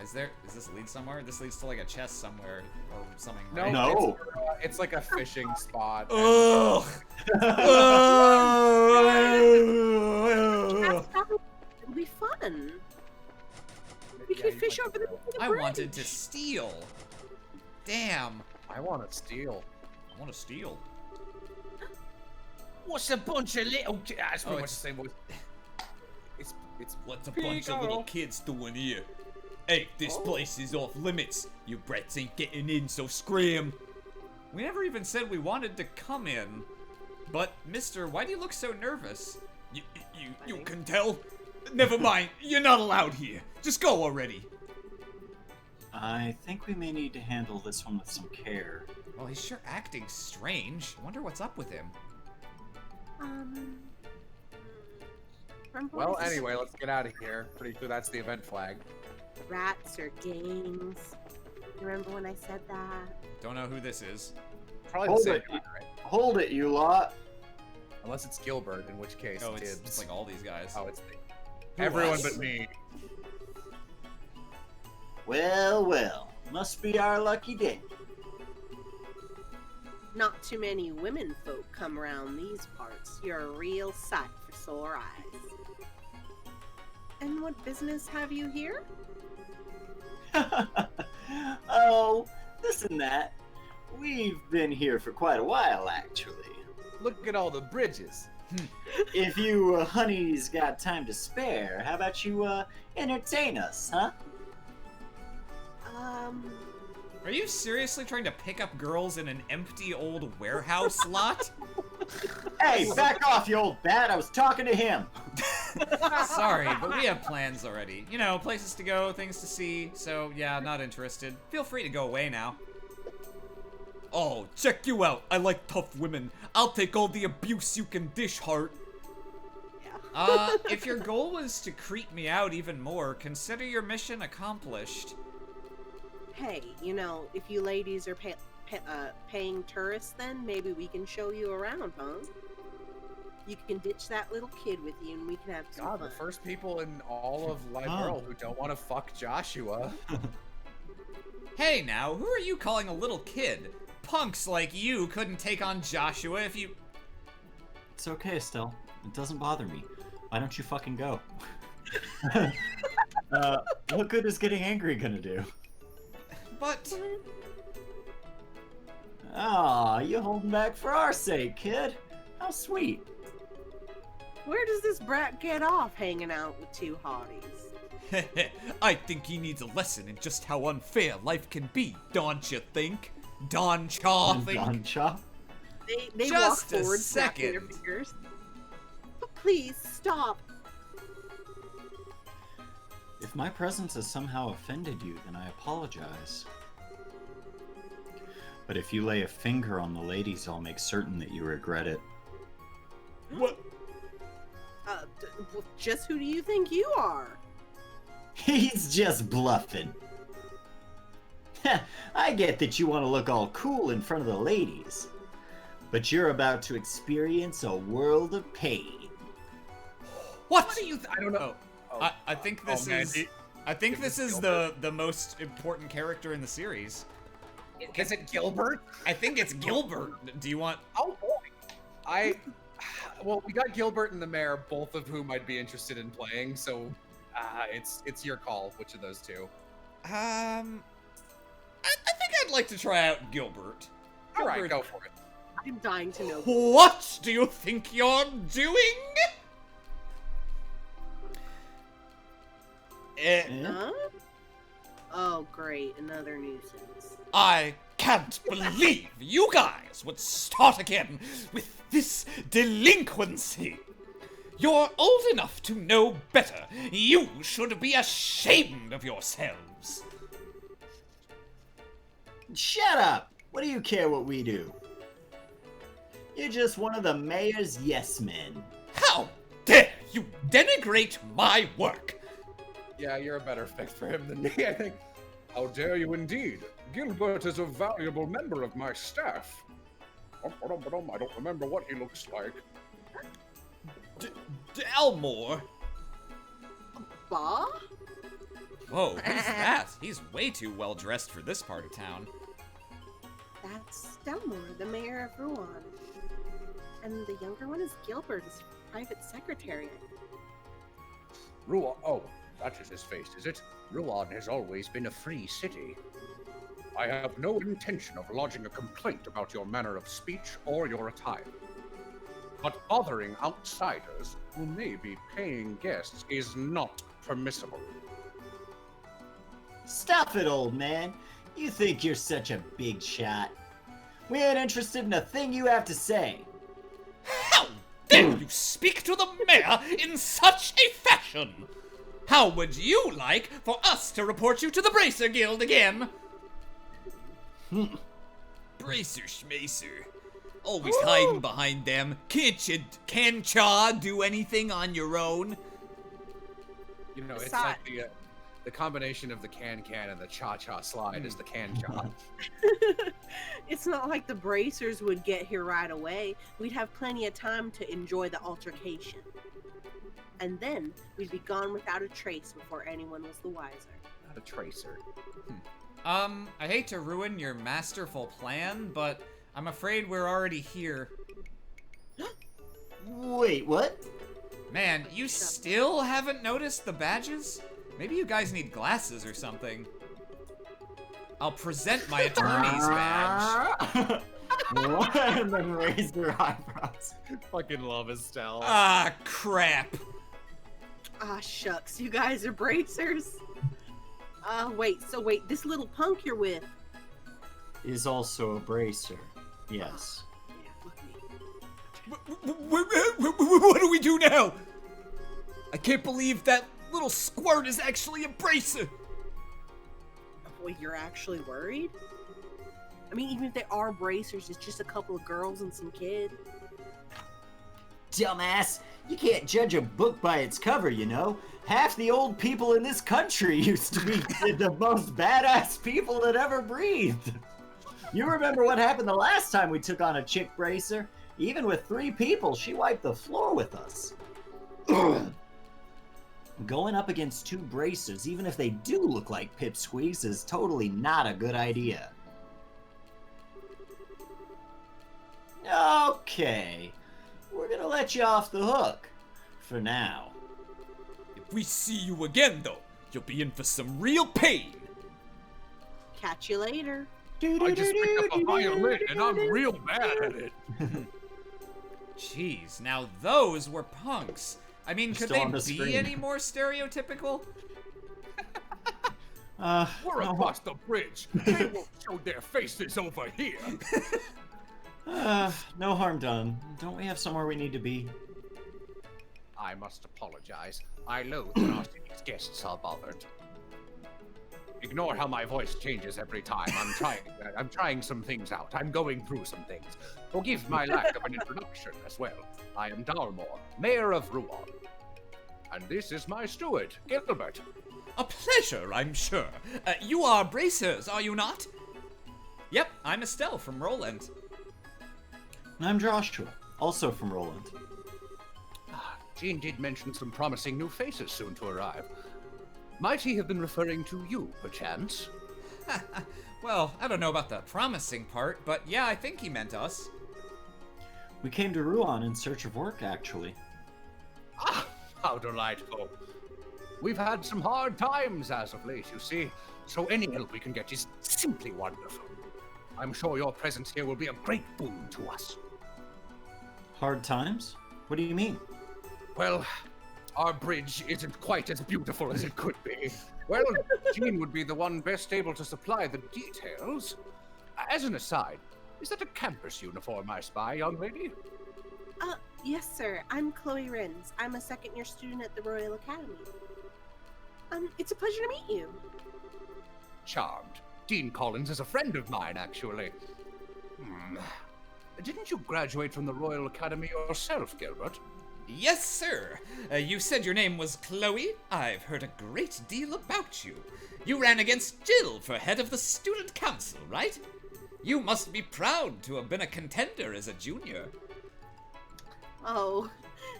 Is this lead somewhere? This leads to like a chest somewhere or something, right? No. It's like a fishing spot. Ugh! It'll be fun. We Yeah, can you fish might over be the right. bridge. I wanted to steal. Damn. I want to steal. I want to steal. What's a bunch of little kids? That's pretty Oh, much the same voice. It's What's a bunch of little kids doing here? Hey, this place is off limits. You brats ain't getting in, so scram. We never even said we wanted to come in. But, mister, why do you look so nervous? You can tell? Never mind, you're not allowed here. Just go already. I think we may need to handle this one with some care. Well, he's sure acting strange. I wonder what's up with him. Well, anyway, let's get out of here. Pretty sure that's the event flag. Rats or gangs. Remember when I said that? Don't know who this is. Probably Hold the same it. guy, right? Hold it, you lot. Unless it's Gilbert, in which case Oh, Tibbs. it's like all these guys. Oh, it's Who everyone else? but me. Well, well. Must be our lucky day. Not too many women folk come around these parts. You're a real sight for sore eyes. And what business have you here? Oh, this and that. We've been here for quite a while, actually. Look at all the bridges. If you honeys got time to spare, how about you entertain us, huh? Are you seriously trying to pick up girls in an empty old warehouse lot? Hey, back off, you old bat! I was talking to him. Sorry, but we have plans already. You know, places to go, things to see. So yeah, not interested. Feel free to go away now. Oh, check you out. I like tough women. I'll take all the abuse you can dish, heart. If your goal was to creep me out even more, consider your mission accomplished. Hey, you know, if you ladies are paying tourists, then maybe we can show you around, huh? You can ditch that little kid with you and we can have some God, fun. the first people in all of Live World who don't want to fuck Joshua. Hey now, who are you calling a little kid? Punks like you couldn't take on Joshua if you... It's okay, Estelle. It doesn't bother me. Why don't you fucking go? What good is getting angry gonna do? But... Aw, you holding back for our sake, kid. How sweet. Where does this brat get off hanging out with two hotties? I think he needs a lesson in just how unfair life can be, don't you think? Don Chaw think? Don Chaw? They Just walk a forward, snapping their second. fingers. But please, stop. If my presence has somehow offended you, then I apologize. But if you lay a finger on the ladies, I'll make certain that you regret it. What? Just who do you think you are? He's just bluffing. I get that you want to look all cool in front of the ladies, but you're about to experience a world of pain. What do you? I don't know. I think this is. I think this is the most important character in the series. Is it Gilbert? I think it's Gilbert. Do you want? Oh boy. Well, we got Gilbert and the mayor, both of whom I'd be interested in playing. So, it's your call. Which of those two? I think I'd like to try out Gilbert. All right, go for it. I'm dying to know. What do you think you're doing? Huh? Oh, great. Another nuisance. I can't believe you guys would start again with this delinquency. You're old enough to know better. You should be ashamed of yourselves. Shut up! What do you care what we do? You're just one of the mayor's yes men. How dare you denigrate my work? Yeah, you're a better fit for him than me, I think. How dare you indeed? Gilbert is a valuable member of my staff. I don't remember what he looks like. Dalmore? Bah? Whoa, who's that? He's way too well dressed for this part of town. That's Delmore, the mayor of Rouen. And the younger one is Gilbert, his private secretary. Rouen, oh, that is his face, is it? Rouen has always been a free city. I have no intention of lodging a complaint about your manner of speech or your attire. But bothering outsiders who may be paying guests is not permissible. Stop it, old man. You think you're such a big shot. We ain't interested in a thing you have to say. How dare you speak to the mayor in such a fashion? How would you like for us to report you to the Bracer Guild again? Bracer Schmacer. Always hiding behind them. Can't ya do anything on your own? You know, it's like the combination of the can and the cha-cha slide is the can-cha. It's not like the Bracers would get here right away. We'd have plenty of time to enjoy the altercation. And then we'd be gone without a trace before anyone was the wiser. Not a tracer. I hate to ruin your masterful plan, but I'm afraid we're already here. Wait, what? Man, you still haven't noticed the badges? Maybe you guys need glasses or something. I'll present my attorney's badge. What? And then raise their eyebrows. Fucking love Estelle. Ah, crap. Ah, shucks, you guys are Bracers. Wait, this little punk you're with is also a bracer. Yes. Yeah, What do we do now? I can't believe that little squirt is actually a bracer. Boy, you're actually worried? I mean, even if they are Bracers, it's just a couple of girls and some kid. Dumbass! You can't judge a book by its cover, you know? Half the old people in this country used to be the most badass people that ever breathed. You remember what happened the last time we took on a chick bracer? Even with 3 people, she wiped the floor with us. Going up against 2 bracers, even if they do look like pipsqueaks, is totally not a good idea. Okay. We're gonna let you off the hook. For now. If we see you again, though, you'll be in for some real pain. Catch you later. I just picked up a violin and I'm real bad at it. Jeez, now those were punks. I mean, could Still on they the be screen. any more stereotypical? We're across the bridge. They won't show their faces over here. No harm done. Don't we have somewhere we need to be? I must apologize. I loathe when our city's guests are bothered. Ignore how my voice changes every time. I'm trying some things out. I'm going through some things. Forgive my lack of an introduction as well. I am Dalmore, Mayor of Rouen. And this is my steward, Gilbert. A pleasure, I'm sure. You are Bracers, are you not? Yep, I'm Estelle from Roland. And I'm Joshua, also from Roland. Jean did mention some promising new faces soon to arrive. Might he have been referring to you, perchance? Well, I don't know about the promising part, but yeah, I think he meant us. We came to Ruan in search of work, actually. Ah, how delightful. We've had some hard times as of late, you see, so any help we can get is simply wonderful. I'm sure your presence here will be a great boon to us. Hard times? What do you mean? Well, our bridge isn't quite as beautiful as it could be. Well, Jean would be the one best able to supply the details. As an aside, is that a campus uniform I spy, young lady? Yes, sir. I'm Chloe Rins. I'm a second-year student at the Royal Academy. It's a pleasure to meet you. Charmed. Dean Collins is a friend of mine, actually. Didn't you graduate from the Royal Academy yourself, Gilbert? Yes, sir. You said your name was Chloe. I've heard a great deal about you. You ran against Jill for head of the student council, right? You must be proud to have been a contender as a junior. Oh,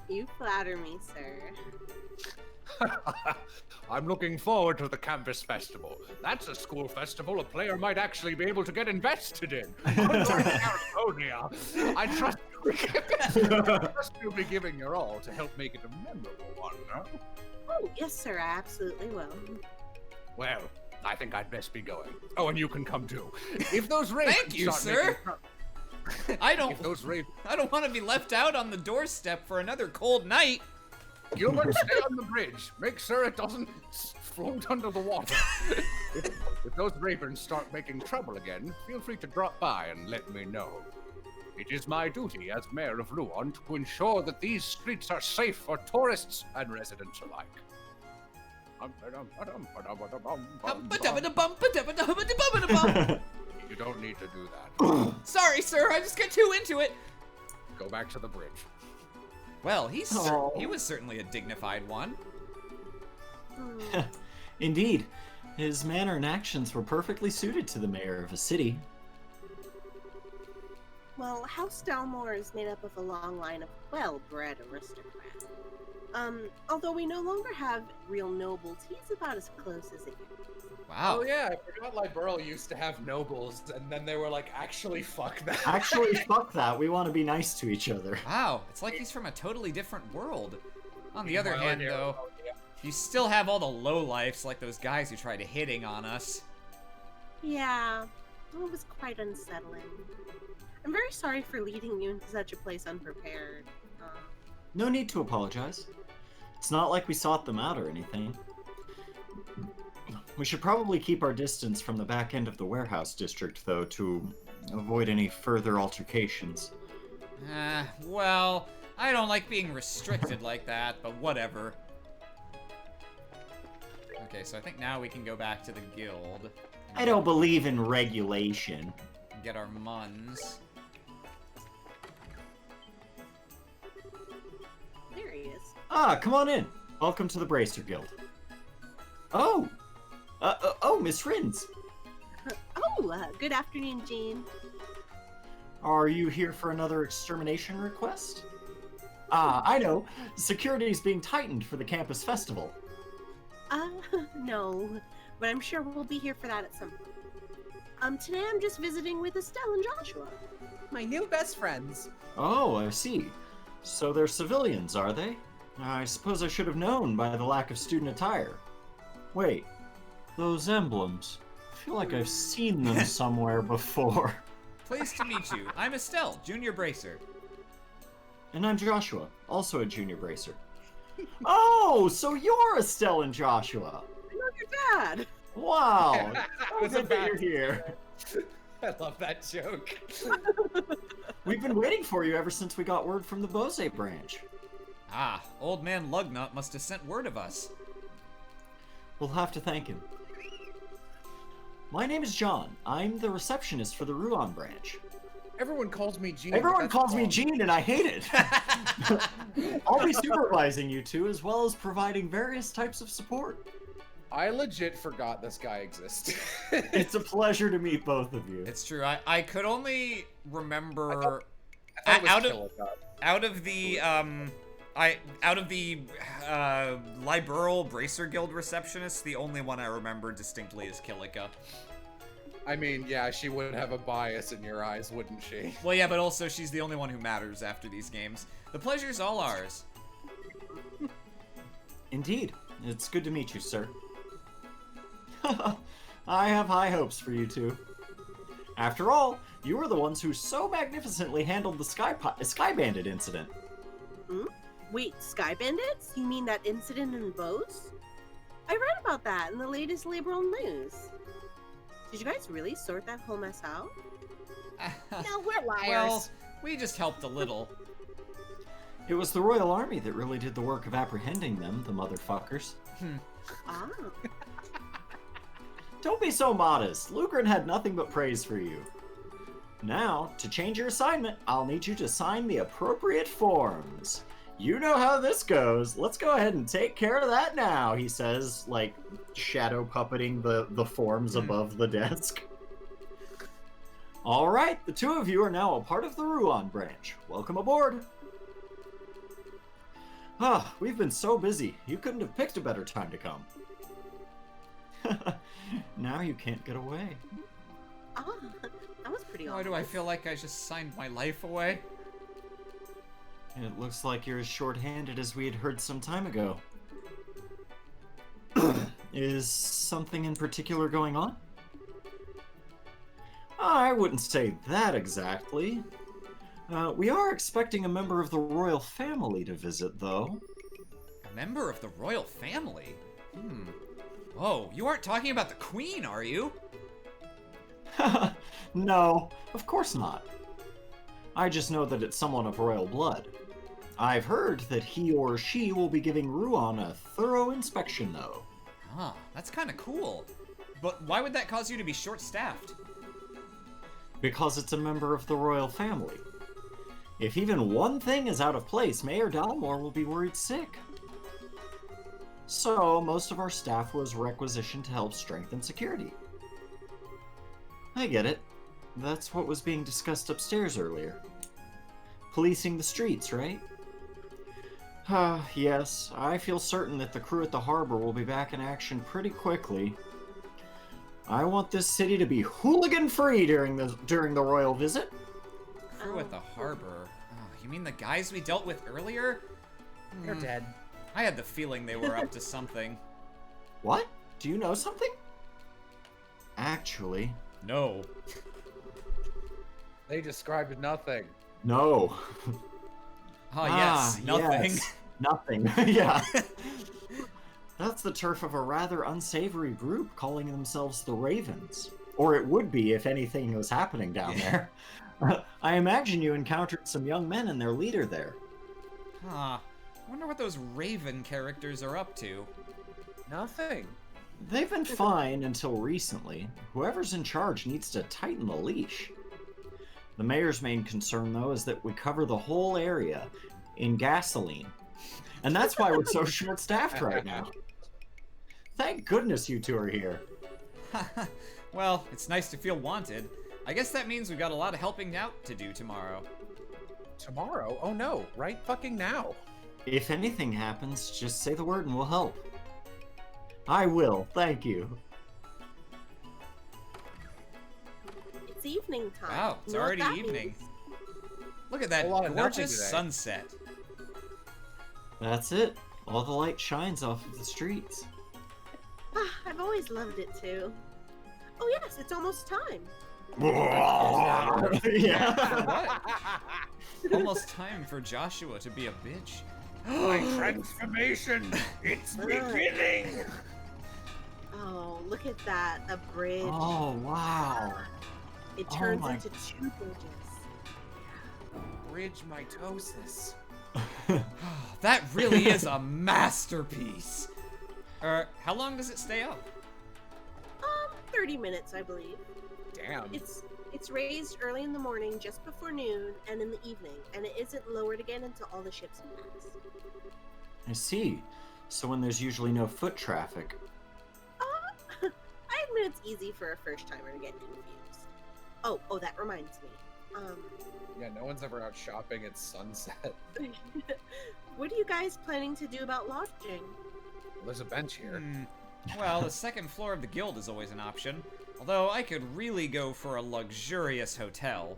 you flatter me, sir. I'm looking forward to the campus festival. That's a school festival a player might actually be able to get invested in. California. I trust you'll be giving your all to help make it a memorable one, huh? Oh, yes, sir. I absolutely will. Well, I think I'd best be going. Oh, and you can come too. If those ravens Thank you, start sir. I don't want to be left out on the doorstep for another cold night. Gilbert, stay on the bridge. Make sure it doesn't float under the water. If those ravens start making trouble again, feel free to drop by and let me know. It is my duty as mayor of Ruan to ensure that these streets are safe for tourists and residents alike. You don't need to do that. Sorry, sir. I just get too into it. Go back to the bridge. Well, he was certainly a dignified one. Indeed. His manner and actions were perfectly suited to the mayor of a city. Well, House Dalmore is made up of a long line of well-bred aristocrats. Although we no longer have real nobles, he's about as close as it gets. Wow. Oh yeah, I forgot Liberal used to have nobles, and then they were like, actually fuck that. Actually, fuck that. We want to be nice to each other. Wow, it's like he's from a totally different world. On the other hand, though, you still have all the lowlifes, like those guys who tried hitting on us. Yeah, it was quite unsettling. I'm very sorry for leading you into such a place unprepared. No need to apologize. It's not like we sought them out or anything. We should probably keep our distance from the back end of the warehouse district, though, to avoid any further altercations. Well, I don't like being restricted like that, but whatever. Okay, so I think now we can go back to the guild. I don't believe in regulation. Get our muns. There he is. Ah, come on in. Welcome to the Bracer Guild. Oh! Miss Rins. Good afternoon, Jean. Are you here for another extermination request? Ah, I know. Security is being tightened for the campus festival. No, but I'm sure we'll be here for that at some point. Today I'm just visiting with Estelle and Joshua. My new best friends. Oh, I see. So they're civilians, are they? I suppose I should have known by the lack of student attire. Wait, those emblems. I feel like I've seen them somewhere before. Pleased to meet you. I'm Estelle, junior bracer. And I'm Joshua, also a junior bracer. Oh, so you're Estelle and Joshua. I know your dad. Wow. Good that you're here. I love that joke. We've been waiting for you ever since we got word from the Bose branch. Ah, old man Lugnut must have sent word of us. We'll have to thank him. My name is John. I'm the receptionist for the Ruan branch. Everyone calls me Gene. Everyone calls me Gene, and I hate it. I'll be supervising you two, as well as providing various types of support. I legit forgot this guy existed. It's a pleasure to meet both of you. It's true. I could only remember I thought out of the Out of the Liberal Bracer Guild receptionists, the only one I remember distinctly is Kilika. I mean, yeah, she would have a bias in your eyes, wouldn't she? Well, yeah, but also she's the only one who matters after these games. The pleasure's all ours. Indeed. It's good to meet you, sir. I have high hopes for you two. After all, you were the ones who so magnificently handled the Sky Bandit incident. Hmm? Wait, Sky Bandits? You mean that incident in Bose? I read about that in the latest liberal news. Did you guys really sort that whole mess out? No, we're liars. Well, we just helped a little. It was the Royal Army that really did the work of apprehending them, the motherfuckers. Ah. Don't be so modest. Lugren had nothing but praise for you. Now, to change your assignment, I'll need you to sign the appropriate forms. You know how this goes. Let's go ahead and take care of that now, he says, like, shadow puppeting the forms above the desk. All right, the two of you are now a part of the Ruan branch. Welcome aboard. Ah, we've been so busy. You couldn't have picked a better time to come. Now you can't get away. Ah, that was pretty Why do I feel like I just signed my life away? It looks like you're as short-handed as we had heard some time ago. Is something in particular going on? I wouldn't say that exactly. We are expecting a member of the royal family to visit, though. A member of the royal family? Whoa, you aren't talking about the queen, are you? No, of course not. I just know that it's someone of royal blood. I've heard that he or she will be giving Ruan a thorough inspection, though. Huh, that's kind of cool. But why would that cause you to be short-staffed? Because it's a member of the royal family. If even one thing is out of place, Mayor Dalmore will be worried sick. So, most of our staff was requisitioned to help strengthen security. I get it. That's what was being discussed upstairs earlier. Policing the streets, right? Yes, I feel certain that the crew at the harbor will be back in action pretty quickly. I want this city to be hooligan-free during the royal visit. Crew at the harbor? Oh, you mean the guys we dealt with earlier? They're dead. I had the feeling they were up to something. What? Do you know something? Actually... No. They described nothing. No. Yes, nothing. Yes. Nothing, yeah. That's the turf of a rather unsavory group calling themselves the Ravens. Or it would be if anything was happening down there. I imagine you encountered some young men and their leader there. Huh. I wonder what those Raven characters are up to. Nothing. They've been fine until recently. Whoever's in charge needs to tighten the leash. The mayor's main concern, though, is that we cover the whole area in gasoline. And that's why we're so short-staffed right now. Thank goodness you two are here. Well, it's nice to feel wanted. I guess that means we've got a lot of helping out to do tomorrow. Tomorrow? Oh no, right fucking now. If anything happens, just say the word and we'll help. I will, thank you. It's evening time. Wow, it's You know what already that evening. means? Look at that A lot of nothing gorgeous today. sunset. That's it. All the light shines off of the streets. I've always loved it too. Oh yes, it's almost time. Yeah. What? Almost time for Joshua to be a bitch. My transformation! It's beginning! Oh, look at that. A bridge. Oh, wow. It Oh turns my- into two bridges. Bridge mitosis. That really is a masterpiece. How long does it stay up? 30 minutes, I believe. Damn. It's raised early in the morning, just before noon, and in the evening, and it isn't lowered again until all the ships pass. I see. So when there's usually no foot traffic. I admit it's easy for a first timer to get confused. Oh, that reminds me. Yeah, no one's ever out shopping at sunset. What are you guys planning to do about lodging? Well, there's a bench here. Well, the second floor of the guild is always an option. Although I could really go for a luxurious hotel.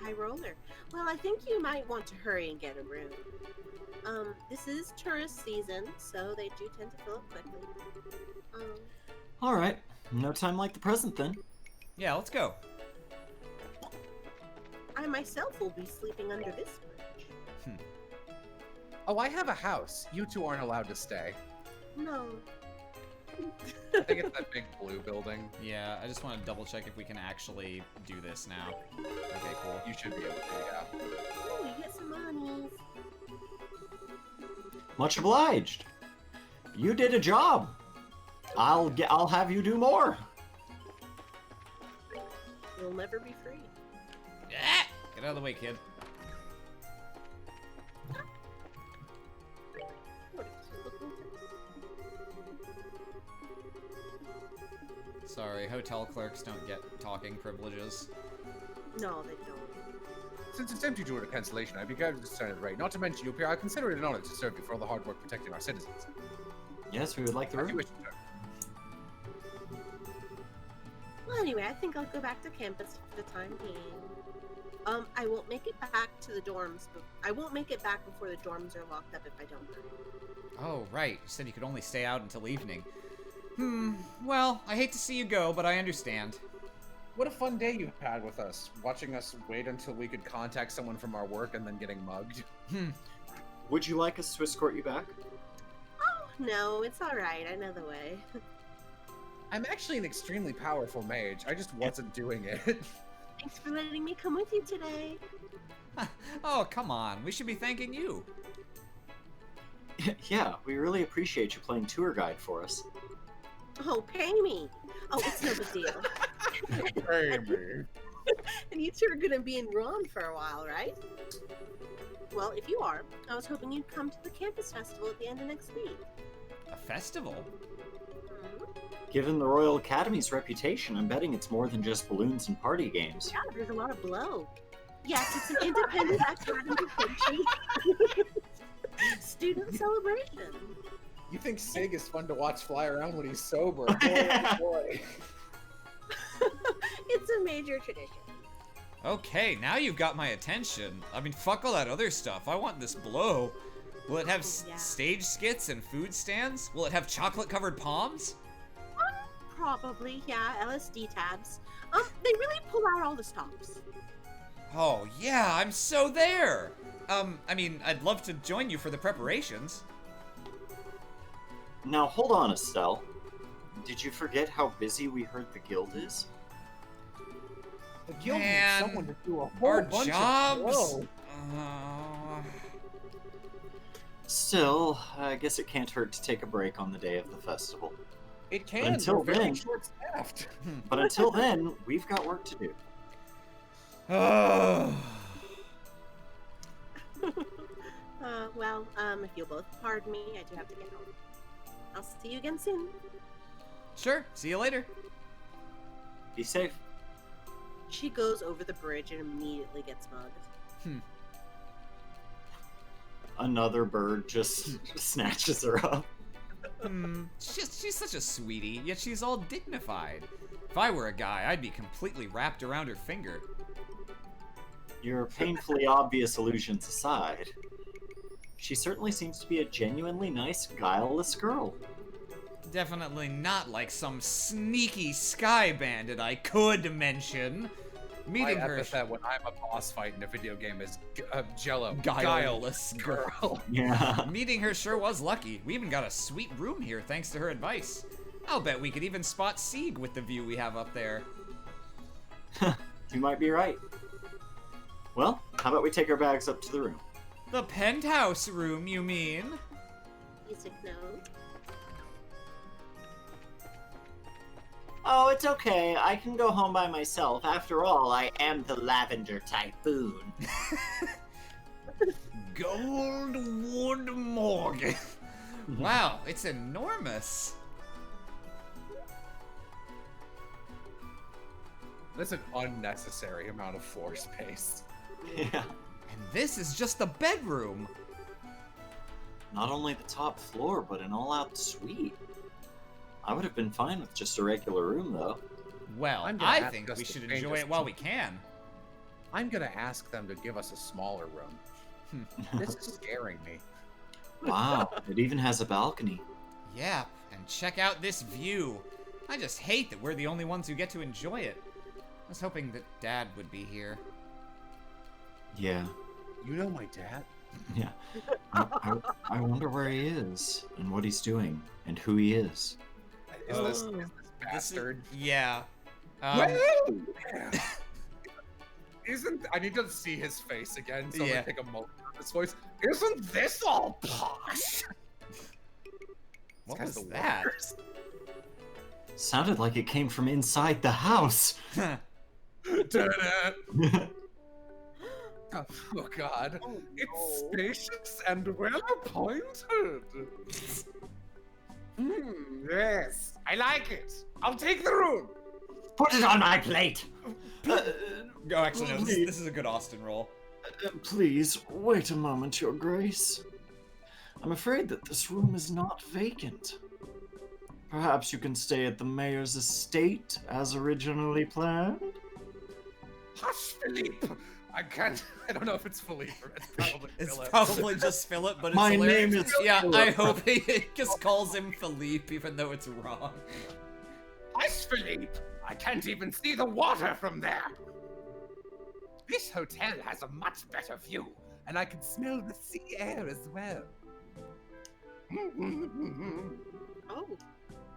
High roller. Well, I think you might want to hurry and get a room. This is tourist season, so they do tend to fill up quickly. Alright, no time like the present then. Yeah, let's go. I myself will be sleeping under this bridge. Oh, I have a house. You two aren't allowed to stay. No. I think it's that big blue building. Yeah, I just want to double check if we can actually do this now. Okay, cool. You should be able to, yeah. Oh, you get some monies. Much obliged. You did a job. I'll have you do more. You'll never be free. Ah! Get out of the way, kid. What is he looking for? Sorry, hotel clerks don't get talking privileges. No, they don't. Since it's empty due to cancellation, I'd be glad to sign it right. Not to mention, you appear, I consider it an honor to serve you for all the hard work protecting our citizens. Yes, we would like the As you room. wish, sir. Well, anyway, I think I'll go back to campus for the time being. I won't make it back to the dorms, but I won't make it back before the dorms are locked up if I don't hurry. Oh, right. You said you could only stay out until evening. Well, I hate to see you go, but I understand. What a fun day you had with us, watching us wait until we could contact someone from our work and then getting mugged. Would you like us to escort you back? Oh, no, it's alright. I know the way. I'm actually an extremely powerful mage. I just wasn't doing it. Thanks for letting me come with you today. Oh, come on. We should be thanking you. Yeah, we really appreciate you playing tour guide for us. Oh, pay me. Oh, it's no big deal. Hey, me. And you two are gonna be in Ron for a while, right? Well, if you are, I was hoping you'd come to the campus festival at the end of next week. A festival? Given the Royal Academy's reputation, I'm betting it's more than just balloons and party games. Yeah, there's a lot of blow. Yes, it's an independent academy function. Student celebration. You think Sig is fun to watch fly around when he's sober? Boy, boy. It's a major tradition. Okay, now you've got my attention. I mean, fuck all that other stuff. I want this blow. Will it have stage skits and food stands? Will it have chocolate-covered palms? Probably, yeah, LSD tabs. They really pull out all the stops. Oh, yeah, I'm so there! I mean, I'd love to join you for the preparations. Now, hold on, Estelle. Did you forget how busy we heard the guild is? The guild Man, needs someone to do a whole our bunch jobs? of blow. Still, I guess it can't hurt to take a break on the day of the festival. It can. Until We're very then- short-staffed. But until then, we've got work to do. Well, if you'll both pardon me, I do have to get home. I'll see you again soon. Sure, see you later. Be safe. She goes over the bridge and immediately gets mugged. Another bird just snatches her up. She's such a sweetie, yet she's all dignified. If I were a guy, I'd be completely wrapped around her finger. Your painfully obvious illusions aside, she certainly seems to be a genuinely nice, guileless girl. Definitely not like some sneaky sky bandit I could mention. Meeting My her epithet when I'm a boss fight in a video game is Jello. guileless girl. Yeah. Meeting her sure was lucky. We even got a sweet room here thanks to her advice. I'll bet we could even spot Sieg with the view we have up there. You might be right. Well, how about we take our bags up to the room? The penthouse room, you mean? Music note. Oh, it's okay. I can go home by myself. After all, I am the Lavender Typhoon. Goldwood Morgan. Wow, it's enormous. That's an unnecessary amount of floor space. Yeah. And this is just the bedroom. Not only the top floor, but an all-out suite. I would have been fine with just a regular room, though. Well, I'm gonna I ask think us we to should change enjoy us it while to- we can. I'm gonna ask them to give us a smaller room. This is scaring me. Wow, it even has a balcony. Yeah, and check out this view. I just hate that we're the only ones who get to enjoy it. I was hoping that Dad would be here. Yeah. You know my dad? Yeah. I wonder where he is, and what he's doing, and who he is. Is this bastard? Yeah. Isn't I need to see his face again so Yeah. I take a moment on his voice. Isn't this all posh? What guy's was the that? worst. Sounded like it came from inside the house. Da-da. Oh god. It's spacious and well appointed. Yes. I like it. I'll take the room. Put it on my plate! Oh, actually, no, this is a good Austin roll. Please, wait a moment, Your Grace. I'm afraid that this room is not vacant. Perhaps you can stay at the mayor's estate as originally planned? Hush, Philippe. I don't know if it's Philippe or it's probably It's Philip. probably just Philip, but it's My hilarious. name is Yeah, Philip. I hope he just calls him Philippe, even though it's wrong. Hush, Philippe. I can't even see the water from there. This hotel has a much better view, and I can smell the sea air as well. Oh,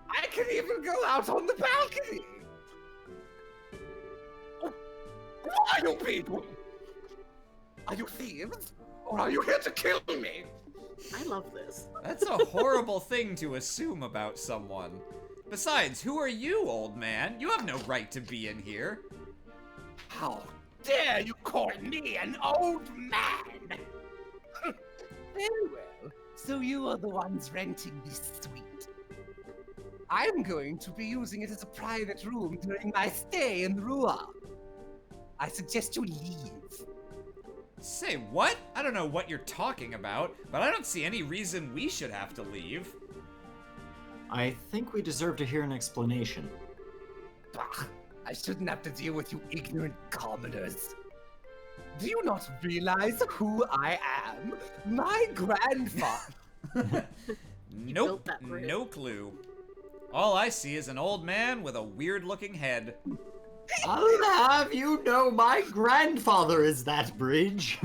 I can even go out on the balcony. Who are you people? Are you thieves? Or are you here to kill me? I love this. That's a horrible thing to assume about someone. Besides, who are you, old man? You have no right to be in here. How dare you call me an old man? Very well. So you are the ones renting this suite. I'm going to be using it as a private room during my stay in Rua. I suggest you leave. Say what? I don't know what you're talking about, but I don't see any reason we should have to leave. I think we deserve to hear an explanation. Bah, I shouldn't have to deal with you ignorant commoners. Do you not realize who I am? My grandfather. He Nope, built that bridge. no clue. All I see is an old man with a weird-looking head. I'll have you know my grandfather is that bridge.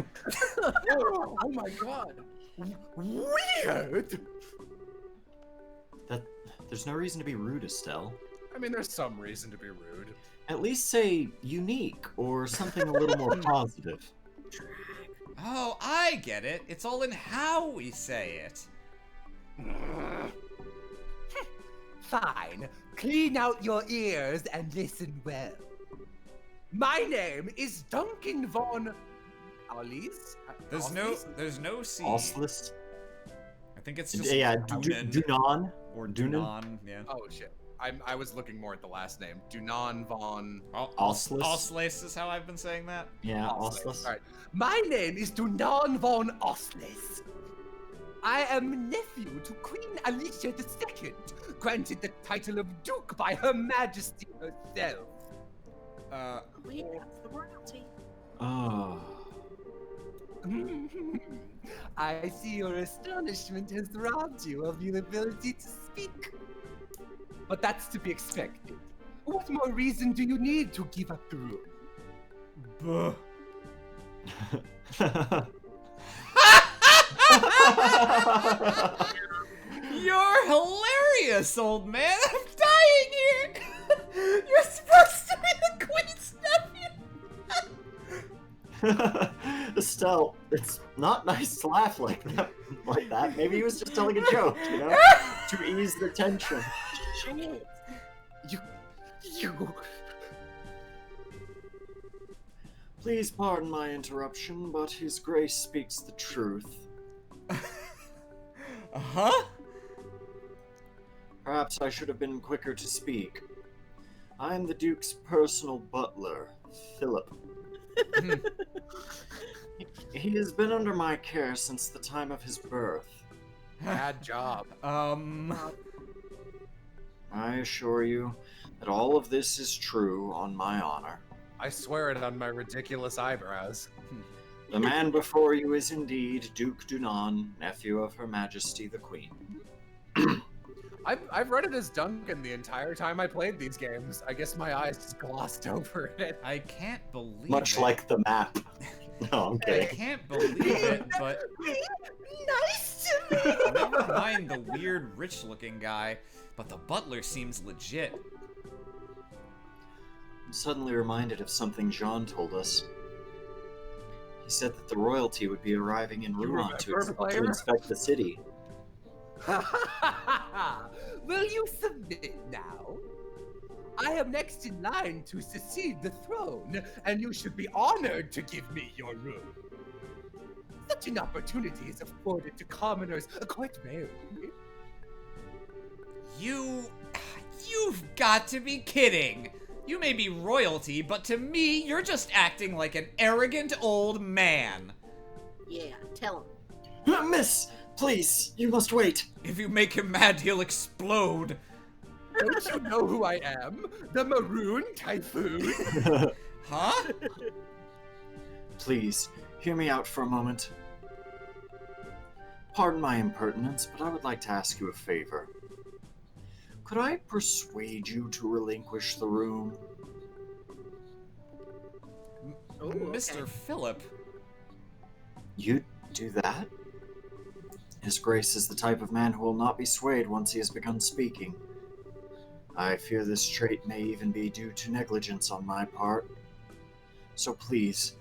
Oh my god. Weird. There's no reason to be rude, Estelle. I mean, there's some reason to be rude. At least say unique or something a little more positive. Oh, I get it. It's all in how we say it. Fine. Clean out your ears and listen well. My name is Duncan von Alice. There's no C. Oslis? I think it's just Yeah, Dunan. Dunan? Or Dunan? Dunan, yeah. Oh shit. I was looking more at the last name. Dunan von Oslis? Oslis is how I've been saying that. Yeah, Oslis. Alright. My name is Dunan von Oslis. I am nephew to Queen Alicia II, granted the title of Duke by Her Majesty herself. Wait, that's the royalty. Oh. I see your astonishment has robbed you of your ability to speak. But that's to be expected. What more reason do you need to give up the room? You're hilarious, old man. I'm dying here. You're supposed to be the queen's nephew. Estelle, it's not nice to laugh like that. Maybe he was just telling a joke, you know? To ease the tension. You. Please pardon my interruption, but His Grace speaks the truth. Uh-huh. Perhaps I should have been quicker to speak. I'm the Duke's personal butler, Philip. He has been under my care since the time of his birth. Bad job. I assure you that all of this is true on my honor. I swear it on my ridiculous eyebrows. The man before you is indeed Duke Dunan, nephew of Her Majesty the Queen. I've read it as Duncan the entire time I played these games. I guess my eyes just glossed over it. I can't believe Much it. like the map. No, I'm I kidding. can't believe it, but Nice to meet you. never mind the weird rich-looking guy, but the butler seems legit. I'm suddenly reminded of something Jean told us. He said that the royalty would be arriving in Rouen to inspect the city. Will you submit now? I am next in line to succeed the throne, and you should be honored to give me your room. Such an opportunity is afforded to commoners quite rarely. You've got to be kidding! You may be royalty, but to me, you're just acting like an arrogant old man. Yeah, tell him. Miss, please, you must wait. If you make him mad, he'll explode. Don't you know who I am? The Maroon Typhoon? Huh? Please, hear me out for a moment. Pardon my impertinence, but I would like to ask you a favor. Could I persuade you to relinquish the room? Ooh, Mr. okay. Philip. You'd do that? His Grace is the type of man who will not be swayed once he has begun speaking. I fear this trait may even be due to negligence on my part. So please,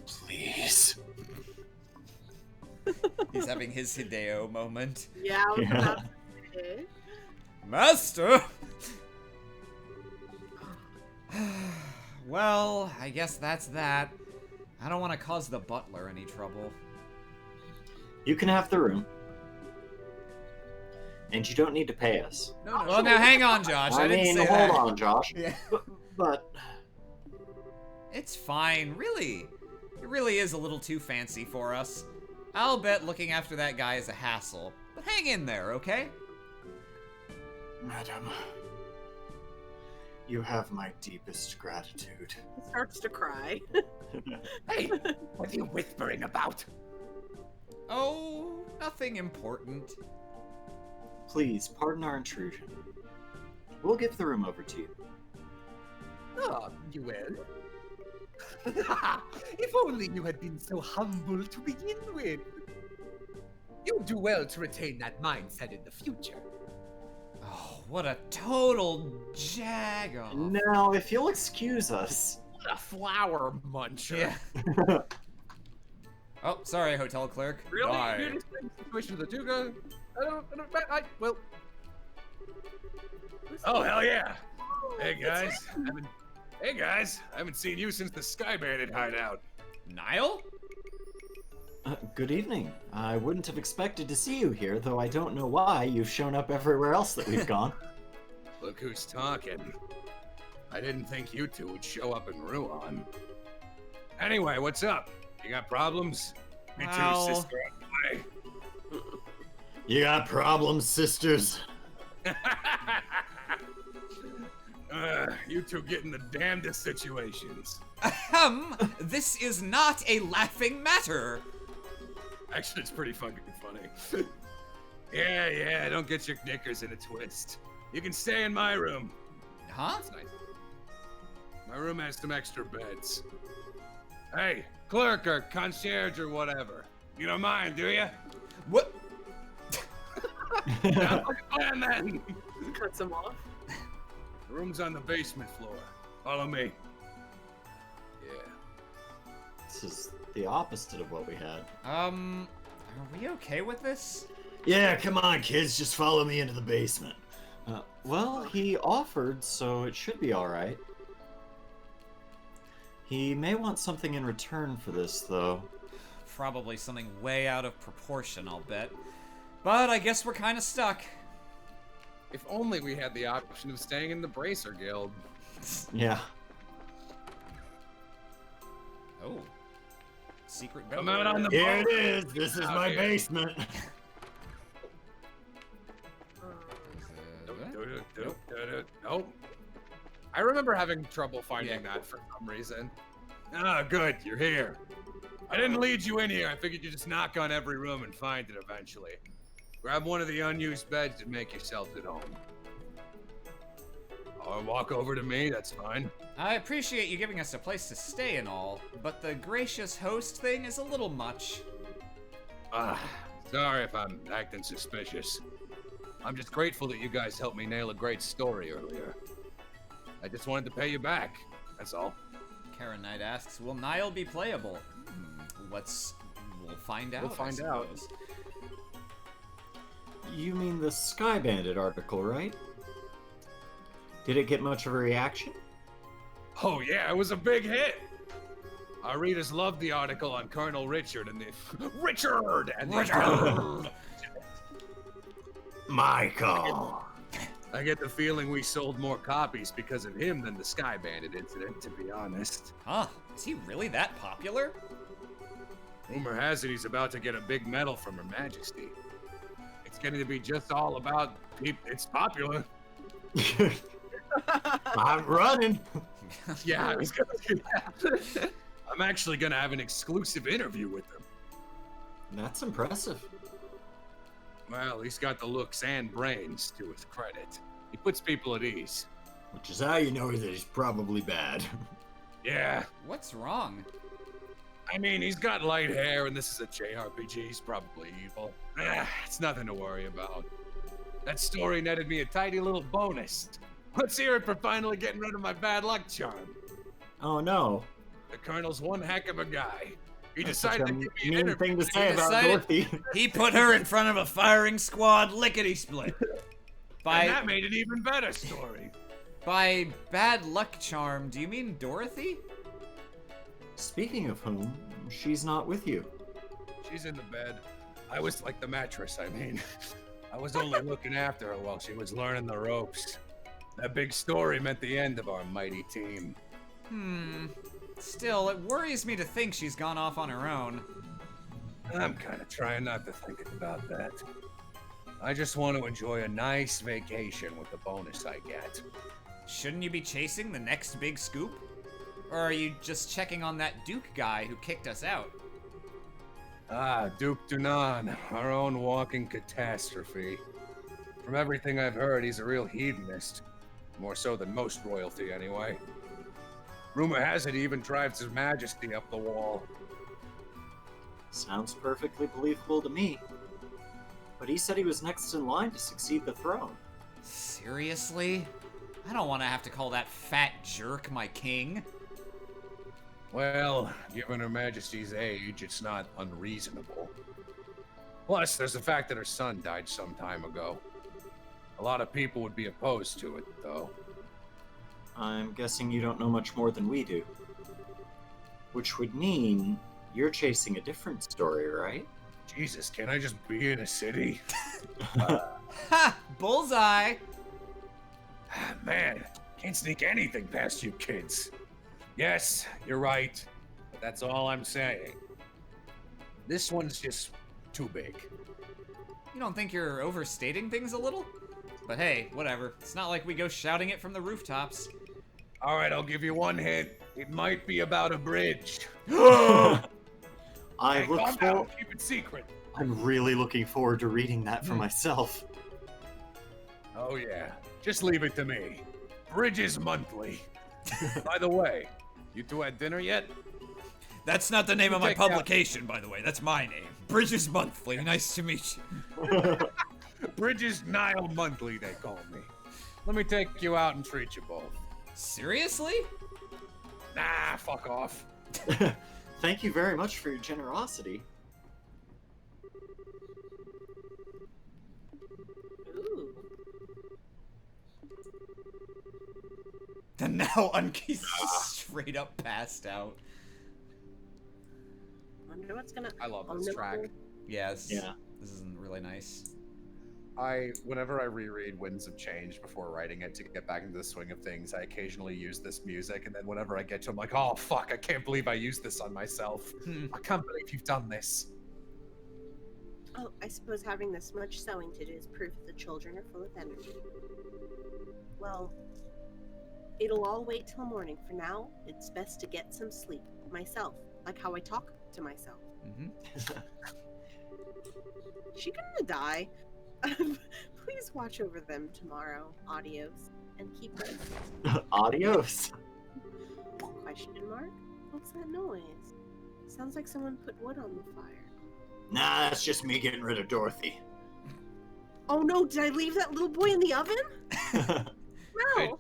please. He's having his Hideo moment. Yeah, I was about to say. Master! Well, I guess that's that. I don't want to cause the butler any trouble. You can have the room. And you don't need to pay us. No. Well, now hang on, Josh. I didn't say hold that. on, Josh. Yeah. But It's fine, really. It really is a little too fancy for us. I'll bet looking after that guy is a hassle. But hang in there, okay? Madam, you have my deepest gratitude. He starts to cry. Hey, what are you whispering about? Oh, nothing important. Please, pardon our intrusion. We'll give the room over to you. Oh, you will? If only you had been so humble to begin with. You'll do well to retain that mindset in the future. Oh, what a total jag-off. Now, if you'll excuse us. What a flower muncher. Yeah. Oh, sorry, hotel clerk. Really? Bye. You're just in the situation of the Duga? Well. Oh, hell yeah. Hey, guys. I haven't seen you since the Sky Bandit hideout. Niall? Good evening. I wouldn't have expected to see you here, though I don't know why you've shown up everywhere else that we've gone. Look who's talking. I didn't think you two would show up in Ruan. Anyway, what's up? You got problems? Me Well- too, sister. Hey. You got problems, sisters? You two get in the damnedest situations. Ahem! This is not a laughing matter. Actually, it's pretty fucking funny. Yeah, don't get your knickers in a twist. You can stay in my room. Huh? That's nice. My room has some extra beds. Hey, clerk or concierge or whatever. You don't mind, do you? What? Sounds like a plan then. Cuts him off. The room's on the basement floor. Follow me. Yeah. This is the opposite of what we had. Are we okay with this? Yeah, come on, kids, just follow me into the basement. Well, he offered, so it should be alright. He may want something in return for this, though. Probably something way out of proportion, I'll bet. But I guess we're kind of stuck. If only we had the option of staying in the Bracer Guild. Yeah. Oh. Secret Come out on the Here boat. it is. This is my basement. Nope. I remember having trouble finding that for some reason. Ah, good, you're here. I didn't lead you in here. I figured you'd just knock on every room and find it eventually. Grab one of the unused beds and make yourself at home. Or walk over to me, that's fine. I appreciate you giving us a place to stay and all, but the gracious host thing is a little much. Sorry if I'm acting suspicious. I'm just grateful that you guys helped me nail a great story earlier. I just wanted to pay you back, that's all. Karen Knight asks, will Nile be playable? We'll find out. We'll find out. You mean the Sky Bandit article, right? Did it get much of a reaction? Oh yeah, it was a big hit. Our readers loved the article on Colonel Richard and the Richard. Michael. I get the feeling we sold more copies because of him than the Sky Bandit incident, to be honest. Huh? Is he really that popular? Rumor has it he's about to get a big medal from Her Majesty. It's getting to be just all about it's popular. I'm running. Yeah, I was gonna do that. I'm actually gonna have an exclusive interview with him. That's impressive. Well, he's got the looks and brains to his credit. He puts people at ease. Which is how you know that he's probably bad. Yeah. What's wrong? I mean, he's got light hair, and this is a JRPG. He's probably evil. It's nothing to worry about. That story netted me a tidy little bonus. Let's hear it for finally getting rid of my bad luck charm. Oh no. The Colonel's one heck of a guy. He That's decided to such a give me an mean interview. thing to say about Dorothy. He put her in front of a firing squad, lickety-split. And that made an even better story. By bad luck charm, do you mean Dorothy? Speaking of whom, she's not with you. She's in the bed. I was like the mattress, I mean. I was only looking after her while she was learning the ropes. That big story meant the end of our mighty team. Still, it worries me to think she's gone off on her own. I'm kind of trying not to think about that. I just want to enjoy a nice vacation with the bonus I get. Shouldn't you be chasing the next big scoop? Or are you just checking on that Duke guy who kicked us out? Ah, Duke Dunan, our own walking catastrophe. From everything I've heard, he's a real hedonist. More so than most royalty, anyway. Rumor has it he even drives His Majesty up the wall. Sounds perfectly believable to me. But he said he was next in line to succeed the throne. Seriously? I don't want to have to call that fat jerk my king. Well, given Her Majesty's age, it's not unreasonable. Plus, there's the fact that her son died some time ago. A lot of people would be opposed to it, though. I'm guessing you don't know much more than we do. Which would mean you're chasing a different story, right? Jesus, can I just be in a city? Ha! Bullseye! Man, can't sneak anything past you kids. Yes, you're right. But that's all I'm saying. This one's just too big. You don't think you're overstating things a little? But hey, whatever. It's not like we go shouting it from the rooftops. All right, I'll give you one hint. It might be about a bridge. I Hey, look calm down. for. Keep it secret. I'm really looking forward to reading that for myself. Oh yeah, just leave it to me. Bridges Monthly. By the way, you two had dinner yet? That's not the name of my Check out- publication, by the way. That's my name. Bridges Monthly. Nice to meet you. Bridges Nile Monthly, they call me. Let me take you out and treat you both. Seriously? Nah, fuck off. Thank you very much for your generosity. Ooh. The now Unke's straight up passed out. Wonder what's gonna. I love oh, this no. track. Yes. Yeah. This isn't really nice. Whenever I reread Winds of Change before writing it to get back into the swing of things, I occasionally use this music, and then whenever I get to it, I'm like, oh fuck, I can't believe I used this on myself. I can't believe you've done this. Oh, I suppose having this much sewing to do is proof that the children are full of energy. Well, it'll all wait till morning. For now, it's best to get some sleep. Myself, like how I talk to myself. She gonna die. Please watch over them tomorrow. Adios. And keep ready. Adios. Question mark? What's that noise? Sounds like someone put wood on the fire. Nah, that's just me getting rid of Dorothy. Oh no, did I leave that little boy in the oven? No.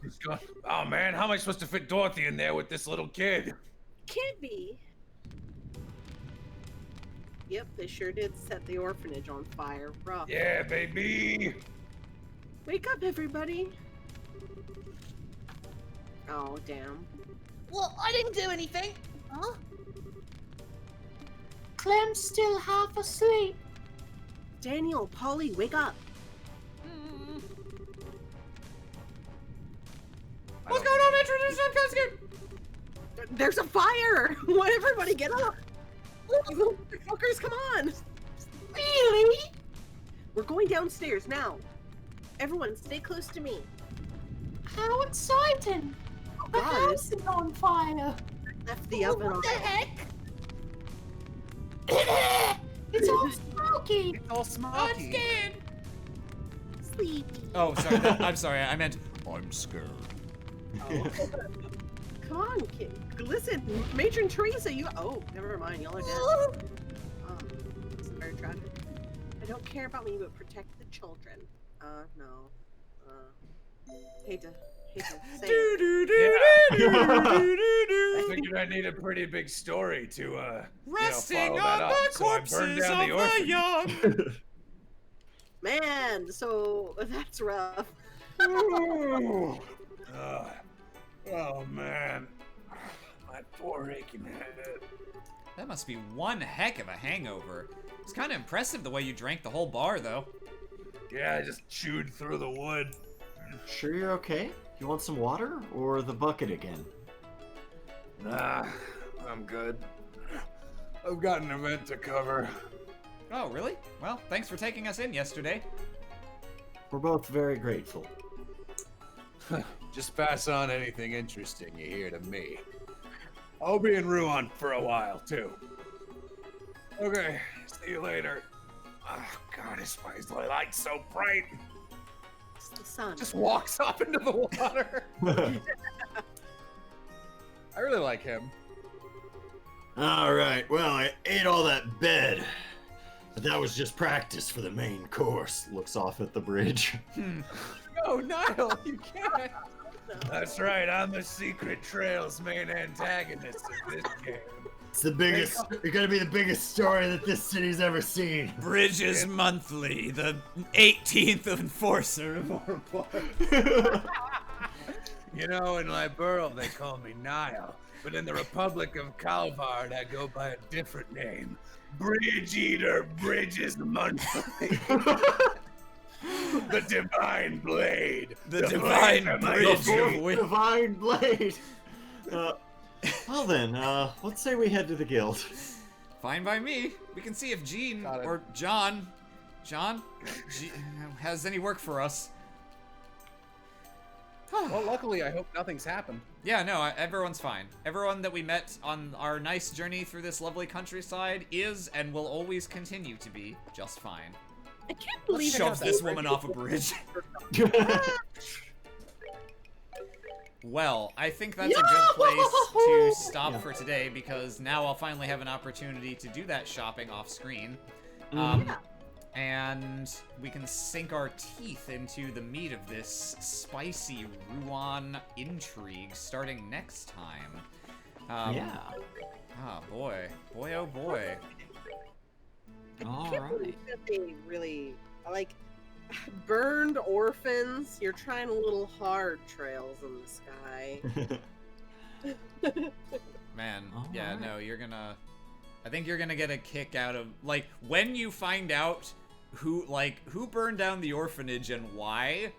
Oh man, how am I supposed to fit Dorothy in there with this little kid? Can't be. Yep, they sure did set the orphanage on fire. Rough. Yeah, baby. Wake up, everybody. Oh, damn. Well, I didn't do anything. Huh? Clem's still half asleep. Daniel, Polly, wake up. What's going on, Introduce There's a fire! Why everybody get up? Fuckers, come on! Really? We're going downstairs now. Everyone, stay close to me. How exciting! The house is on fire. Left the oven on. What the heck? It's all smoky. It's all smoky. I'm scared. Sleepy. Oh, sorry. I'm sorry. I meant I'm scared. Oh. Come on, kid. Listen, Matron Teresa, you. Oh, never mind. Y'all are dead. This is very tragic. I don't care about me, but protect the children. No. Hate to say I figured I need a pretty big story to, resting follow that on up, the so I burned corpses down of the the orphanage. young. Man, so that's rough. Ooh. Oh man, my poor aching head. That must be one heck of a hangover. It's kind of impressive the way you drank the whole bar, though. Yeah, I just chewed through the wood. Sure you're okay? You want some water or the bucket again? Nah, I'm good. I've got an event to cover. Oh, really? Well, thanks for taking us in yesterday. We're both very grateful. Just pass on anything interesting you hear to me. I'll be in Rouen for a while, too. Okay, see you later. Oh, God, why is the light so bright? It's the sun. Just walks off into the water. I really like him. Alright, well, I ate all that bed. But that was just practice for the main course. Looks off at the bridge. No, Niall, you can't. That's right, I'm the Secret Trail's main antagonist of this game. It's the biggest, it's gonna be the biggest story that this city's ever seen. Bridges Monthly, the 18th enforcer of our part. You know, in Liberl they call me Niall, but in the Republic of Calvard I go by a different name. Bridge Eater Bridges Monthly. The Divine Blade. The Divine Bridge. Divine Blade. Well then, let's say we head to the guild. Fine by me. We can see if Jean or John has any work for us. Well, luckily, I hope nothing's happened. Yeah, no, everyone's fine. Everyone that we met on our nice journey through this lovely countryside is and will always continue to be just fine. I can't believe Shoves this woman off a bridge. Well, I think that's a good place to stop for today because now I'll finally have an opportunity to do that shopping off screen. And we can sink our teeth into the meat of this spicy Rouen intrigue starting next time. Yeah. Oh boy. Boy, oh boy. I can't believe that they really, like, burned orphans. You're trying a little hard, Trails in the sky. Man, yeah, no, you're gonna... I think you're gonna get a kick out of... Like, when you find out who burned down the orphanage and why,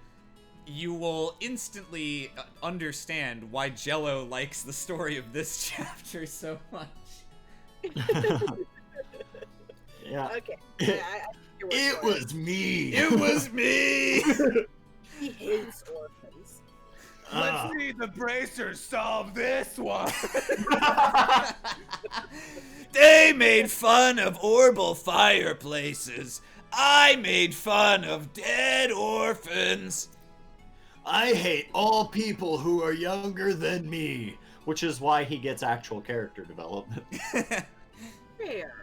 you will instantly understand why Jello likes the story of this chapter so much. Yeah. Okay. It was me. It was me. He hates orphans. Let's see the bracers solve this one. They made fun of orbital fireplaces. I made fun of dead orphans. I hate all people who are younger than me, which is why he gets actual character development. Fair.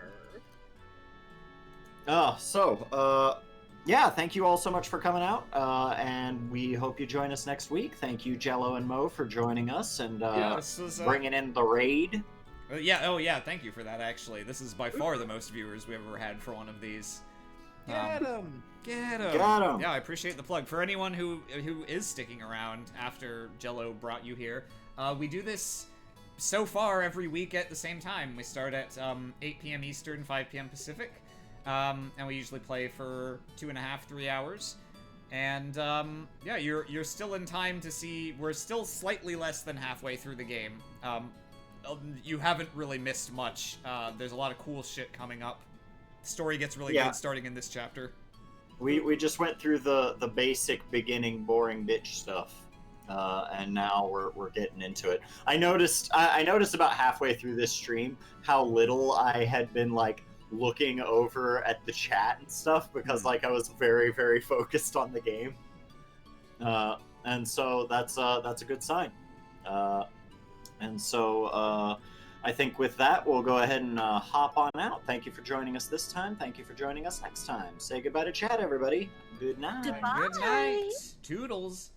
Yeah, thank you all so much for coming out, and we hope you join us next week. Thank you, Jello and Mo, for joining us and this was, bringing in the raid. Yeah, thank you for that, actually. This is by far the most viewers we've ever had for one of these. Get him! Get him! Got him! Yeah, I appreciate the plug. For anyone who is sticking around after Jello brought you here, we do this so far every week at the same time. We start at 8 p.m. Eastern, 5 p.m. Pacific, and we usually play for 2.5, 3 hours. And yeah, you're still in time to see. We're still slightly less than halfway through the game. You haven't really missed much. There's a lot of cool shit coming up. The story gets really good starting in this chapter. We just went through the basic beginning boring bitch stuff, and now we're getting into it. I noticed about halfway through this stream how little I had been like looking over at the chat and stuff because like I was very, very focused on the game, and so that's a good sign. And so I think with that, we'll go ahead and hop on out. Thank you for joining us this time. Thank you for joining us next time. Say goodbye to chat, everybody. Good night. Goodbye. Good night. Toodles.